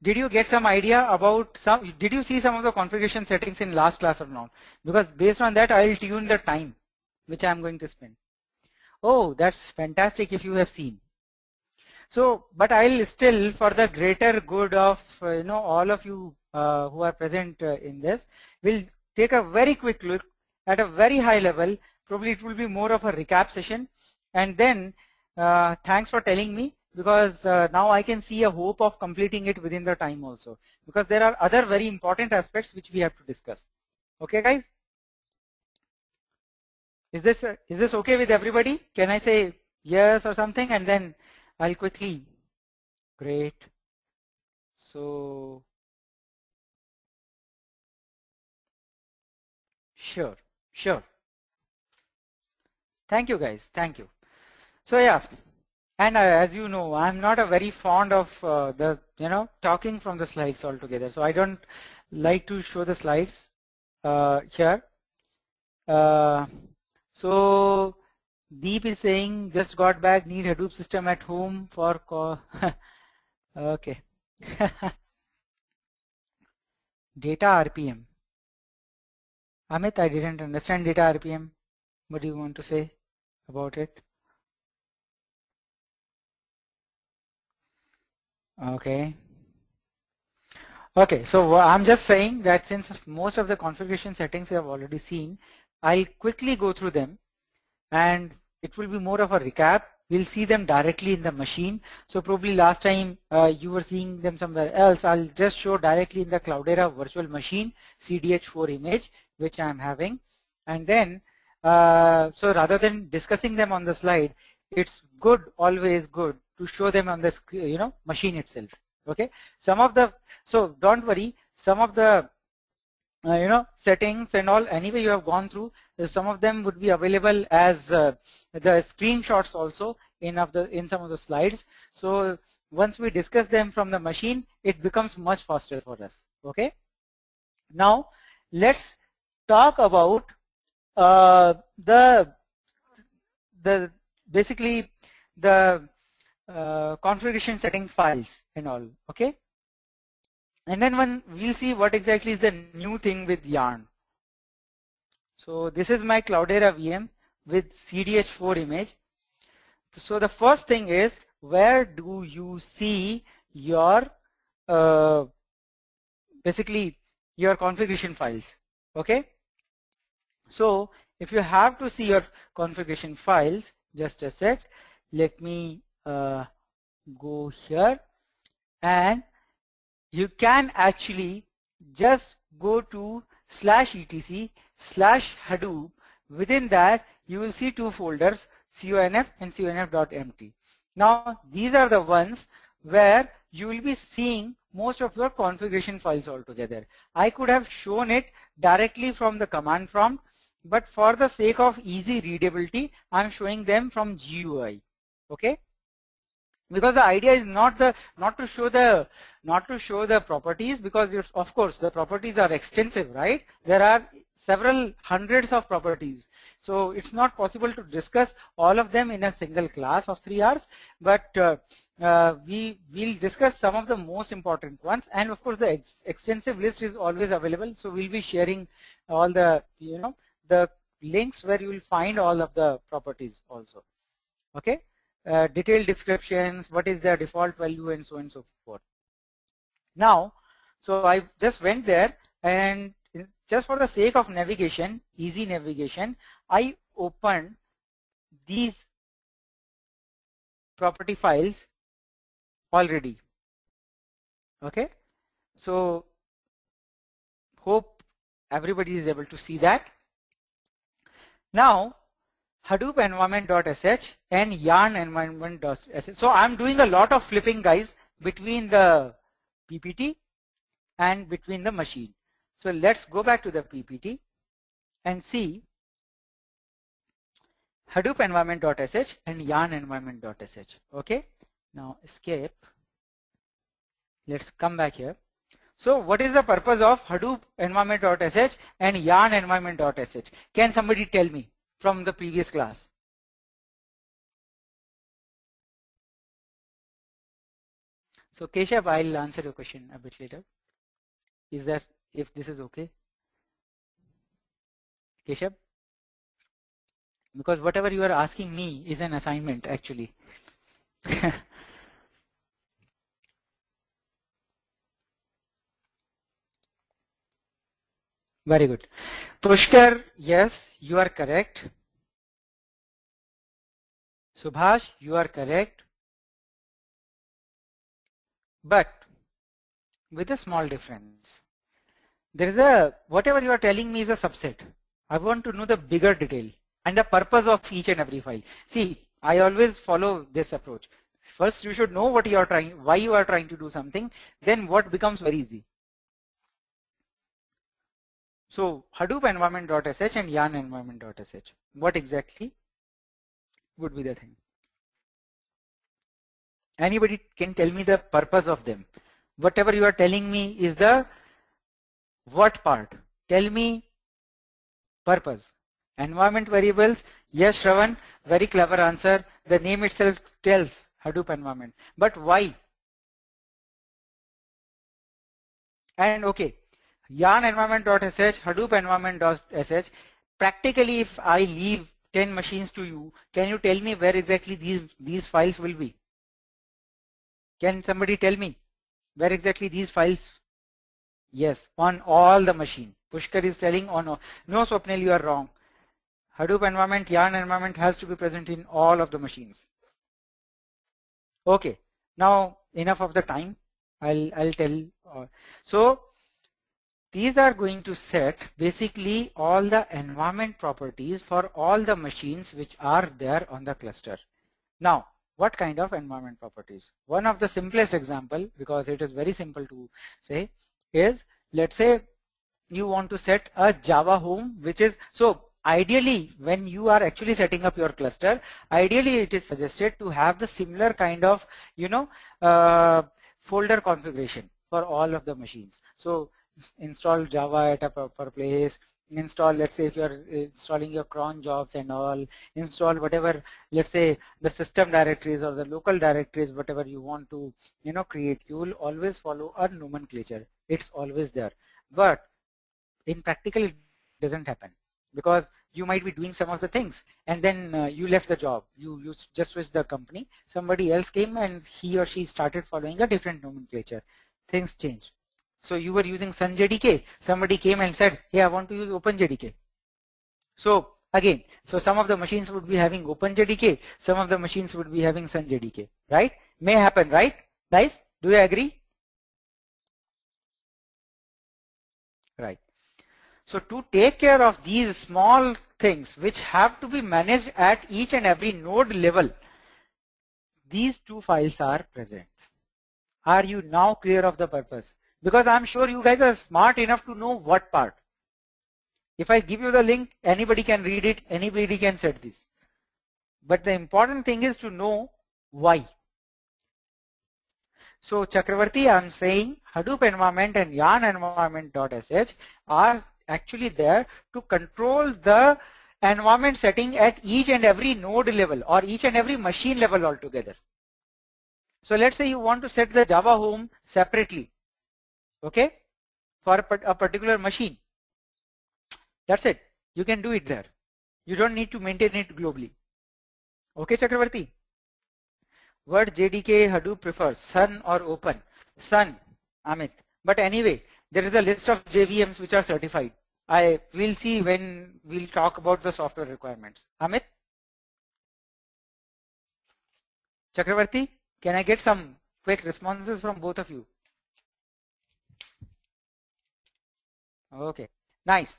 did you get some idea about did you see some of the configuration settings in last class or not? Because based on that, I'll tune the time which I'm going to spend. Oh, that's fantastic if you have seen. So, but I'll still, for the greater good of, all of you who are present in this, we'll take a very quick look at a very high level. Probably it will be more of a recap session. And then, thanks for telling me, because now I can see a hope of completing it within the time also. Because there are other very important aspects which we have to discuss. Okay, guys? Is this okay with everybody? Can I say yes or something, and then I'll quickly. Great. So sure. Thank you guys. Thank you. So yeah, and as you know, I'm not a very fond of talking from the slides altogether. So I don't like to show the slides here. So Deep is saying just got back, need Hadoop system at home for okay. Data RPM. Amit, I didn't understand data RPM. What do you want to say about it? Okay. Okay, so I'm just saying that since most of the configuration settings you have already seen, I'll quickly go through them and it will be more of a recap. We'll see them directly in the machine. So probably last time you were seeing them somewhere else. I'll just show directly in the Cloudera virtual machine CDH4 image, which I'm having. And then, so rather than discussing them on the slide, it's always good to show them on the machine itself. Okay, so don't worry, some of the settings and all anyway you have gone through. Some of them would be available as the screenshots also in some of the slides. So once we discuss them from the machine, it becomes much faster for us. Okay, now let's talk about basically the configuration setting files and all. Okay, and then we'll see what exactly is the new thing with Yarn. So this is my Cloudera VM with CDH4 image. So the first thing is, where do you see your basically your configuration files? Okay, so if you have to see your configuration files, just a sec, let me go here, and you can actually just go to /etc/Hadoop. Within that, you will see two folders, conf and conf.mt. Now, these are the ones where you will be seeing most of your configuration files altogether. I could have shown it directly from the command prompt, but for the sake of easy readability, I'm showing them from GUI. Okay? Because the idea is not to show the properties, because of course the properties are extensive, right? There are several hundreds of properties, so it's not possible to discuss all of them in a single class of 3 hours. But we'll discuss some of the most important ones, and of course the extensive list is always available. So we'll be sharing all the the links where you will find all of the properties also. Okay. Detailed descriptions, what is the default value, and so on and so forth. Now, so I just went there, and just for the sake of navigation, easy navigation, I opened these property files already. Okay, so hope everybody is able to see that. Now Hadoop environment.sh and yarn environment.sh. So I'm doing a lot of flipping, guys, between the PPT and between the machine. So let's go back to the PPT and see Hadoop environment.sh and yarn environment.sh. Okay, now escape. Let's come back here. So what is the purpose of Hadoop environment.sh and yarn environment.sh? Can somebody tell me from the previous class? So Keshav, I'll answer your question a bit later. Is that, if this is okay? Keshav? Because whatever you are asking me is an assignment actually. Very good. Pushkar, yes, you are correct. Subhash, you are correct. But with a small difference. There is a, whatever you are telling me is a subset. I want to know the bigger detail and the purpose of each and every file. See, I always follow this approach. First, you should know what you are trying, why you are trying to do something, then what becomes very easy. So Hadoop environment.sh and yarn environment.sh. What exactly would be the thing? Anybody can tell me the purpose of them. Whatever you are telling me is the what part? Tell me purpose. Environment variables. Yes, Shravan, very clever answer. The name itself tells Hadoop environment. But why? And okay, yarn environment.sh, Hadoop environment.sh. Practically, if I leave 10 machines to you, can you tell me where exactly these files will be? Can somebody tell me where exactly these files? Yes, on all the machine. Pushkar is telling on all. No, Swapnil, you are wrong. Hadoop environment, yarn environment has to be present in all of the machines. Okay, now enough of the time. I'll tell. So these are going to set basically all the environment properties for all the machines which are there on the cluster. Now, what kind of environment properties? One of the simplest example, because it is very simple to say, is let's say you want to set a Java home, which is, so ideally when you are actually setting up your cluster, ideally it is suggested to have the similar kind of, you know, folder configuration for all of the machines. So install Java at a proper place, install, let's say if you are installing your cron jobs and all, install whatever, let's say the system directories or the local directories, whatever you want to, you know, create, you will always follow a nomenclature. It's always there. But in practical it doesn't happen, because you might be doing some of the things and then you left the job, you just switched the company, somebody else came and he or she started following a different nomenclature, things changed. So you were using SunJDK, somebody came and said, hey, I want to use OpenJDK. So again, so some of the machines would be having OpenJDK, some of the machines would be having SunJDK, right? May happen, right? Guys, do you agree? Right. So to take care of these small things which have to be managed at each and every node level, these two files are present. Are you now clear of the purpose? Because I'm sure you guys are smart enough to know what part. If I give you the link, anybody can read it, anybody can set this. But the important thing is to know why. So Chakravarti, I'm saying Hadoop environment and yarn environment.sh are actually there to control the environment setting at each and every node level or each and every machine level altogether. So let's say you want to set the Java home separately, okay, for a particular machine. That's it. You can do it there. You don't need to maintain it globally. Okay, Chakravarti? What JDK Hadoop prefers, Sun or Open? Sun, Amit. But anyway, there is a list of JVMs which are certified. we'll see when we'll talk about the software requirements. Amit? Chakravarti? Can I get some quick responses from both of you? Okay, nice.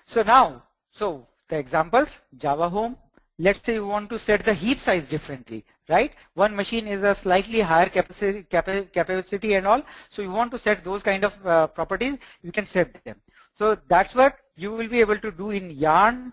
So now, the examples, Java Home, let's say you want to set the heap size differently, right? One machine is a slightly higher capacity and all, so you want to set those kind of properties, you can set them. So that's what you will be able to do in Yarn.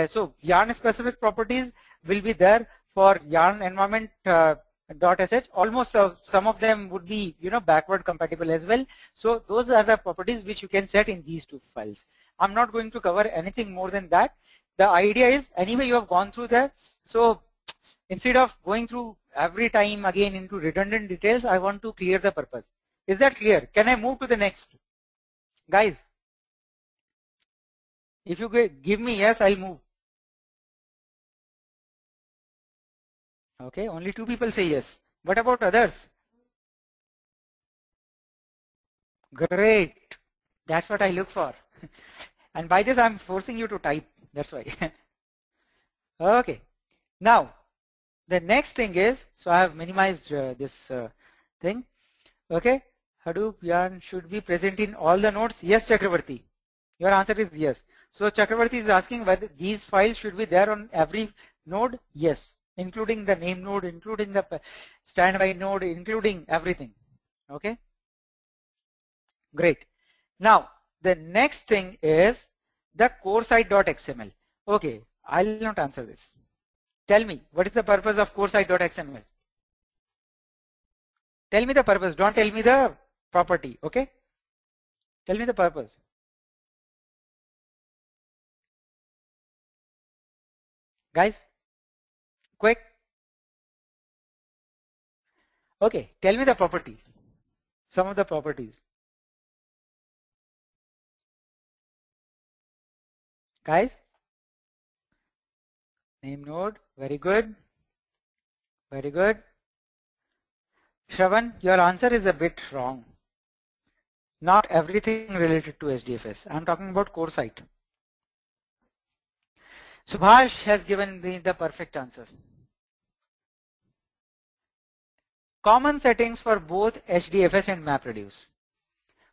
So Yarn specific properties will be there for Yarn environment .sh. Almost some of them would be backward compatible as well. So those are the properties which you can set in these two files. I'm not going to cover anything more than that. The idea is anyway you have gone through that. So instead of going through every time again into redundant details, I want to clear the purpose. Is that clear? Can I move to the next? Guys, if you give me yes, I'll move. Okay, only 2 people say yes. What about others? Great. That's what I look for. And by this, I'm forcing you to type. That's why. Okay. Now, the next thing is, so I have minimized this thing. Okay. Hadoop Yarn should be present in all the nodes. Yes, Chakravarti. Your answer is yes. So Chakravarti is asking whether these files should be there on every node. Yes. Including the name node, including the standby node, including everything. Okay. Great. Now, the next thing is the core site.xml. Okay, I'll not answer this. Tell me, what is the purpose of core site.xml? Tell me the purpose, don't tell me the property, okay? Tell me the purpose. Guys, quick. Okay, tell me the property, some of the properties. Guys, NameNode, very good. Very good. Shravan, your answer is a bit wrong. Not everything related to HDFS. I'm talking about core site. Subhash has given me the perfect answer. Common settings for both HDFS and MapReduce.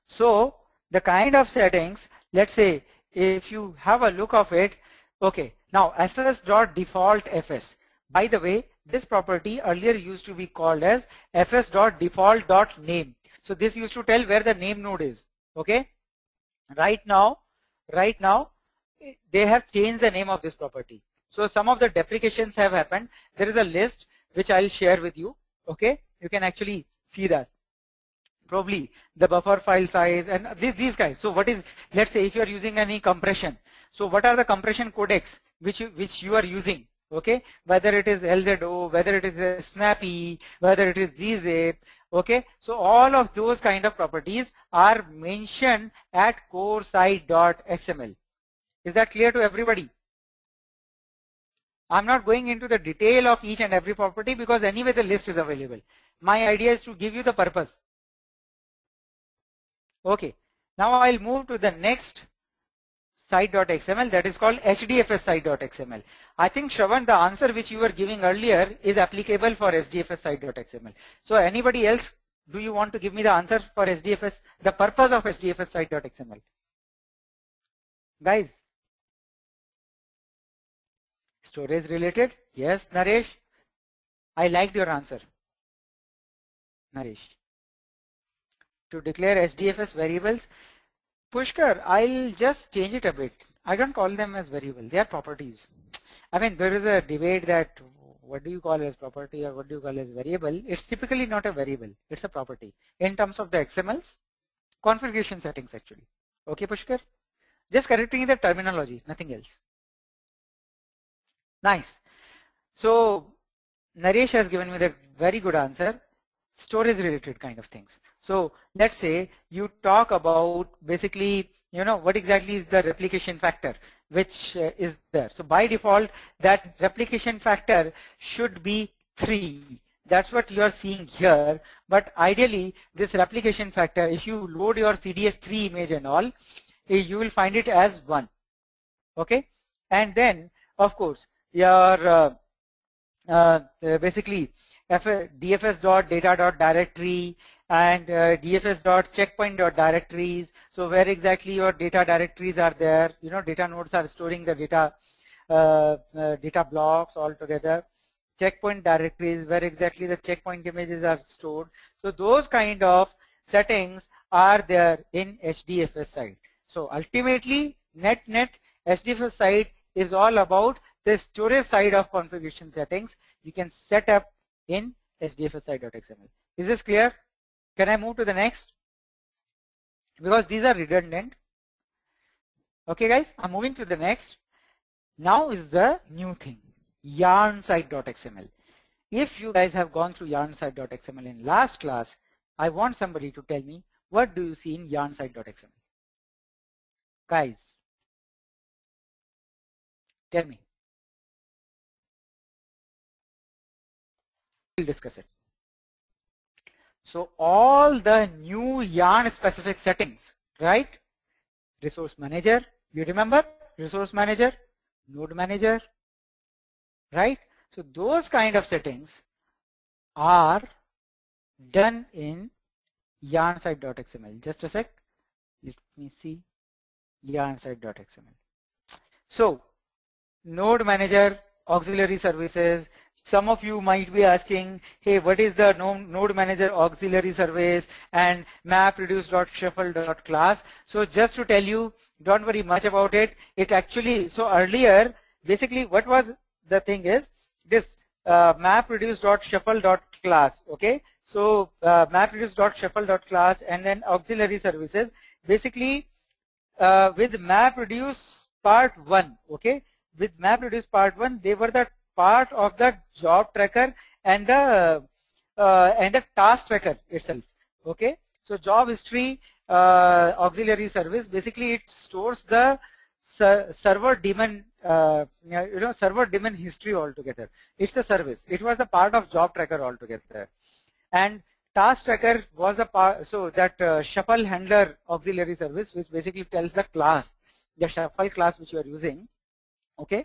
So the kind of settings, let's say if you have a look of it, okay, now fs.defaultfs. By the way, this property earlier used to be called as fs.default.name. So this used to tell where the name node is. Okay. Right now, they have changed the name of this property. So some of the deprecations have happened. There is a list which I'll share with you. Okay. You can actually see that. Probably the buffer file size and these guys. So what is, let's say if you are using any compression. So what are the compression codecs which you are using? Okay, whether it is LZO, whether it is Snappy, whether it is gzip. Okay, so all of those kind of properties are mentioned at core site.xml. Is that clear to everybody? I'm not going into the detail of each and every property because anyway the list is available. My idea is to give you the purpose. Okay, now I'll move to the next site.xml, that is called HDFS site.xml. I think Shravan, the answer which you were giving earlier is applicable for HDFS site.xml. So anybody else, do you want to give me the answer for HDFS, the purpose of HDFS site.xml? Guys, storage related? Yes, Naresh. I liked your answer, Naresh. To declare HDFS variables. Pushkar, I'll just change it a bit. I don't call them as variable, they are properties. I mean, there is a debate that what do you call as property or what do you call as variable? It's typically not a variable, it's a property in terms of the XMLs, configuration settings actually. Okay, Pushkar? Just correcting the terminology, nothing else. Nice. So, Naresh has given me the very good answer. Storage related kind of things. So let's say you talk about basically, what exactly is the replication factor which is there. So by default, that replication factor should be 3. That's what you are seeing here. But ideally, this replication factor, if you load your CDS3 image and all, you will find it as 1. Okay, and then of course your basically dfs.data.directory and dfs.checkpoint.directories. So where exactly your data directories are there, data nodes are storing the data data blocks all together. Checkpoint directories, where exactly the checkpoint images are stored. So those kind of settings are there in HDFS side. So ultimately net HDFS side is all about the storage side of configuration settings you can set up in HDFS side.xml. Is this clear? Can I move to the next? Because these are redundant. Okay guys, I'm moving to the next. Now is the new thing, yarn site.xml. If you guys have gone through yarn site.xml in last class, I want somebody to tell me what do you see in yarn site.xml. Guys, tell me. We'll discuss it. So all the new yarn specific settings, right? Resource manager, you remember resource manager, node manager, right? So those kind of settings are done in yarn site.xml. Just a sec. Let me see yarn site.xml. So node manager, auxiliary services. Some of you might be asking, hey, what is the node manager auxiliary service and MapReduce.shuffle.class? So just to tell you, don't worry much about it. It actually, so earlier, basically what was the thing is this MapReduce.shuffle.class, okay? So MapReduce.shuffle.class and then auxiliary services. Basically with MapReduce part 1, okay? With MapReduce part 1, they were the part of the job tracker and the task tracker itself. Okay, so job history auxiliary service, basically it stores the server daemon server daemon history altogether. It's a service. It was a part of job tracker altogether, and task tracker was the part. So that shuffle handler auxiliary service, which basically tells the class, the shuffle class which you are using, okay,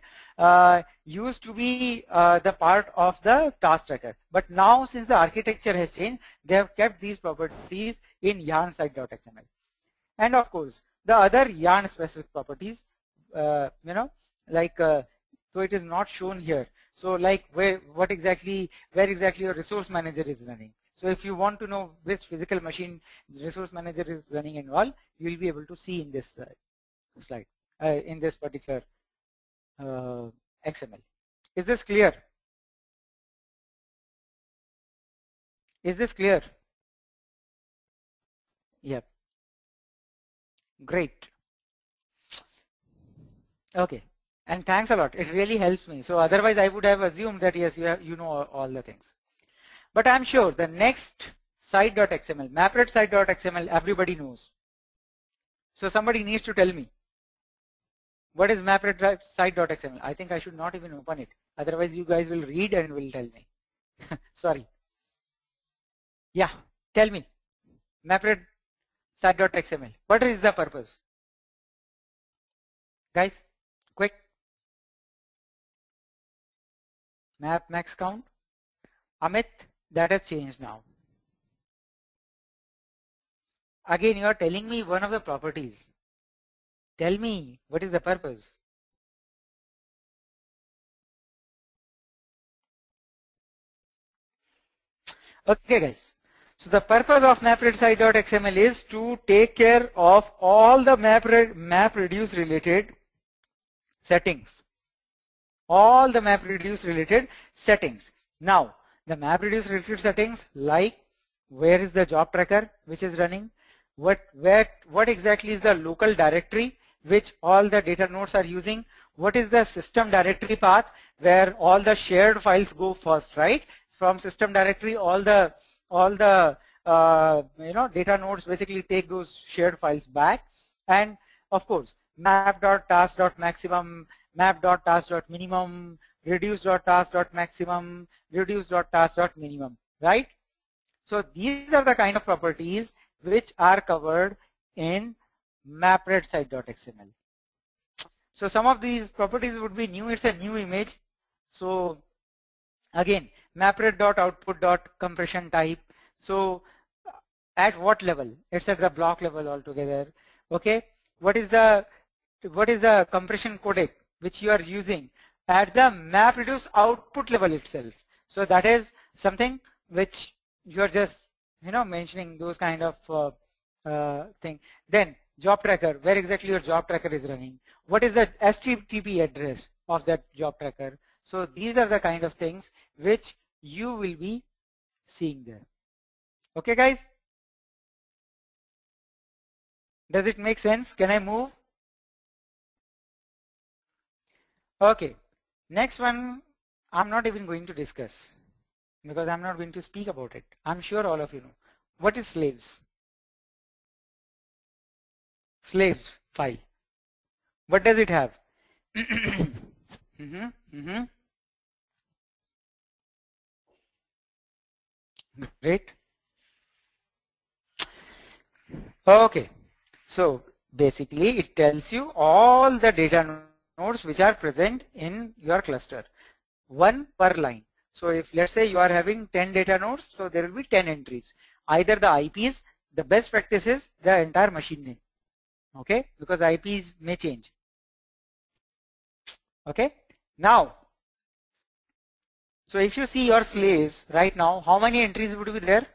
used to be the part of the task tracker. But now since the architecture has changed, they have kept these properties in yarn site.xml. And of course, the other yarn specific properties, like, so it is not shown here. So like where exactly your resource manager is running. So if you want to know which physical machine resource manager is running and all, you will be able to see in this slide, in this particular XML. Is this clear? Is this clear? Yep. Great. Okay. And thanks a lot. It really helps me. So otherwise I would have assumed that yes, you know all the things. But I'm sure the next site.xml, MapRed site.xml, everybody knows. So somebody needs to tell me, what is MapRed site.xml? I think I should not even open it. Otherwise you guys will read and will tell me. Sorry. Yeah, tell me. MapRed site.xml. What is the purpose? Guys, quick. Map max count. Amit, that has changed now. Again, you are telling me one of the properties. Tell me, what is the purpose? Okay guys, so the purpose of MapRed site.xml is to take care of all the MapReduce related settings. All the MapReduce related settings. Now, the MapReduce related settings, like where is the job tracker which is running, what exactly is the local directory which all the data nodes are using, what is the system directory path where all the shared files go first, right? From system directory, all the data nodes basically take those shared files back, and of course map.task.maximum, map.task.minimum, reduce.task.maximum, reduce.task.minimum, right? So these are the kind of properties which are covered in MapReduce.xml. So some of these properties would be new. It's a new image. So again, MapReduce.output.compression type. So at what level? It's at the block level altogether. Okay. What is the compression codec which you are using? At the MapReduce output level itself. So that is something which you are just mentioning, those kind of thing. Then job tracker, where exactly your job tracker is running. What is the HTTP address of that job tracker? So these are the kind of things which you will be seeing there. Okay guys? Does it make sense? Can I move? Okay. Next one, I'm not even going to discuss because I'm not going to speak about it. I'm sure all of you know. What is slaves? Slaves file. What does it have? Great. Okay. So basically it tells you all the data nodes which are present in your cluster. One per line. So if let's say you are having 10 data nodes, so there will be 10 entries. Either the IPs, the best practice is the entire machine name. Okay, because IPs may change. Okay, now, so if you see your slaves right now, how many entries would be there?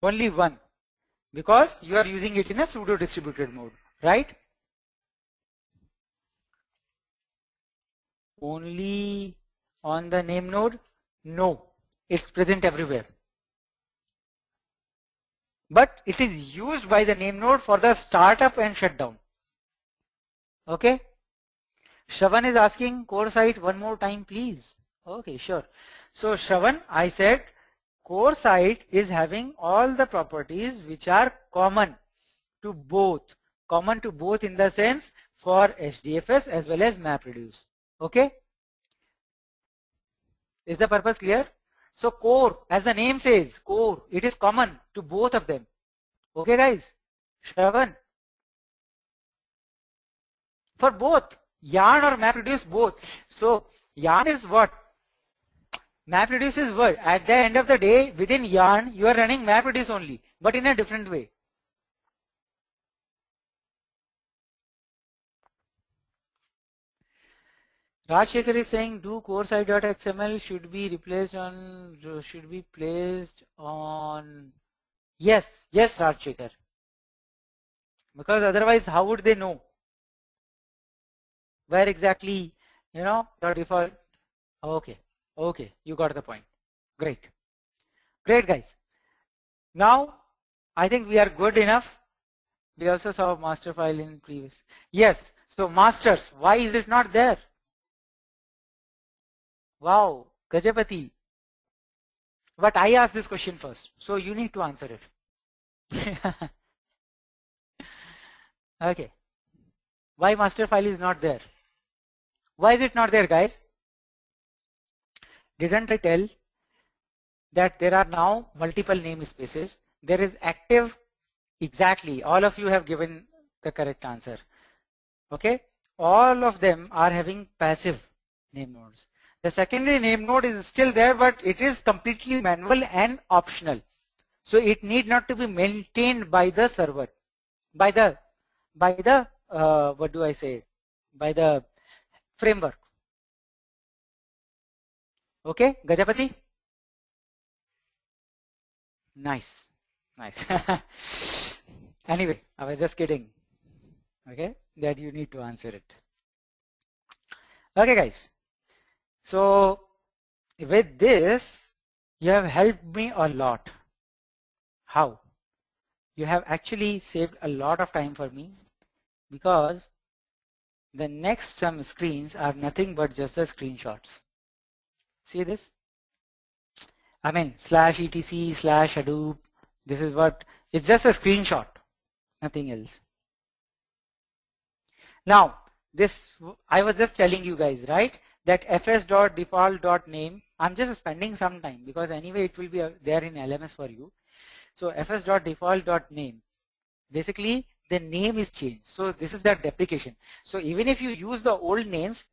Only one, because you are using it in a pseudo distributed mode, right? Only on the name node? No, it's present everywhere. But it is used by the name node for the startup and shutdown. Okay. Shravan is asking core site one more time, please. Okay, sure. So Shravan, I said core site is having all the properties which are common to both. Common to both in the sense for HDFS as well as MapReduce. Okay. Is the purpose clear? So core, as the name says, core, it is common to both of them. Okay guys, Shravan. For both, yarn or MapReduce, both. So yarn is what? MapReduce is what? At the end of the day, within yarn, you are running MapReduce only, but in a different way. Rajshekhar is saying, do core site.xml should be replaced on, should be placed on, yes, yes Rajshekhar. Because otherwise how would they know where exactly, your default, okay, okay, you got the point. Great. Great guys. Now, I think we are good enough. We also saw master file in previous. Yes, so masters, why is it not there? Wow, Gajapati. But I asked this question first, so you need to answer it. Okay. Why master file is not there? Why is it not there, guys? Didn't I tell that there are now multiple namespaces? There is active, exactly, all of you have given the correct answer. Okay, all of them are having passive name nodes. The secondary name node is still there, but it is completely manual and optional. So it need not to be maintained by the server, by the what do I say, by the framework. Okay, Gajapati? Nice, nice. Anyway, I was just kidding. Okay, that you need to answer it. Okay, guys. So with this, you have helped me a lot. How? You have actually saved a lot of time for me, because the next some screens are nothing but just the screenshots. See this? I mean /etc/Hadoop. This is what, it's just a screenshot, nothing else. Now this, I was just telling you guys, right, that fs.default.name, I'm just spending some time because anyway it will be there in LMS for you. So fs.default.name, basically the name is changed. So this is the deprecation. So even if you use the old names,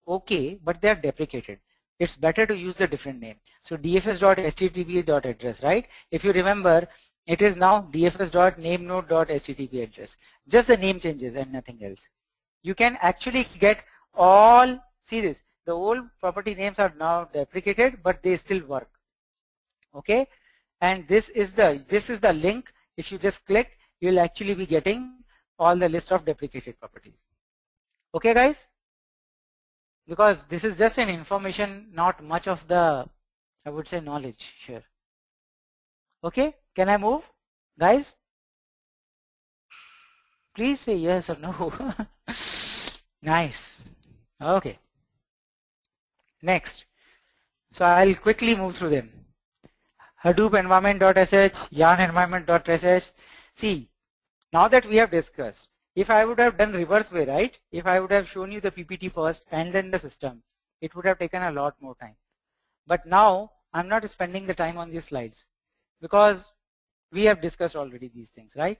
okay, but they are deprecated. It's better to use the different name. So dfs.http.address, right? If you remember, it is now dfs.namenode.http address. Just the name changes and nothing else. You can actually get all, see this, the old property names are now deprecated, but they still work. Okay, and this is the link. If you just click, you'll actually be getting all the list of deprecated properties. Okay, guys? Because this is just an information, not much of the, I would say, knowledge here. Okay, can I move, guys? Please say yes or no. Nice. Okay. Next. So I'll quickly move through them. Hadoop environment.sh, yarn environment.sh. See, now that we have discussed, if I would have done reverse way, right? If I would have shown you the PPT first and then the system, it would have taken a lot more time. But now I'm not spending the time on these slides because we have discussed already these things, right?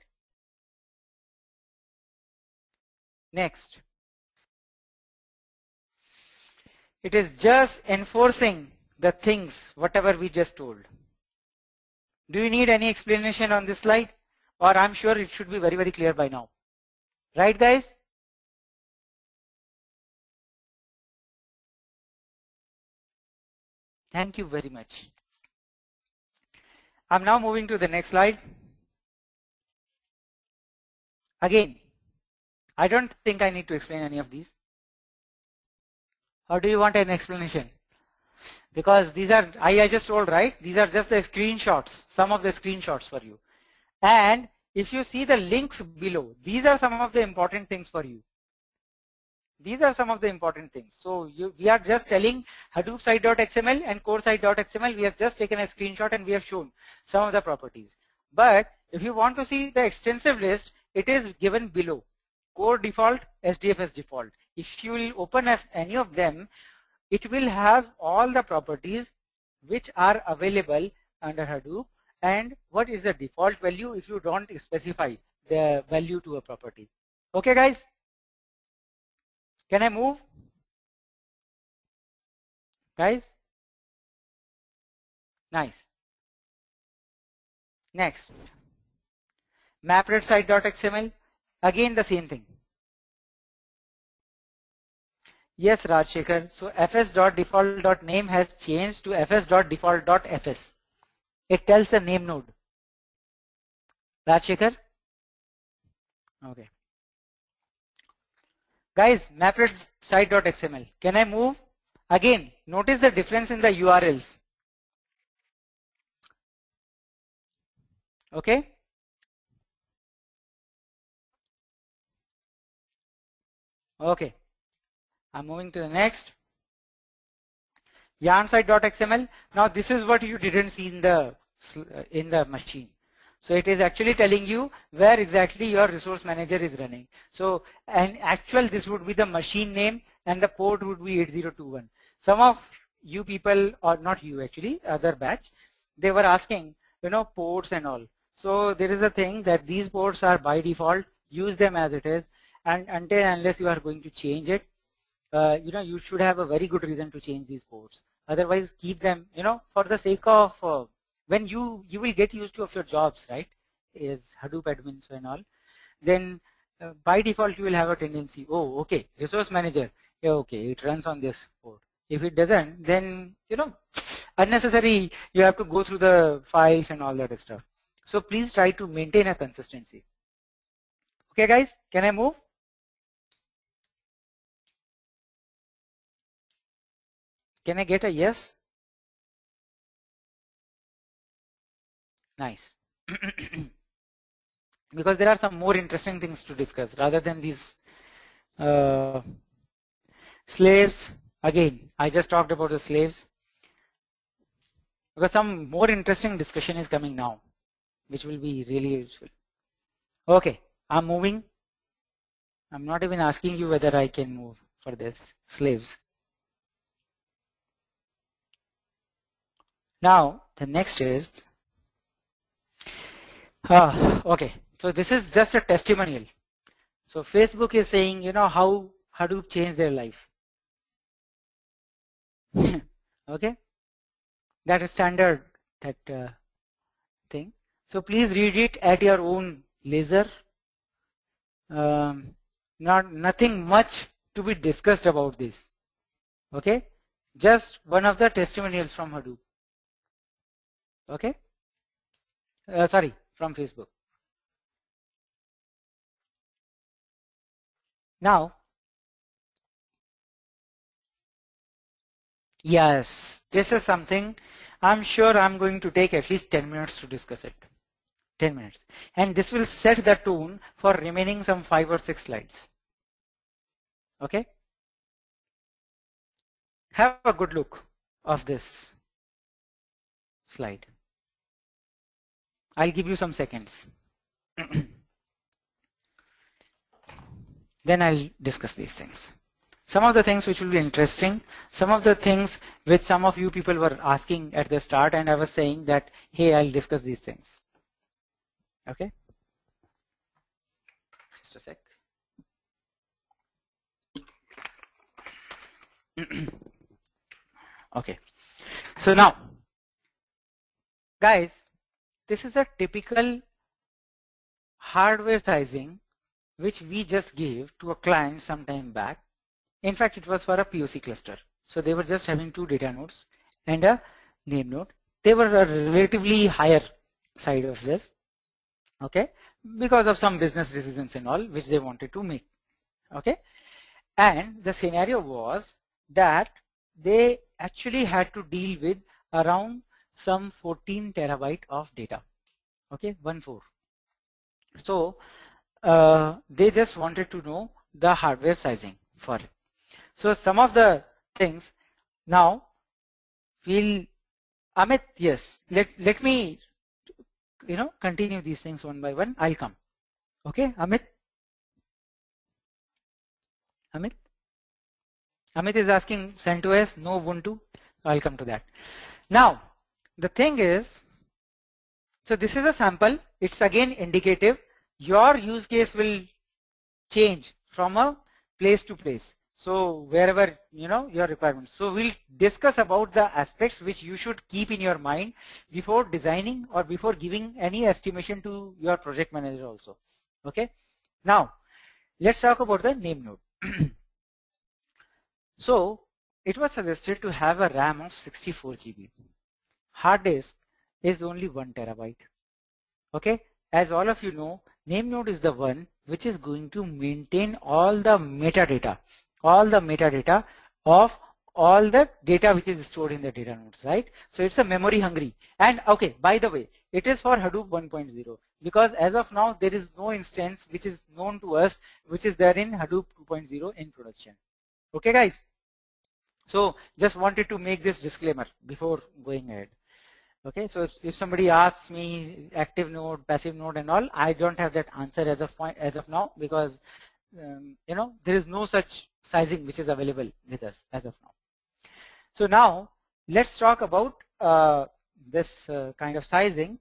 Next. It is just enforcing the things, whatever we just told. Do you need any explanation on this slide? Or I'm sure it should be very, very clear by now. Right, guys? Thank you very much. I'm now moving to the next slide. Again, I don't think I need to explain any of these. Or do you want an explanation? Because these are, I just told, right? These are just the screenshots, some of the screenshots for you. And if you see the links below, these are some of the important things for you. These are some of the important things. So we are just telling Hadoop site.xml and core site.xml. We have just taken a screenshot and we have shown some of the properties. But if you want to see the extensive list, it is given below. Core default, HDFS default. If you will open any of them, it will have all the properties which are available under Hadoop and what is the default value if you don't specify the value to a property. Okay, guys? Can I move? Guys? Nice. Next. MapReduce site.xml. Again the same thing. Yes, Rajshekhar. So fs.default.name has changed to fs.default.fs. It tells the name node. Rajshekhar? Okay. Guys, MapReduce site.xml. Can I move? Again, notice the difference in the URLs. Okay? Okay. I'm moving to the next. Yarn site.xml. Now this is what you didn't see in the machine. So it is actually telling you where exactly your resource manager is running. So an actual this would be the machine name and the port would be 8021. Some of you people, or not you actually, other batch, they were asking, ports and all. So there is a thing that these ports are by default, use them as it is, and unless you are going to change it, you should have a very good reason to change these ports. Otherwise, keep them, for the sake of when you will get used to of your jobs, right? Is Hadoop admins and all. Then by default you will have a tendency. Oh, okay, resource manager. Yeah, okay, it runs on this port. If it doesn't, then unnecessary. You have to go through the files and all that stuff. So please try to maintain a consistency. Okay, guys, can I move? Can I get a yes? Nice. Because there are some more interesting things to discuss rather than these slaves. Again, I just talked about the slaves. Because some more interesting discussion is coming now, which will be really useful. Okay, I'm moving. I'm not even asking you whether I can move for this slaves. Now, the next is Okay, so this is just a testimonial. So Facebook is saying, you know, how Hadoop changed their life. Okay, that is standard, that thing. So please read it at your own leisure. Nothing much to be discussed about this. Okay, just one of the testimonials from Hadoop. Okay, sorry, from Facebook. Now, yes, this is something I'm sure I'm going to take at least 10 minutes to discuss it. 10 minutes. And this will set the tone for remaining some 5 or 6 slides. Okay? Have a good look of this slide. I'll give you some seconds. Then I'll discuss these things. Some of the things which will be interesting, some of the things which some of you people were asking at the start, and I was saying that, hey, I'll discuss these things. Okay? Just a sec. Okay. So now, guys, this is a typical hardware sizing which we just gave to a client some time back. In fact, it was for a POC cluster. So they were just having 2 data nodes and a name node. They were a relatively higher side of this, okay, because of some business decisions and all which they wanted to make, okay. And the scenario was that they actually had to deal with around some 14 terabyte of data, okay, 14. So they just wanted to know the hardware sizing for it. So some of the things now we'll, Amit, yes, let me, you know, continue these things one by one. I'll come. Okay, Amit? Amit is asking CentOS, no Ubuntu. I'll come to that. Now, the thing is, so this is a sample. It's again indicative. Your use case will change from a place to place. So wherever, you know, your requirements. So we'll discuss about the aspects which you should keep in your mind before designing or before giving any estimation to your project manager also. Okay. Now, let's talk about the NameNode. So it was suggested to have a RAM of 64 GB. Hard disk is only 1 terabyte. Okay. As all of you know, NameNode is the one which is going to maintain all the metadata of all the data which is stored in the data nodes, right? So it's a memory hungry. And okay, by the way, it is for Hadoop 1.0 because as of now there is no instance which is known to us which is there in Hadoop 2.0 in production. Okay, guys. So just wanted to make this disclaimer before going ahead. Okay, so if somebody asks me active node, passive node and all, I don't have that answer as of now because you know, there is no such sizing which is available with us as of now. So now let's talk about this kind of sizing.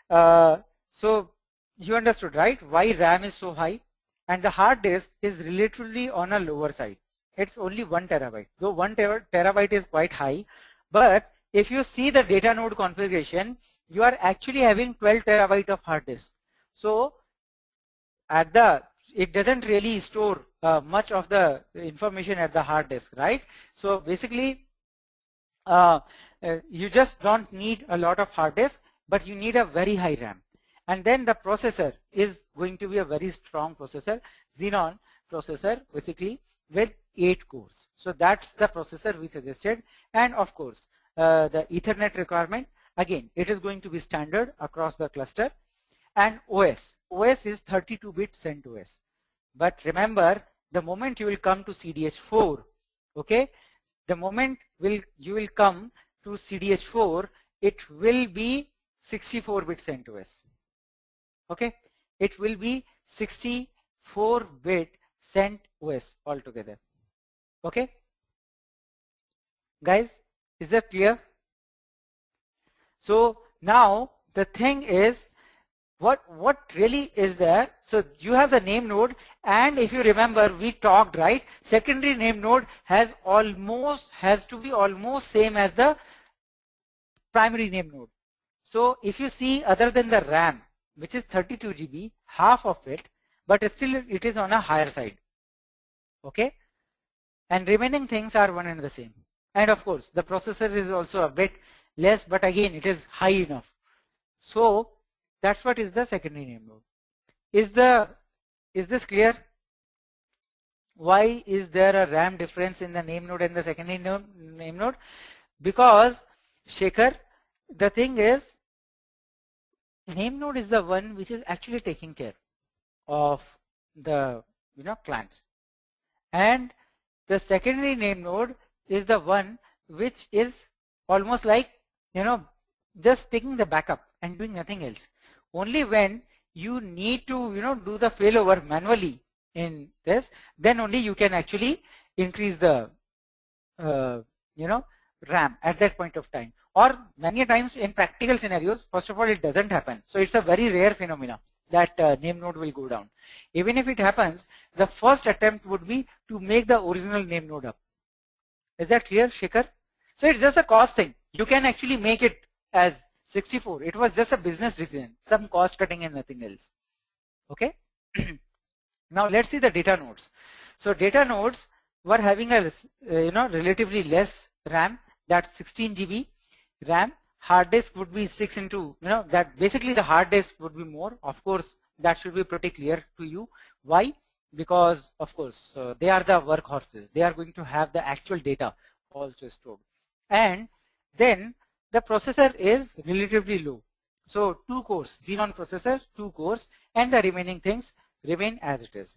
So you understood, right, why RAM is so high, and the hard disk is relatively on a lower side. It's only 1 terabyte, though 1 terabyte is quite high, but if you see the data node configuration, you are actually having 12 terabyte of hard disk. So at the, it doesn't really store much of the information at the hard disk, right? So basically, you just don't need a lot of hard disk, but you need a very high RAM. And then the processor is going to be a very strong processor, Xenon processor, basically with 8 cores. So that's the processor we suggested. And of course, the Ethernet requirement, again, it is going to be standard across the cluster. And OS is 32-bit CentOS. But remember, the moment you will come to CDH4, okay, the moment you will come to CDH4, it will be 64-bit CentOS. Okay, it will be 64-bit CentOS altogether. Okay, guys, is that clear? So now the thing is, what really is there? So you have the name node, and if you remember, we talked, right? Secondary name node has to be almost same as the primary name node. So if you see, other than the RAM, which is 32 GB, half of it, but still it is on a higher side. Okay, and remaining things are one and the same. And of course, the processor is also a bit less, but again, it is high enough. So that's what is the secondary name node. Is this clear? Why is there a RAM difference in the name node and the secondary name node? Because, Shekhar, the thing is, name node is the one which is actually taking care of the clients, and the secondary name node is the one which is almost like just taking the backup and doing nothing else. Only when you need to do the failover manually in this, then only you can actually increase the RAM at that point of time. Or many times in practical scenarios, first of all, it doesn't happen. So it's a very rare phenomena that name node will go down. Even if it happens, the first attempt would be to make the original name node up. Is that clear, Shekhar? So it's just a cost thing. You can actually make it as 64. It was just a business decision, some cost cutting and nothing else. Okay. Now let's see the data nodes. So data nodes were having a relatively less RAM, that's 16 GB RAM. Hard disk would be 6 into that basically the hard disk would be more. Of course, that should be pretty clear to you. Why? Because of course they are the workhorses. They are going to have the actual data also stored. And then the processor is relatively low. So 2 cores, Xenon processor, 2 cores, and the remaining things remain as it is.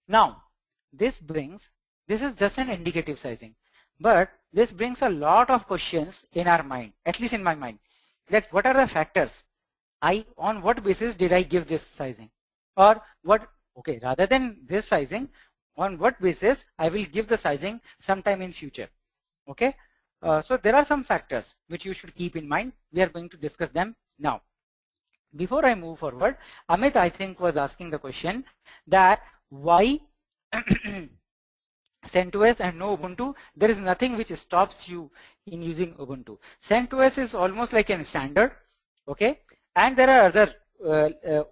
Now, this is just an indicative sizing, but this brings a lot of questions in our mind, at least in my mind, that what are the factors? On what basis did I give this sizing? Or what, okay, rather than this sizing, on what basis I will give the sizing sometime in future? Okay, so there are some factors which you should keep in mind. We are going to discuss them now. Before I move forward, Amit, I think, was asking the question that why CentOS and no Ubuntu. There is nothing which stops you in using Ubuntu. CentOS is almost like a standard, okay, and there are other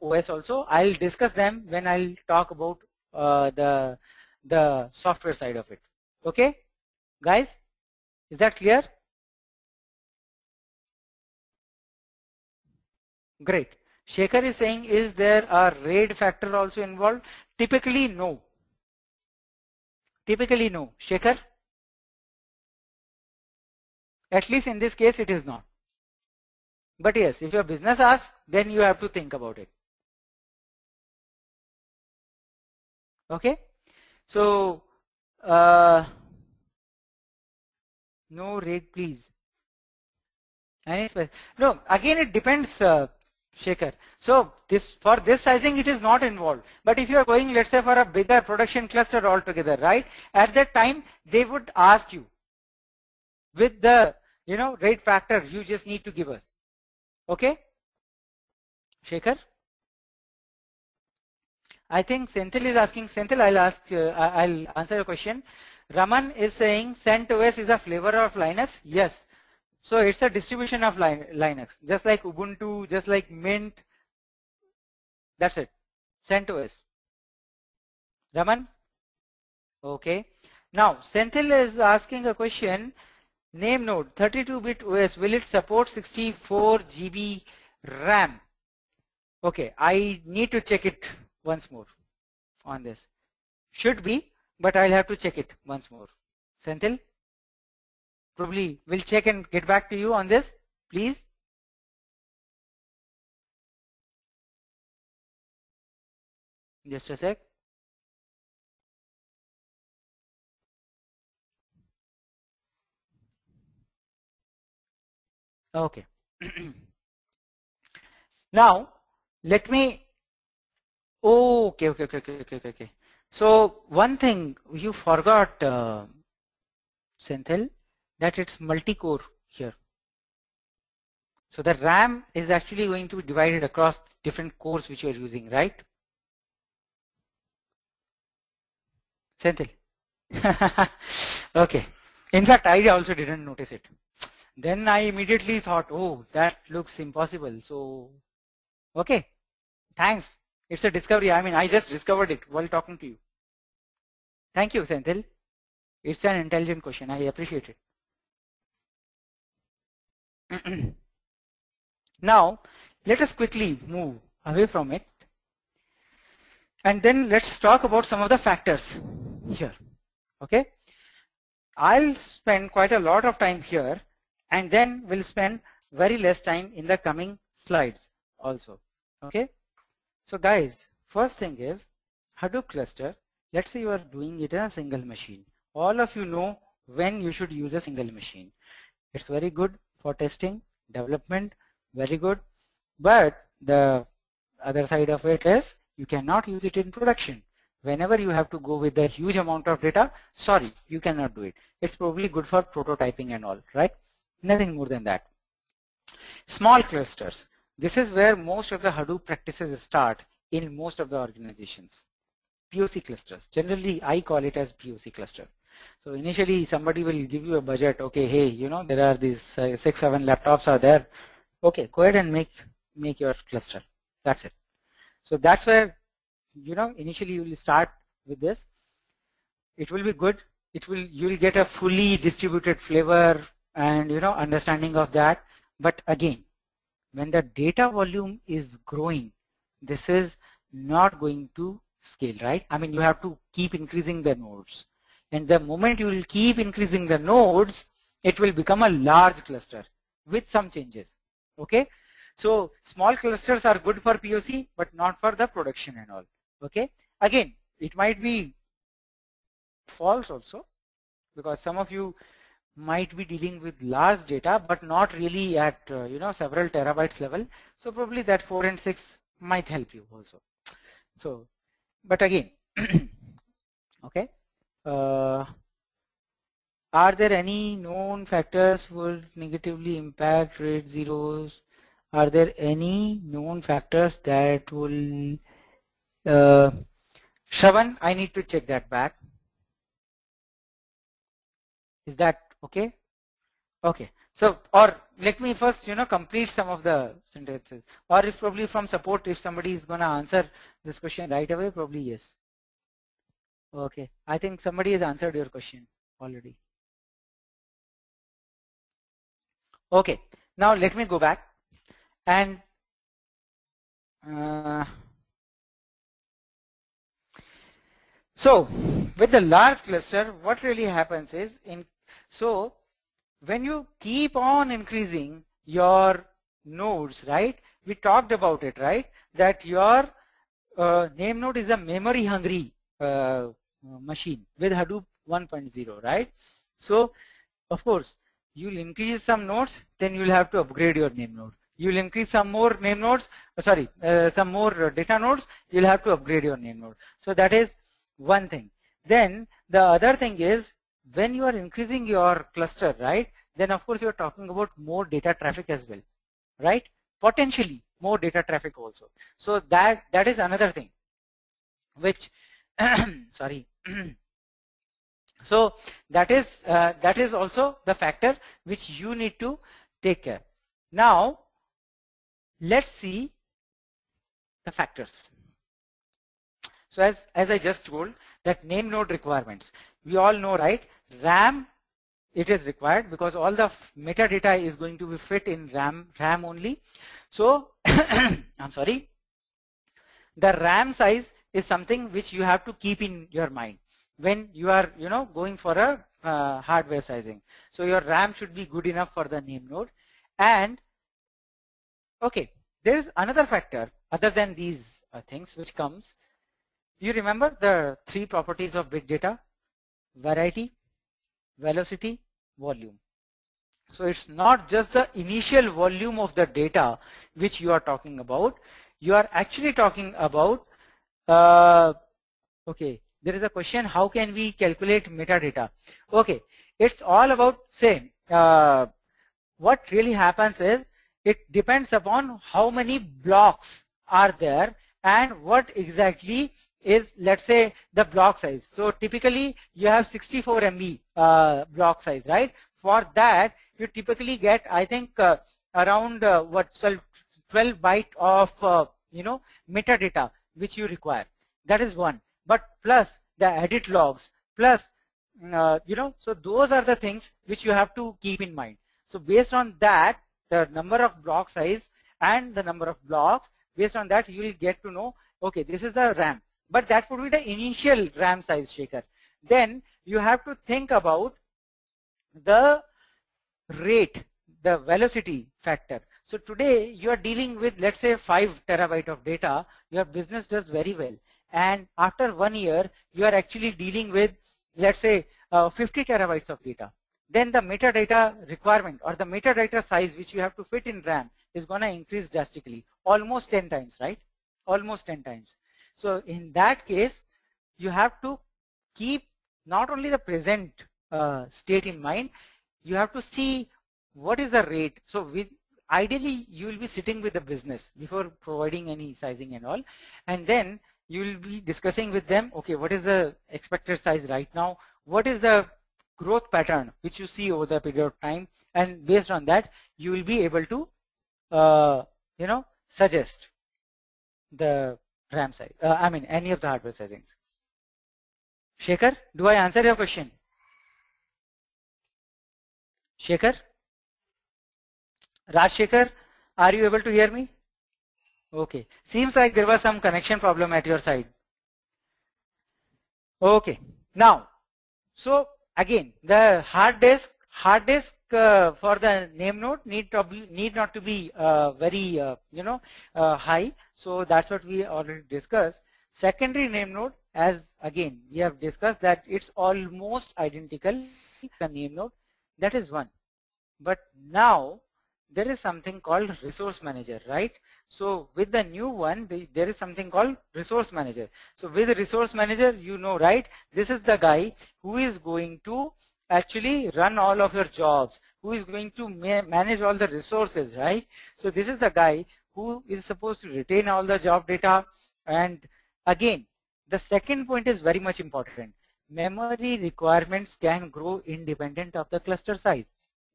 OS also. I'll discuss them when I'll talk about the software side of it. Okay, guys, is that clear? Great. Shekhar is saying, is there a RAID factor also involved? Typically, no. Typically, no. Shekhar? At least in this case, it is not. But yes, if your business asks, then you have to think about it. Okay? So, no RAID, please. No, again, it depends, Shekhar. So for this sizing it is not involved. But if you are going, let's say, for a bigger production cluster altogether, right? At that time they would ask you with the RAID factor you just need to give us. Okay, Shekhar? I think Senthil is asking. Senthil, I'll answer your question. Raman is saying CentOS is a flavor of Linux. Yes. So it's a distribution of Linux, just like Ubuntu, just like Mint. That's it. CentOS. Raman? Okay. Now, Senthil is asking a question. NameNode 32-bit OS, will it support 64 GB RAM? Okay, I need to check it once more on this. Should be, but I'll have to check it once more. Senthil? Probably we'll check and get back to you on this, please. Just a sec. Okay. Now let me. Oh, okay. So one thing you forgot, Senthil, that it's multi-core here. So the RAM is actually going to be divided across different cores which you are using, right? Senthil? Okay. In fact, I also didn't notice it. Then I immediately thought, oh, that looks impossible. So, okay, thanks. It's a discovery. I mean, I just discovered it while talking to you. Thank you, Senthil. It's an intelligent question. I appreciate it. Now, let us quickly move away from it. And then let's talk about some of the factors here. Okay. I'll spend quite a lot of time here, and then we'll spend very less time in the coming slides also. Okay. So guys, first thing is Hadoop cluster. Let's say you are doing it in a single machine. All of you know when you should use a single machine. It's very good for testing, development, very good. But the other side of it is you cannot use it in production. Whenever you have to go with a huge amount of data, sorry, you cannot do it. It's probably good for prototyping and all, right? Nothing more than that. Small clusters. This is where most of the Hadoop practices start in most of the organizations. POC clusters. Generally, I call it as POC cluster. So initially, somebody will give you a budget. Okay, hey, you know, there are these 6-7 laptops are there. Okay, go ahead and make your cluster. That's it. So that's where, you know, initially you will start with this. It will be good. You will get a fully distributed flavor and, you know, understanding of that. But again, when the data volume is growing, this is not going to scale, right? I mean, you have to keep increasing the nodes. And the moment you will keep increasing the nodes, it will become a large cluster with some changes. Okay. So small clusters are good for POC, but not for the production and all. Okay. Again, it might be false also, because some of you might be dealing with large data, but not really at you know, several terabytes level. So probably that 4 and 6 might help you also. So, but again, okay. Are there any known factors would negatively impact RAID zeros? Are there any known factors that will Shravan, I need to check that back. Is that okay? Okay. So, or let me first, you know, complete some of the sentences. Or if probably from support, if somebody is going to answer this question right away, probably yes. Okay. I think somebody has answered your question already. Okay. Now let me go back and so with the large cluster, what really happens is so when you keep on increasing your nodes, right? We talked about it, right? That your NameNode is a memory hungry machine with Hadoop 1.0, right? So of course you'll increase some nodes, then you'll have to upgrade your NameNode. You'll increase some more name nodes, some more data nodes, you'll have to upgrade your NameNode. So that is one thing. Then the other thing is when you are increasing your cluster, right, then of course you are talking about more data traffic as well, right? Potentially more data traffic also. So that is another thing which sorry. So that is also the factor which you need to take care. Now let's see the factors. So as I just told, that NameNode requirements, we all know, right? RAM, it is required because all the metadata is going to be fit in RAM only. So I'm sorry, the RAM size is something which you have to keep in your mind when you are, you know, going for a hardware sizing. So your RAM should be good enough for the NameNode. And okay, there is another factor other than these things which comes. You remember the 3 properties of big data: variety, velocity, volume. So it's not just the initial volume of the data which you are talking about. You are actually talking about okay, there is a question, how can we calculate metadata? Okay, it's all about, say, what really happens is it depends upon how many blocks are there and what exactly is, let's say, the block size. So typically you have 64 MB block size, right? For that you typically get, I think, around 12 byte of metadata which you require. That is one. But plus the edit logs, plus so those are the things which you have to keep in mind. So based on that, the number of block size and the number of blocks, based on that you will get to know, okay, this is the RAM. But that would be the initial RAM size, Shekhar. Then you have to think about the rate, the velocity factor. So today you are dealing with, let's say, 5 terabyte of data. Your business does very well, and after 1 year you are actually dealing with, let's say, 50 terabytes of data. Then the metadata requirement or the metadata size which you have to fit in RAM is going to increase drastically, almost 10 times, right? Almost 10 times. So in that case, you have to keep not only the present state in mind, you have to see what is the rate. So ideally you will be sitting with the business before providing any sizing and all, and then you will be discussing with them, okay, what is the expected size right now, what is the growth pattern which you see over the period of time, and based on that you will be able to suggest the RAM size, any of the hardware sizings. Shekhar, do I answer your question? Shekhar? Rajshekhar, are you able to hear me? Okay, seems like there was some connection problem at your side. Okay, now, so again, the hard disk for the NameNode need not to be very high. So that's what we already discussed. Secondary NameNode, as again we have discussed, that it's almost identical to the NameNode. That is one. But now there is something called resource manager, right? So with the new one, there is something called resource manager. So with the resource manager, you know, right, this is the guy who is going to actually run all of your jobs, who is going to manage all the resources, right? So this is the guy who is supposed to retain all the job data. And again, the second point is very much important. Memory requirements can grow independent of the cluster size.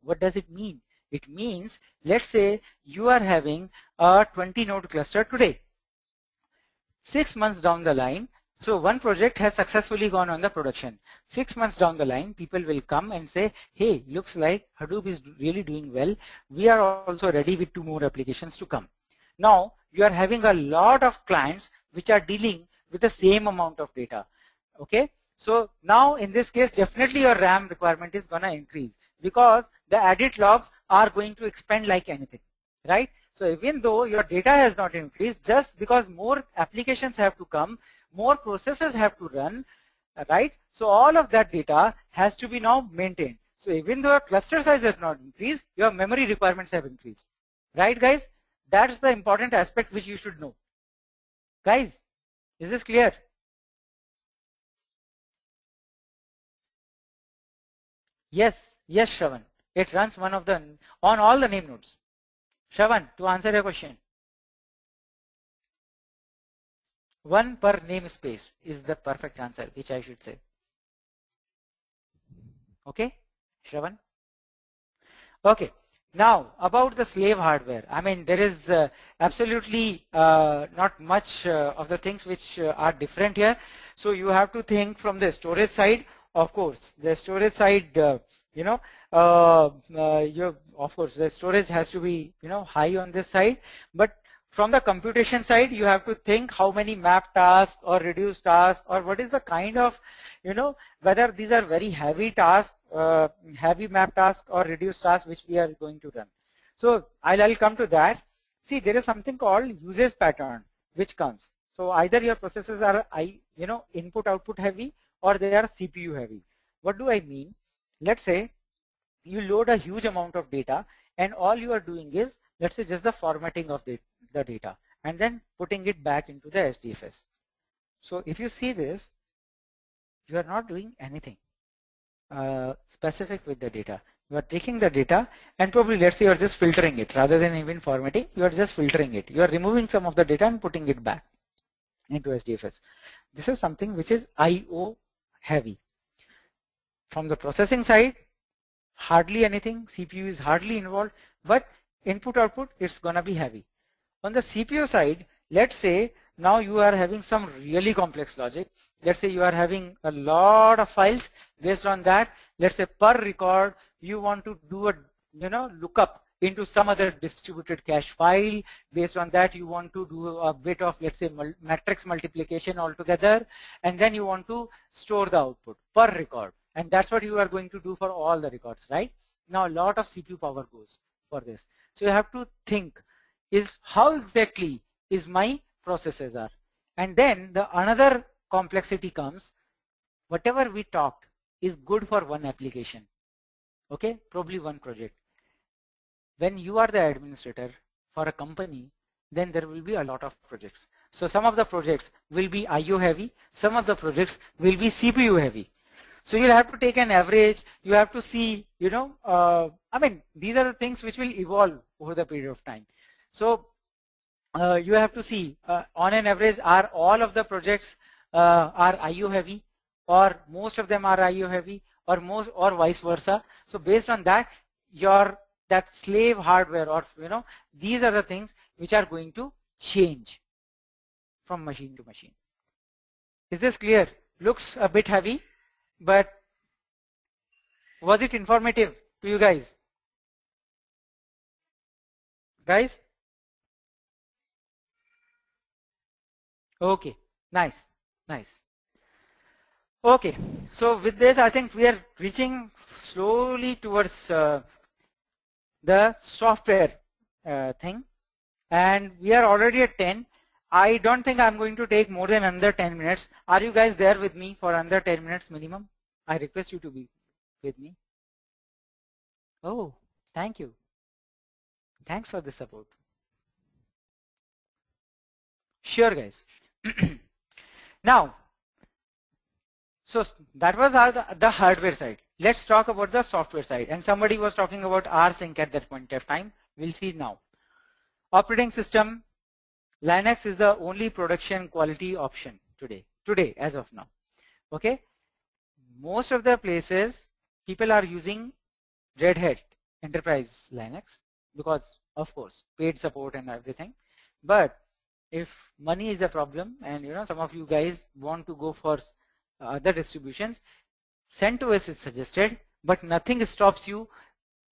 What does it mean? It means, let's say you are having a 20 node cluster today. 6 months down the line, so one project has successfully gone on the production. 6 months down the line, people will come and say, hey, looks like Hadoop is really doing well. We are also ready with 2 more applications to come. Now, you are having a lot of clients which are dealing with the same amount of data. Okay, so now in this case, definitely your RAM requirement is going to increase, because the edit logs are going to expand like anything, right? So even though your data has not increased, just because more applications have to come, more processes have to run, right? So all of that data has to be now maintained. So even though your cluster size has not increased, your memory requirements have increased, right, guys? That's the important aspect which you should know. Guys, is this clear? Yes, yes, Shravan. It runs on all the name nodes. Shravan, to answer your question, 1 per namespace is the perfect answer, which I should say. Okay, Shravan? Okay, now about the slave hardware. I mean, there is absolutely not much of the things which are different here. So you have to think from the storage side. Of course, the storage side, of course, the storage has to be, high on this side. But from the computation side, you have to think how many map tasks or reduce tasks, or what is the kind of, whether these are very heavy tasks, heavy map tasks or reduced tasks which we are going to run. So I'll come to that. See, there is something called usage pattern which comes. So either your processes are, input output heavy, or they are CPU heavy. What do I mean? Let's say you load a huge amount of data, and all you are doing is, let's say, just the formatting of the data and then putting it back into the HDFS. So if you see this, you are not doing anything specific with the data. You are taking the data and probably, let's say, you are just filtering it rather than even formatting. You are just filtering it. You are removing some of the data and putting it back into HDFS. This is something which is IO heavy. From the processing side, hardly anything. CPU is hardly involved, but input output, it's gonna be heavy. On the CPU side, let's say now you are having some really complex logic. Let's say you are having a lot of files. Based on that, let's say per record you want to do a lookup into some other distributed cache file. Based on that, you want to do a bit of, let's say, matrix multiplication altogether, and then you want to store the output per record, and that's what you are going to do for all the records, right? Now a lot of CPU power goes for this, so you have to think is how exactly is my processes are. And then the another complexity comes, whatever we talked is good for one application, okay, probably one project. When you are the administrator for a company, then there will be a lot of projects. So some of the projects will be IO heavy, some of the projects will be CPU heavy. So you'll have to take an average, you have to see, I mean, these are the things which will evolve over the period of time. So you have to see on an average, are all of the projects are IO heavy, or most of them are IO heavy, or vice versa. So based on that, that slave hardware, or these are the things which are going to change from machine to machine. Is this clear? Looks a bit heavy, but was it informative to you guys? Okay, nice. Okay, so with this, I think we are reaching slowly towards the software thing, and we are already at 10. I don't think I'm going to take more than under 10 minutes. Are you guys there with me for under 10 minutes minimum? I request you to be with me. Oh, thank you. Thanks for the support. Sure, guys. Now, so that was the hardware side. Let's talk about the software side. And somebody was talking about rsync at that point of time. We'll see now. Operating system, Linux is the only production quality option today as of now. Okay. Most of the places people are using Red Hat Enterprise Linux because, of course, paid support and everything. But if money is a problem, and some of you guys want to go for other distributions, CentOS is suggested, but nothing stops you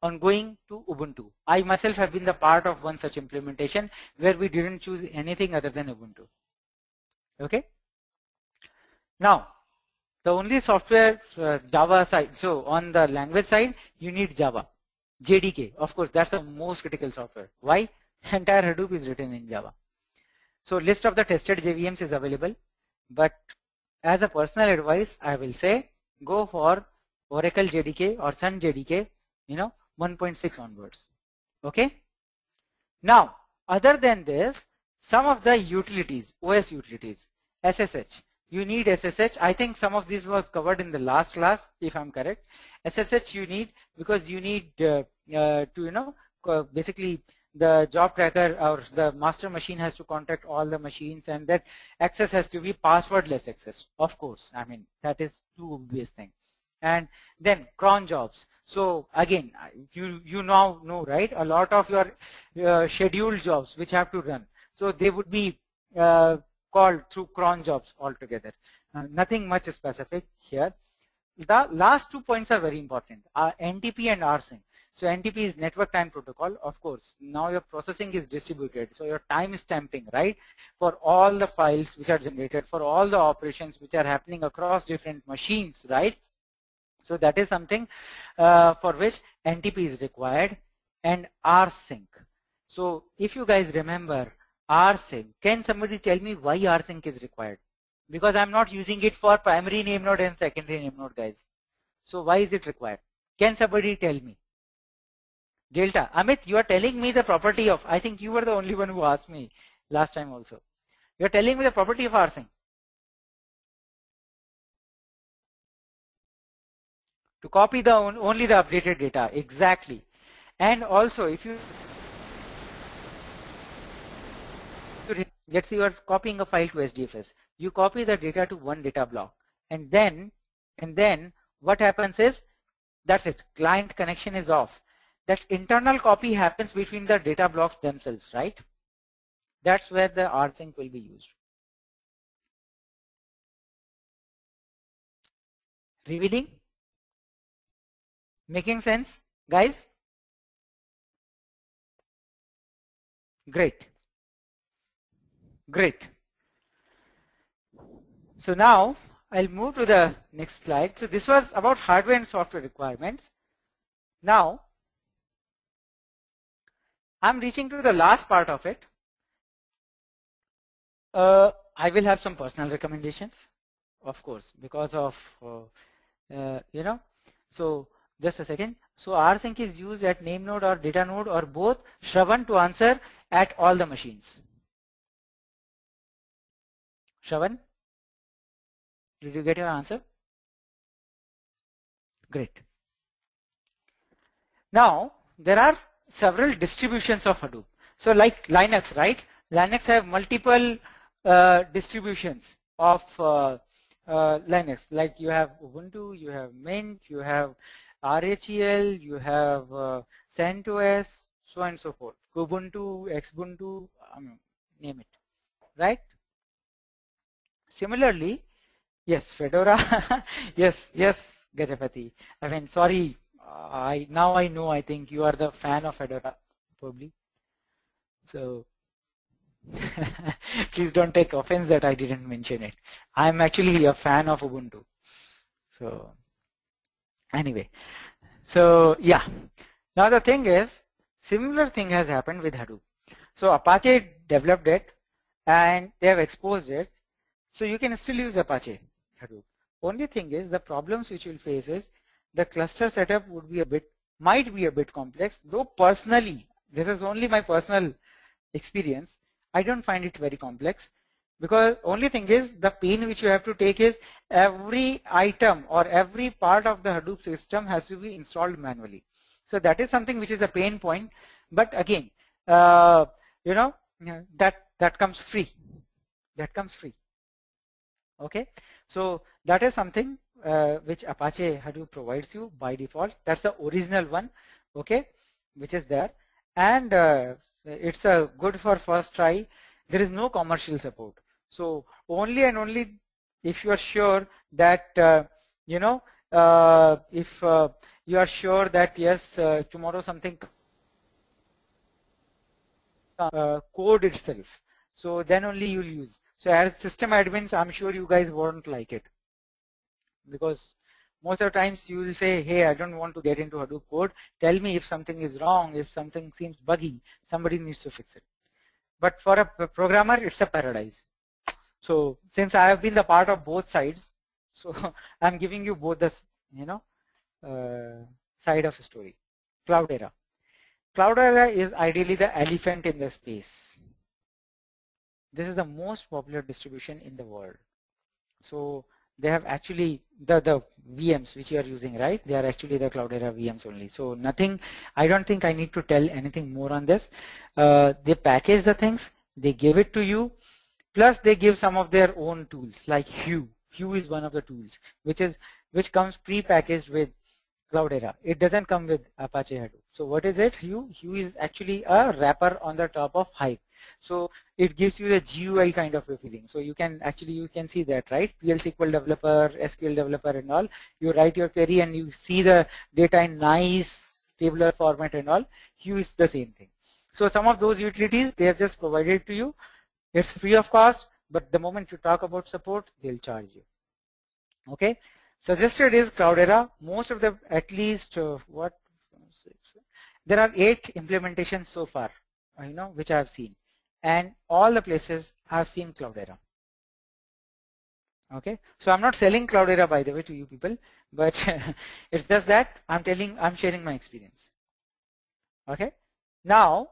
on going to Ubuntu. I myself have been the part of one such implementation where we didn't choose anything other than Ubuntu. Okay. Now, the only software Java side, so on the language side, you need Java. JDK, of course, that's the most critical software. Why? Entire Hadoop is written in Java. So list of the tested JVMs is available, but as a personal advice, I will say go for Oracle JDK or Sun JDK, 1.6 onwards. Okay. Now, other than this, some of the utilities, OS utilities, SSH. You need SSH. I think some of this was covered in the last class, if I'm correct. SSH you need because you need to, basically the job tracker or the master machine has to contact all the machines, and that access has to be passwordless access. Of course, I mean, that is too obvious thing. And then cron jobs. So again, you now know, right? A lot of your scheduled jobs which have to run. So they would be called through cron jobs altogether. Nothing much specific here. The last 2 points are very important, NTP and rsync. So NTP is network time protocol. Of course, now your processing is distributed, so your time stamping, right, for all the files which are generated, for all the operations which are happening across different machines, right? So that is something for which NTP is required, and rsync. So if you guys remember rsync, can somebody tell me why rsync is required? Because I'm not using it for primary name node and secondary name node, guys. So why is it required? Can somebody tell me? Delta. Amit, you are telling me the property of, I think you were the only one who asked me last time also. You are telling me the property of rsync. To copy the only the updated data, exactly. And also, if you let's say you are copying a file to HDFS, you copy the data to one data block, and then what happens is, that's it, client connection is off. That internal copy happens between the data blocks themselves, right? That's where the rsync will be used. Revealing? Making sense, guys? Great. Great. So now I'll move to the next slide. So this was about hardware and software requirements. Now I'm reaching to the last part of it. I will have some personal recommendations, of course, because of you know. So just a second. So rsync is used at NameNode or data node or both. Shravan to answer at all the machines. Shravan, did you get your answer? Great. Now there are several distributions of Hadoop. So like Linux, right? Linux have multiple distributions of Linux. Like you have Ubuntu, you have Mint, you have RHEL, you have CentOS, so on and so forth. Kubuntu, Xbuntu, name it, right? Similarly, yes, Fedora, yes, Gajapati. I mean, sorry, now I know. I think you are the fan of Fedora, probably. So please don't take offense that I didn't mention it. I'm actually a fan of Ubuntu. So anyway, so yeah. Now the thing is, similar thing has happened with Hadoop. So Apache developed it and they have exposed it. So you can still use Apache Hadoop. Only thing is, the problems which you'll face is the cluster setup would be might be a bit complex, though personally, this is only my personal experience, I don't find it very complex, because only thing is the pain which you have to take is every item or every part of the Hadoop system has to be installed manually. So that is something which is a pain point, but again, you know, that comes free. That comes free. Okay, so that is something which Apache Hadoop provides you by default. That's the original one, okay, which is there, and it's a good for first try. There is no commercial support. So only and only if you are sure that you know, if you are sure that yes, tomorrow something code itself, so then only you'll use. So as system admins, I'm sure you guys won't like it, because most of the times you will say, hey, I don't want to get into Hadoop code. Tell me if something is wrong, if something seems buggy, somebody needs to fix it. But for a programmer, it's a paradise. So since I have been the part of both sides, so I'm giving you both the, you know, side of a story. Cloudera. Cloudera is ideally the elephant in the space. This is the most popular distribution in the world. So they have actually the VMs which you are using, right? They are actually the Cloudera VMs only. So nothing, I don't think I need to tell anything more on this. They package the things, they give it to you, plus they give some of their own tools like Hue. Hue is one of the tools which comes pre-packaged with Cloudera. It doesn't come with Apache Hadoop. So what is it? Hue? Hue is actually a wrapper on the top of Hive. So it gives you the GUI kind of a feeling. So you can actually, you can see that, right? PL SQL developer, SQL developer and all. You write your query and you see the data in nice tabular format and all. Hue is the same thing. So some of those utilities they have just provided to you. It's free of cost, but the moment you talk about support, they'll charge you. Okay. Suggested is Cloudera. Most of the, at least there are 8 implementations so far, you know, which I have seen, and all the places I have seen Cloudera. Okay, so I'm not selling Cloudera, by the way, to you people, but it's just that I'm sharing my experience. Okay, now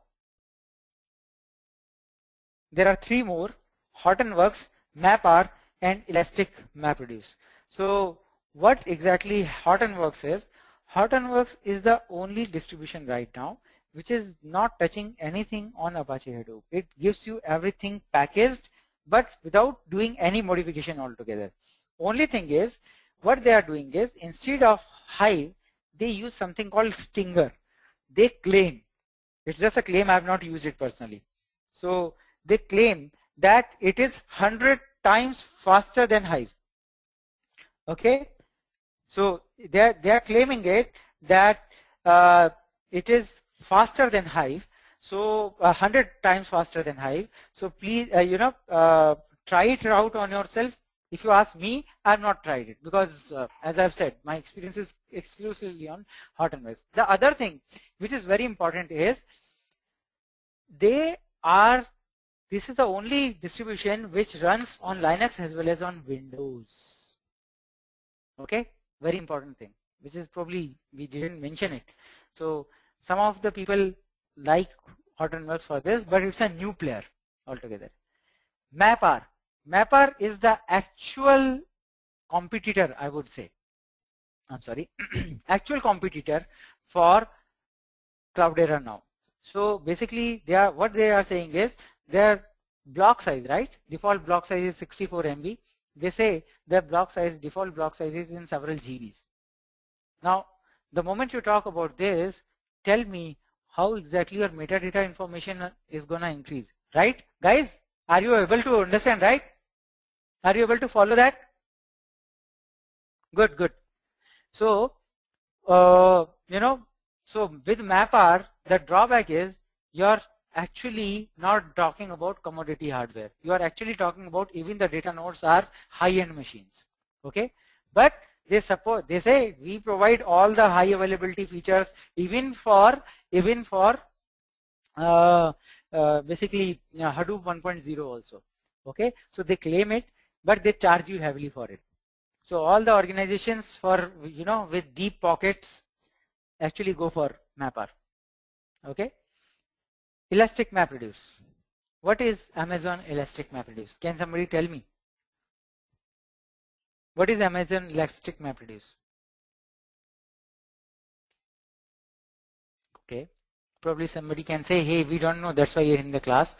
there are 3 more: Hortonworks, MapR, and Elastic MapReduce. So what exactly Hortonworks is. Hortonworks is the only distribution right now which is not touching anything on Apache Hadoop. It gives you everything packaged but without doing any modification altogether. Only thing is, what they are doing is, instead of Hive, they use something called Stinger. They claim, it's just a claim, I have not used it personally. So they claim that it is 100 times faster than Hive. Okay, so they are claiming it that it is faster than Hive, so 100 times faster than Hive. So please, try it out on yourself. If you ask me, I have not tried it because, as I've said, my experience is exclusively on Hortonworks. The other thing which is very important is this is the only distribution which runs on Linux as well as on Windows. Okay, very important thing, which is probably we didn't mention it. So some of the people like Hortonworks for this, but it's a new player altogether. MapR is the actual competitor, I would say. I'm sorry, actual competitor for Cloudera now. So basically, what they are saying is their block size, right? Default block size is 64 MB. They say their default block size is in several GBs. Now, the moment you talk about this, tell me how exactly your metadata information is going to increase, right? Guys, are you able to understand, right? Are you able to follow that? Good, good. So, so with MapR, the drawback is you're actually not talking about commodity hardware. You are actually talking about even the data nodes are high-end machines. Okay, but they say we provide all the high availability features even for basically Hadoop 1.0 also. Okay, so they claim it, but they charge you heavily for it. So all the organizations for with deep pockets actually go for MapR. Okay, Elastic MapReduce. What is Amazon Elastic MapReduce? Can somebody tell me? What is Amazon Elastic MapReduce? Okay, probably somebody can say, hey, we don't know, that's why you're in the class.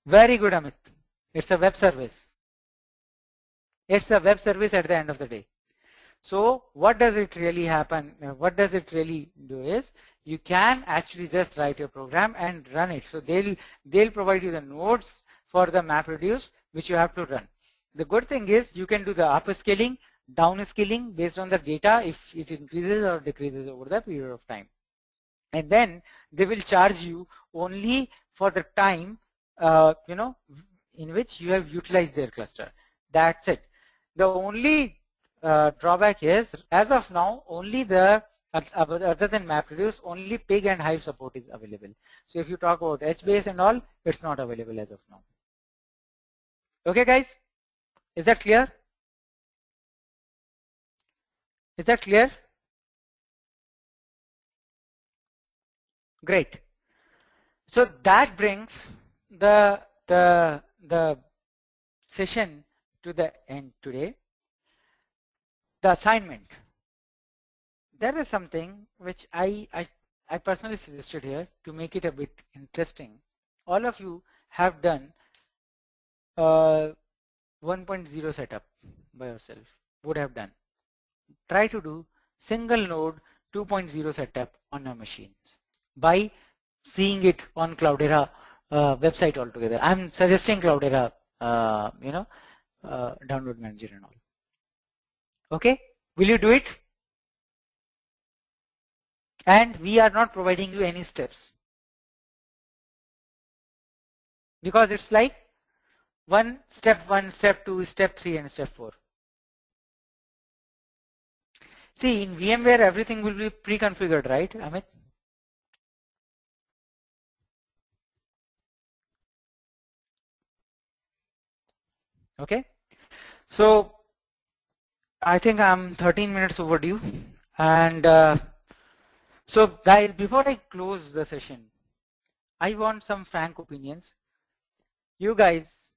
Very good, Amit. It's a web service. It's a web service at the end of the day. So what does it really happen? What does it really do is you can actually just write your program and run it. So they'll provide you the nodes for the MapReduce which you have to run. The good thing is you can do the upscaling, downscaling based on the data if it increases or decreases over the period of time. And then they will charge you only for the time in which you have utilized their cluster. That's it. The only drawback is, as of now, only other than MapReduce, only Pig and Hive support is available. So if you talk about HBase and all, it's not available as of now. Okay, guys, is that clear? Is that clear? Great. So that brings the session to the end today. The assignment. There is something which I personally suggested here to make it a bit interesting. All of you have done 1.0 setup by yourself, would have done. Try to do single node 2.0 setup on your machines by seeing it on Cloudera website altogether. I'm suggesting Cloudera, download manager and all. Okay, will you do it? And we are not providing you any steps because it's like step 1, step 2, step 3 and step 4. See, in VMware everything will be pre-configured, right, Amit? Okay, so I think I'm 13 minutes overdue, and so guys, before I close the session, I want some frank opinions. You guys,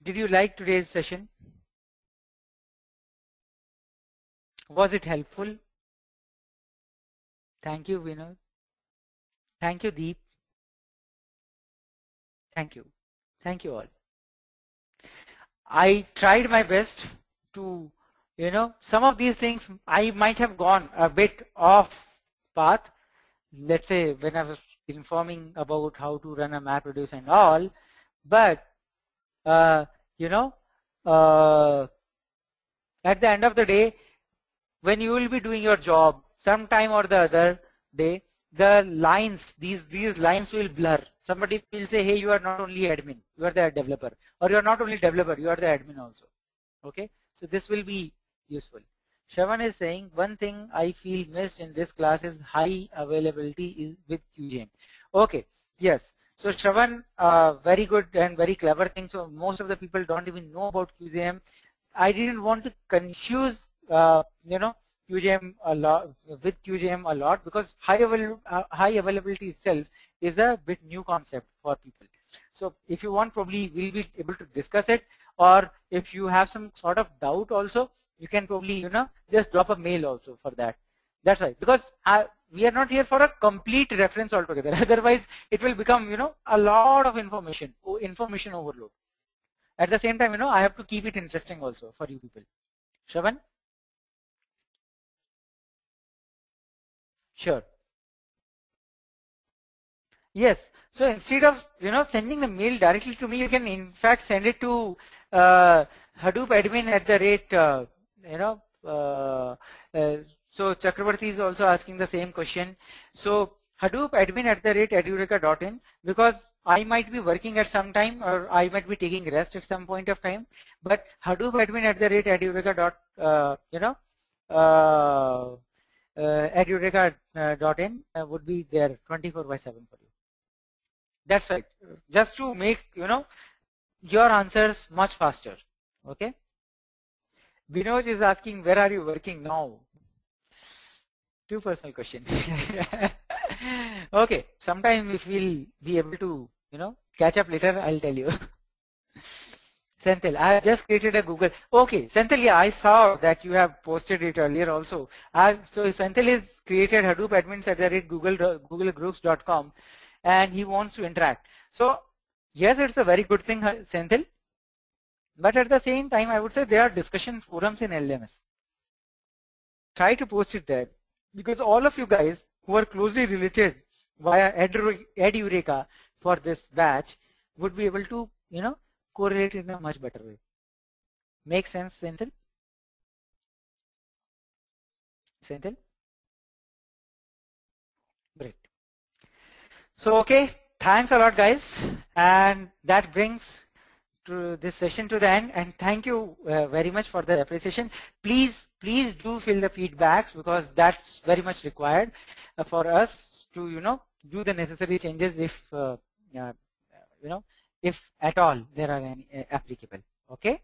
did you like today's session? Was it helpful? Thank you, Vinod. Thank you, Deep. Thank you. Thank you all. I tried my best to, some of these things I might have gone a bit off path. Let's say when I was informing about how to run a MapReduce and all, but at the end of the day, when you will be doing your job, sometime or the other day, the lines, these lines will blur. Somebody will say, hey, you are not only admin, you are the developer, or you are not only developer, you are the admin also. Okay, so this will be useful. Shravan is saying, one thing I feel missed in this class is high availability is with QGM. Okay, yes. So Shravan, very good and very clever thing. So most of the people don't even know about QGM. I didn't want to confuse, QGM a lot with QGM a lot, because high availability itself is a bit new concept for people. So if you want, probably we'll be able to discuss it, or if you have some sort of doubt also, you can probably just drop a mail also for that. That's right, because we are not here for a complete reference altogether. Otherwise, it will become a lot of information overload. At the same time, I have to keep it interesting also for you people. Shravan? Sure. Yes. So instead of sending the mail directly to me, you can in fact send it to Hadoop admin at the rate so Chakravarti is also asking the same question. So Hadoop admin at the rate edureka.in, because I might be working at some time, or I might be taking rest at some point of time, but Hadoop admin at the rate edureka.in would be there 24/7 for you. That's right. Just to make your answers much faster. Okay. Binoj is asking, where are you working now? Too personal question. Okay. Sometime if we'll be able to catch up later, I'll tell you. Senthil, I have just created a Google. Okay, Senthil, yeah, I saw that you have posted it earlier also. So Senthil is created Hadoop admins at the rate googlegroups.com, and he wants to interact. So yes, it's a very good thing, Senthil. But at the same time, I would say there are discussion forums in LMS. Try to post it there, because all of you guys who are closely related via edureka for this batch would be able to correlate in a much better way. Make sense, Senthil? Senthil? Great. So okay, thanks a lot, guys, and that brings to this session to the end. And thank you very much for the appreciation. Please do fill the feedbacks, because that's very much required for us to do the necessary changes if if at all there are any applicable. Okay,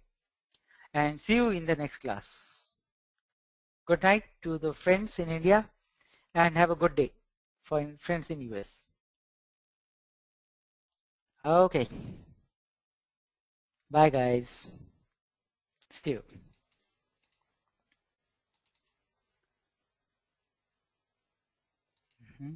and see you in the next class. Good night to the friends in India, and have a good day for friends in US. Okay. Bye, guys. See you. Mm-hmm.